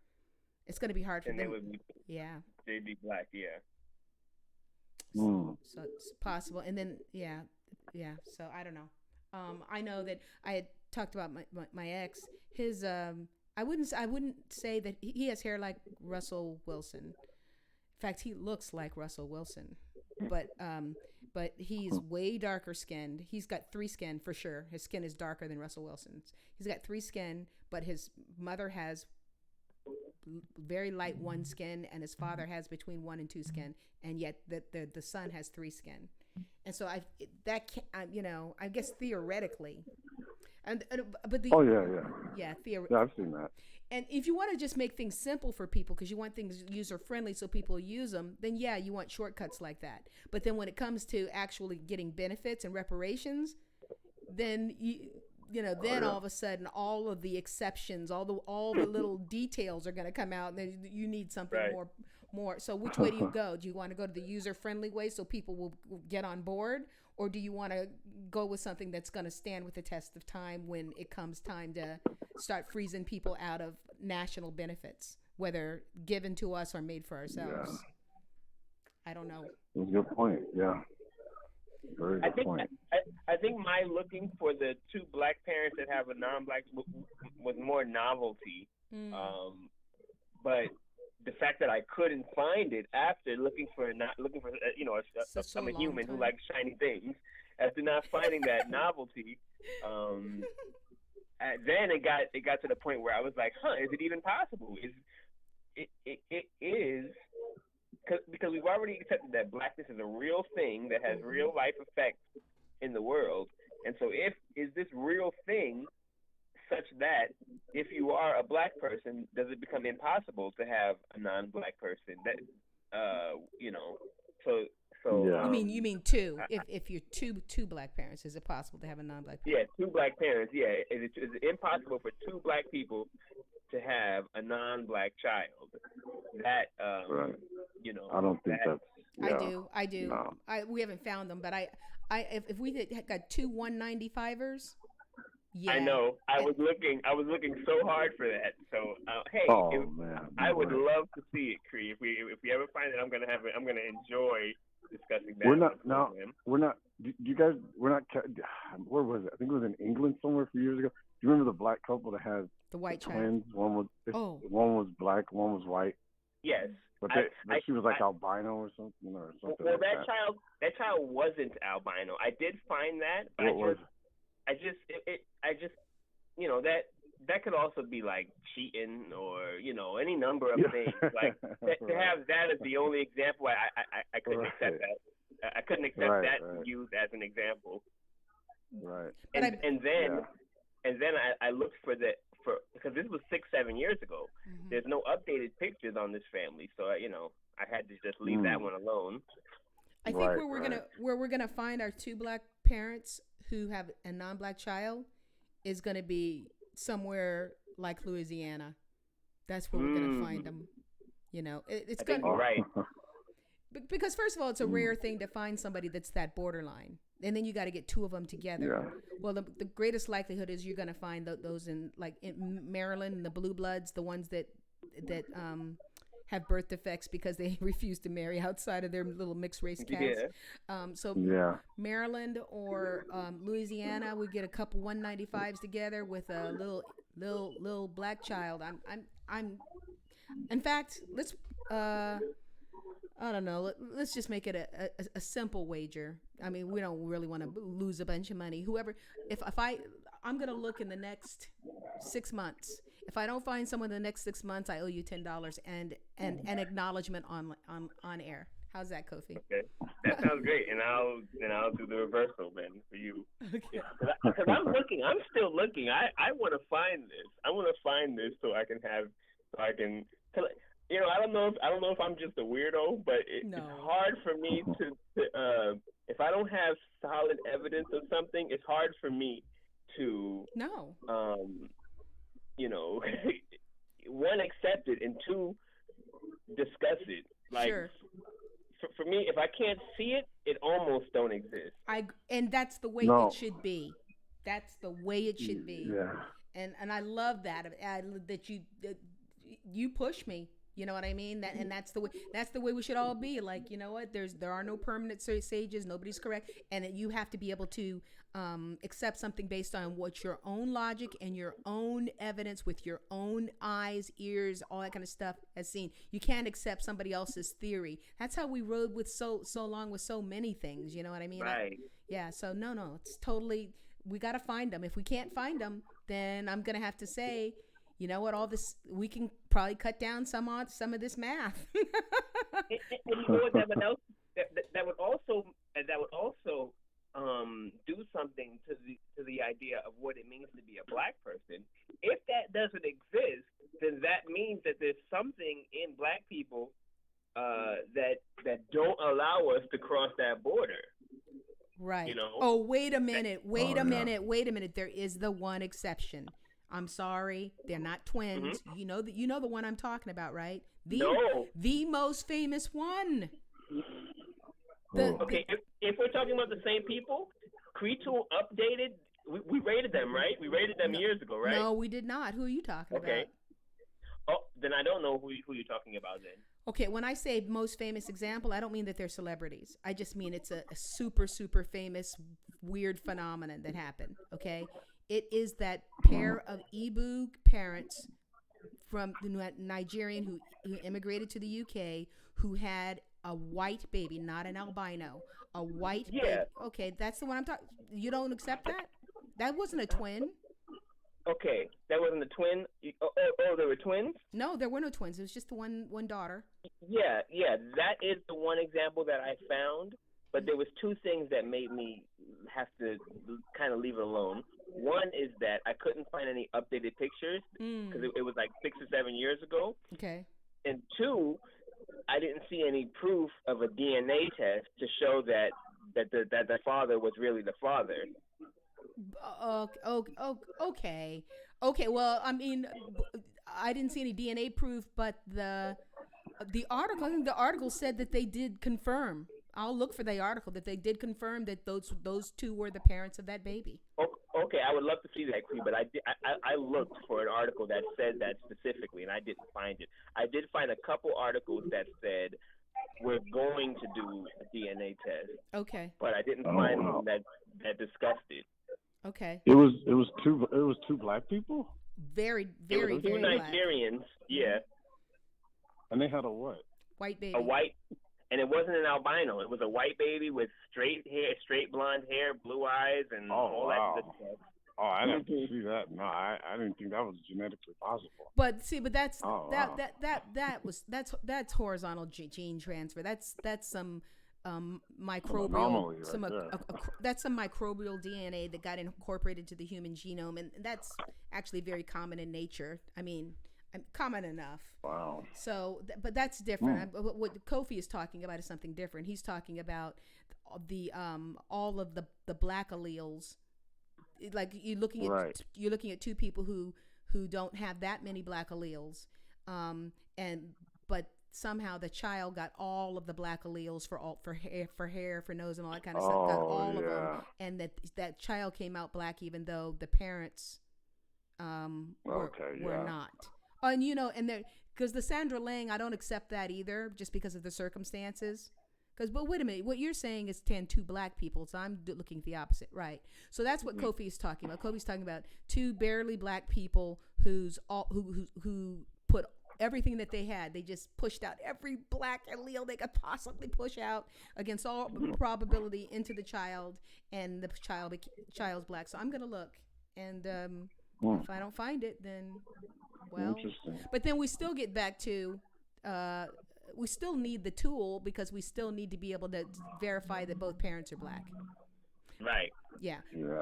It's going to be hard for And them. Yeah. they'd be black, yeah. Hmm. So it's possible, and then yeah. So I don't know. I know that I had talked about my ex. His I wouldn't say that he has hair like Russell Wilson. In fact, he looks like Russell Wilson, but he's way darker skinned. He's got three skin for sure. His skin is darker than Russell Wilson's. He's got three skin, but his mother has very light one skin, and his father has between one and two skin, and yet the son has three skin. And so I guess theoretically, but Oh yeah, yeah, yeah, yeah. I've seen that. and if you want to just make things simple for people because you want things user friendly so people use them, then yeah, you want shortcuts like that. But then when it comes to actually getting benefits and reparations, then then all of a sudden all of the exceptions, all the little details are going to come out, and then you need something Right. more. So which way do you go? Do you want to go to the user friendly way so people will get on board, or do you want to go with something that's going to stand with the test of time when it comes time to start freezing people out of national benefits, whether given to us or made for ourselves? Yeah, I don't know. that's a good point. Yeah, very I good think point. I think my looking for the two black parents that have a non-black was more novelty, Mm. but the fact that I couldn't find it after not looking for So I'm a long human who time. likes shiny things. After not finding that novelty, then it got to the point where I was like, huh, is it even possible? It is because we've already accepted that blackness is a real thing that has Mm-hmm. real life effects in the world, and so is this real thing such that if you are a black person, does it become impossible to have a non-black person? That you know, so so Yeah. You mean two? If you're two black parents, is it possible to have a non-black parent? yeah, two black parents. Yeah, is it impossible for two black people to have a non-black child? That Right. you know I don't think that that's. Yeah. I do. No. We haven't found them, but if we had got two 195ers, I yeah. know. I was looking so hard for that. So hey, Oh man. I No would way. love to see it, Cree. If we ever find it, I'm gonna enjoy discussing that We're on not the now. program. We're not. Do you guys? We're not. Where was it? I think it was in England somewhere a few years ago. Do you remember the black couple that had The white child. twins? One Oh. was black, one was white. Yes, But she was like albino or something well, like that that. child wasn't albino. I did find that, but What was? I just that could also be like cheating or any number of things. Like to have that as the only example, I couldn't accept that. I couldn't accept that to use as an example. Right. And then I looked because this was 6-7 years ago. Mm-hmm. There's no updated pictures on this family, so I had to just leave that one alone. I think where we're gonna find our two black parents who have a non-black child is gonna be somewhere like Louisiana. That's where we're gonna find them. It's gonna right. Because first of all, it's a rare thing to find somebody that's that borderline, and then you got to get two of them together. Yeah. Well, the greatest likelihood is you're gonna find those in Maryland, the blue bloods, the ones that have birth defects because they refuse to marry outside of their little mixed race cast. Yeah. Maryland or Louisiana, we get a couple 195s together with a little black child. I'm. In fact, let's. I don't know. Let's just make it a simple wager. I mean, we don't really want to lose a bunch of money. Whoever, I'm gonna look in the next 6 months. If I don't find someone in the next 6 months, I owe you $10 and an acknowledgement on air. How's that, Kofi? Okay, that sounds great, and I'll do the reversal then for you. Okay. Because I'm still looking. I want to find this. I want to find this so I can. I don't know if I'm just a weirdo, but it's hard for me to if I don't have solid evidence of something, it's hard for me to one, accept it, and two, discuss it. Like, sure. For me, if I can't see it, it almost don't exist. And that's the way it should be. That's the way it should be. Yeah. And I love that you push me. You know what I mean? And that's the way we should all be. Like, you know what? There are no permanent sages. Nobody's correct, and you have to be able to accept something based on what your own logic and your own evidence with your own eyes, ears, all that kind of stuff has seen. You can't accept somebody else's theory. That's how we rode with so long with so many things. You know what I mean? Right. Yeah. So no, it's totally. We got to find them. If we can't find them, then I'm gonna have to say, you know what? All this, we can probably cut down some of this math. and you know what? That would also do something to the idea of what it means to be a black person. If that doesn't exist, then that means that there's something in black people that don't allow us to cross that border. Right. Oh, wait a minute. Wait a minute. There is the one exception. I'm sorry, they're not twins. Mm-hmm. You know the one I'm talking about, right? The most famous one. Okay, if we're talking about the same people, CREE Tool updated. We rated them, right? We rated them years ago, right? No, we did not. Who are you talking about? Oh, then I don't know who you're talking about then. Okay, when I say most famous example, I don't mean that they're celebrities. I just mean it's a super, super famous weird phenomenon that happened, okay? It is that pair of Ibu parents from the Nigerian who immigrated to the UK, who had a white baby, not an albino, a white baby. Okay, that's the one I'm talking. You don't accept that? That wasn't a twin. Okay, that wasn't a twin. There were twins? No, there were no twins. It was just the one daughter. Yeah, that is the one example that I found. But there was two things that made me have to kind of leave it alone. One is that I couldn't find any updated pictures because it was like 6 or 7 years ago. Okay. And two, I didn't see any proof of a DNA test to show that the father was really the father. Okay. Well, I mean, I didn't see any DNA proof, but the article, I think the article said that they did confirm. I'll look for the article that they did confirm that those two were the parents of that baby. Okay, I would love to see that, CREE, but I looked for an article that said that specifically, and I didn't find it. I did find a couple articles that said we're going to do a DNA test. Okay. But I didn't find one that discussed it. Okay. It was two black people. Very two Nigerians, black. Yeah. And they had a what? White baby. A white. And it wasn't an albino. It was a white baby with straight hair, straight blonde hair, blue eyes, and all that good stuff. Oh, I didn't see that. No, I didn't think that was genetically possible. But that's that's horizontal gene transfer. That's some microbial that's some microbial DNA that got incorporated to the human genome, and that's actually very common in nature. I mean, common enough. Wow. So, but that's different. What Kofi is talking about is something different. He's talking about the all of the black alleles. Like you're looking at two people who don't have that many black alleles, but somehow the child got all of the black alleles for hair, for nose, and all that kind of stuff. Got all of them, and that child came out black, even though the parents were not. And and because the Sandra Lang, I don't accept that either, just because of the circumstances. But wait a minute, what you're saying is two black people, so I'm looking at the opposite, right? So that's what Kofi is talking about. Kofi's talking about two barely black people who put everything that they had. They just pushed out every black allele they could possibly push out against all probability into the child, and the child's black. So I'm gonna look, and if I don't find it, then well. But then we still get back to. We still need the tool because we still need to be able to verify that both parents are black. Right. Yeah.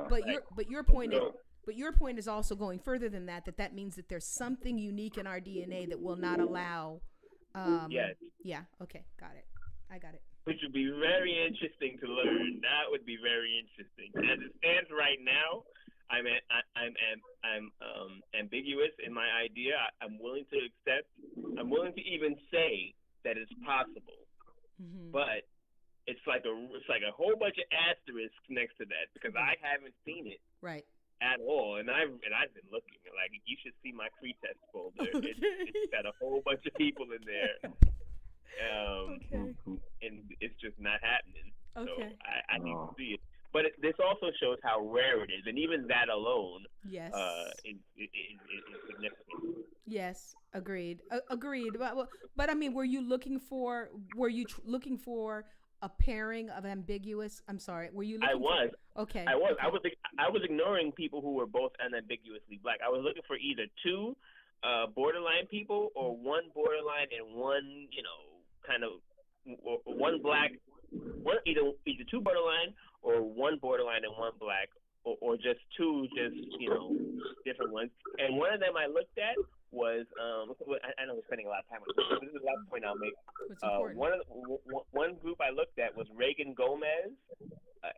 But your point is also going further than that. That means that there's something unique in our DNA that will not allow. Yes. Yeah. Okay. Got it. I got it. Which would be very interesting to learn. That would be very interesting. As it stands right now, I'm ambiguous in my idea. I'm willing to accept. I'm willing to even say that it's possible, but it's like a whole bunch of asterisks next to that because I haven't seen it at all, and I've been looking. Like, you should see my CREE test folder. It's got a whole bunch of people in there, and it's just not happening. So I need to see it. But this also shows how rare it is, and even that alone, is significant. Yes, agreed. Agreed. But I mean, were you looking for a pairing of ambiguous? I'm sorry. Were you? I was. Okay. I was. Okay. I was ignoring people who were both unambiguously black. I was looking for either two borderline people or one borderline and one, kind of one black. Either two borderline or one borderline and one black, or just two, different ones. And one of them I looked at was I know we're spending a lot of time on this, but this is the last point I'll make. One group I looked at was Reagan Gomez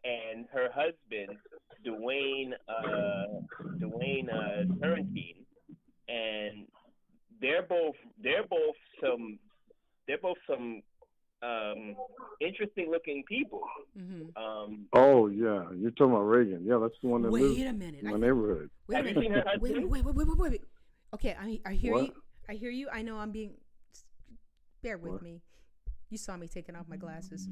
and her husband Dwayne Turrentine, and they're both some interesting looking people. Oh yeah, you're talking about Reagan. Yeah, that's the one that lives in my neighborhood. Have you seen her husband? Wait. Okay, I hear you. I hear you. I know I'm being. Bear with me. You saw me taking off my glasses.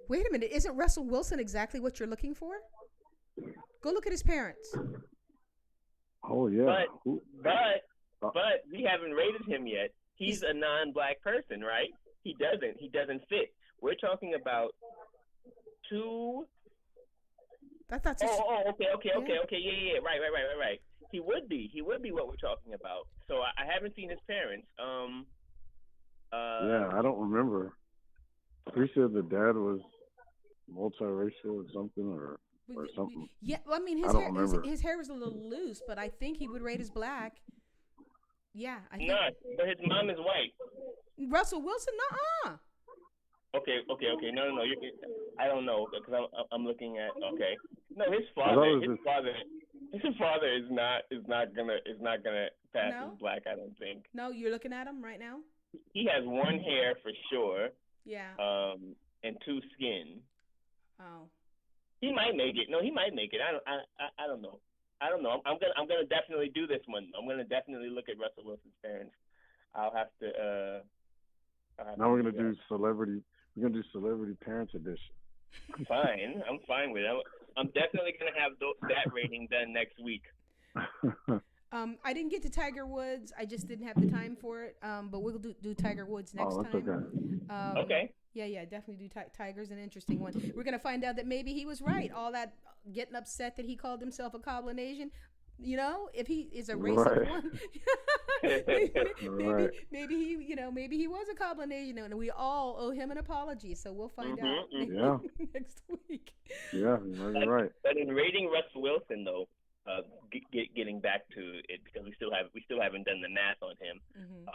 Wait a minute. Isn't Russell Wilson exactly what you're looking for? Go look at his parents. Oh yeah. But But we haven't rated him yet. He's a non-black person, right? He doesn't fit. We're talking about two. That's Okay. Yeah. Right. He would be what we're talking about. So I haven't seen his parents. Yeah, I don't remember. He said the dad was multiracial or something, or something. Yeah, well, I mean, I don't remember. his hair was a little loose, but I think he would rate as black. Yeah, I think. Not, but his mom is white. Russell Wilson, nuh-uh. Okay. No. I don't know because I'm looking at. Okay. No, his father is not gonna pass as black. I don't think. No, you're looking at him right now. He has one hair for sure. Yeah. And two skin. Oh. He might make it. No, he might make it. I don't know. I'm gonna definitely do this one. I'm gonna definitely look at Russell Wilson's parents. I'll have to. Now we're gonna do celebrity. We're gonna do celebrity parents edition. Fine. I'm fine with it. I'm definitely gonna have that rating done next week. I didn't get to Tiger Woods. I just didn't have the time for it. But we'll do Tiger Woods next time. Okay. Okay. Yeah, definitely do. Tiger's an interesting one. We're gonna find out that maybe he was right. All that getting upset that he called himself a Cablinasian. You know, if he is a racist one, maybe he was a Cablinasian, and we all owe him an apology. So we'll find out next week. Yeah, you're right. But in rating Russell Wilson, though, getting back to it because we still haven't done the math on him. Mm-hmm.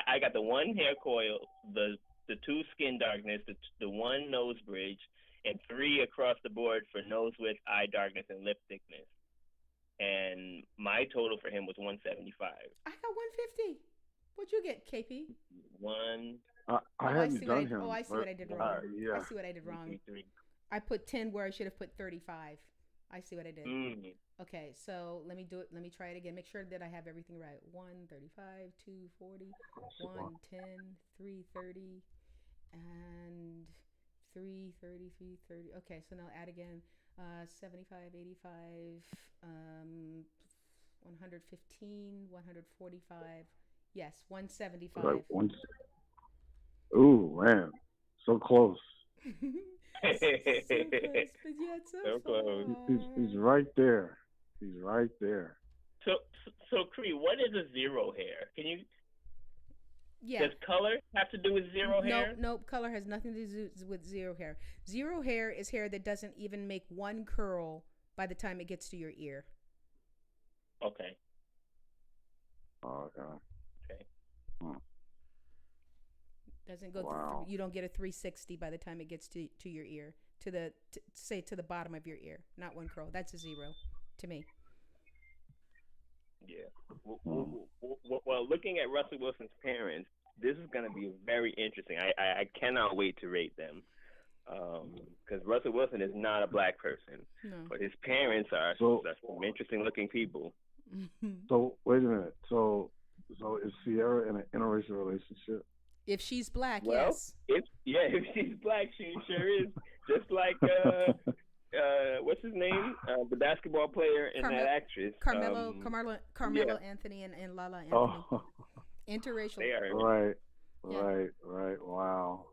I got the one hair coil, the two skin darkness, the one nose bridge, and 3 across the board for nose width, eye darkness, and lip thickness. And my total for him was 175. I got 150. What'd you get, KP? I haven't done him. Oh, I see what I did wrong. Yeah. I see what I did wrong. I put 10 where I should have put 35. I see what I did. Okay, so let me do it. Let me try it again. Make sure that I have everything right. 135, 240, 110, 330, and 330, 330. Okay, so now add again. 75, 85, 115, 145. Yes, 175. Right, ooh, man, so close. So close, but yet so close. He's right there. He's right there. So CREE, what is a zero hair? Can you? Yeah. Does color have to do with zero hair? Nope. Color has nothing to do with zero hair. Zero hair is hair that doesn't even make one curl by the time it gets to your ear. Okay. Okay. Doesn't go through, you don't get a 360 by the time it gets to your ear, to the bottom of your ear. Not one curl. That's a zero to me. Yeah. Well, looking at Russell Wilson's parents, this is going to be very interesting. I cannot wait to rate them because Russell Wilson is not a black person, but his parents are some interesting looking people. So wait a minute. So is Sierra in an interracial relationship? If she's black, yes. If she's black, she sure is. Just like what's his name? The basketball player and that actress. Carmelo Anthony and Lala Anthony. Oh. Interracial. They are. Right. Wow.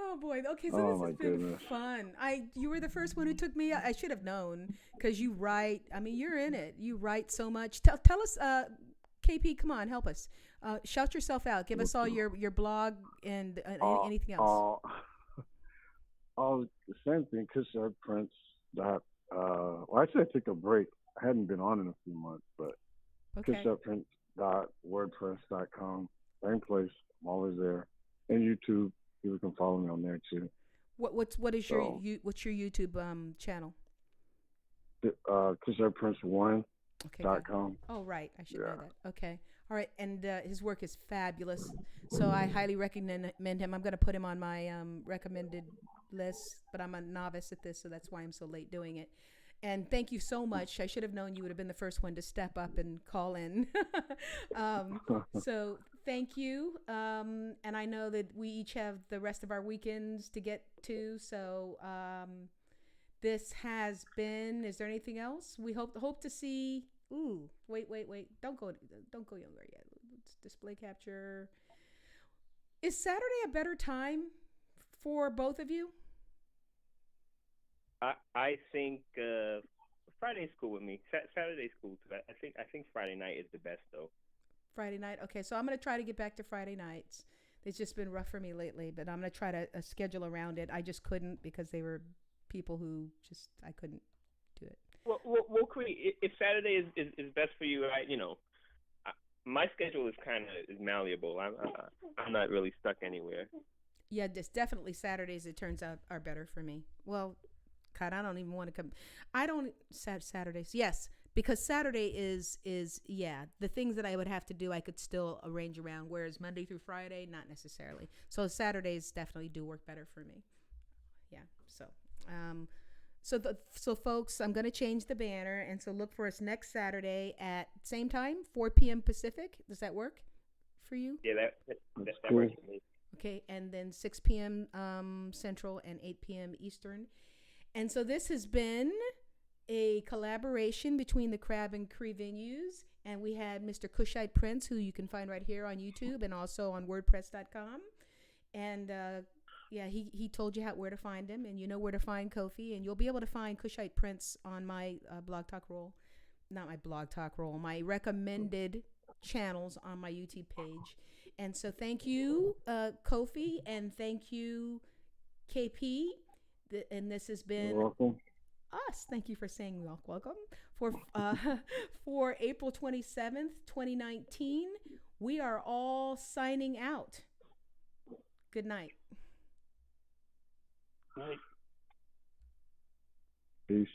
Oh boy. Okay, so this has been fun. You were the first one who took me. I should have known because you write. I mean, you're in it. You write so much. Tell us, KP. Come on, help us. Shout yourself out. Give us all your blog and anything else. The same thing. CashApp Prince. Well, actually, I took a break. I hadn't been on in a few months, but CashAppPrince.wordpress.com. Same place. I'm always there. And YouTube. People can follow me on there too. What's your YouTube channel? CashAppPrince1.com. Oh right, I should know that. Okay, all right, and his work is fabulous. So I highly recommend him. I'm going to put him on my recommended list, but I'm a novice at this, so that's why I'm so late doing it. And thank you so much. I should have known you would have been the first one to step up and call in. So thank you. And I know that we each have the rest of our weekends to get to. So this has been. Is there anything else? We hope to see. Ooh, wait! Don't go younger yet. Let's display capture. Is Saturday a better time for both of you? I think Friday's cool with me. Saturday's cool too. I think Friday night is the best though. Friday night. Okay, so I'm gonna try to get back to Friday nights. It's just been rough for me lately, but I'm gonna try to schedule around it. I just couldn't because they were people who just I couldn't do it. Well, Cree, if Saturday is best for you, I, my schedule is kind of is malleable. I'm not really stuck anywhere. Yeah, just definitely Saturdays. It turns out are better for me. Well, God, I don't even want to come. I don't Saturdays. Yes, because Saturday is yeah the things that I would have to do I could still arrange around. Whereas Monday through Friday, not necessarily. So Saturdays definitely do work better for me. Yeah. So folks, I'm going to change the banner, and so look for us next Saturday at same time, 4 p.m. Pacific. Does that work for you? Yeah, that cool. works for me. Okay, and then 6 p.m. Central and 8 p.m. Eastern. And so this has been a collaboration between the Crab and CREE venues, and we had Mr. Cushite Prince, who you can find right here on YouTube and also on WordPress.com. And yeah, he told you where to find him, and you know where to find Kofi, and you'll be able to find Cushite Prince on my Blog Talk Roll, not my Blog Talk Roll, my recommended channels on my YouTube page. And so thank you, Kofi, and thank you, KP. And this has been us. Thank you for saying welcome. For April 27th, 2019, we are all signing out. Good night. Right. Peace.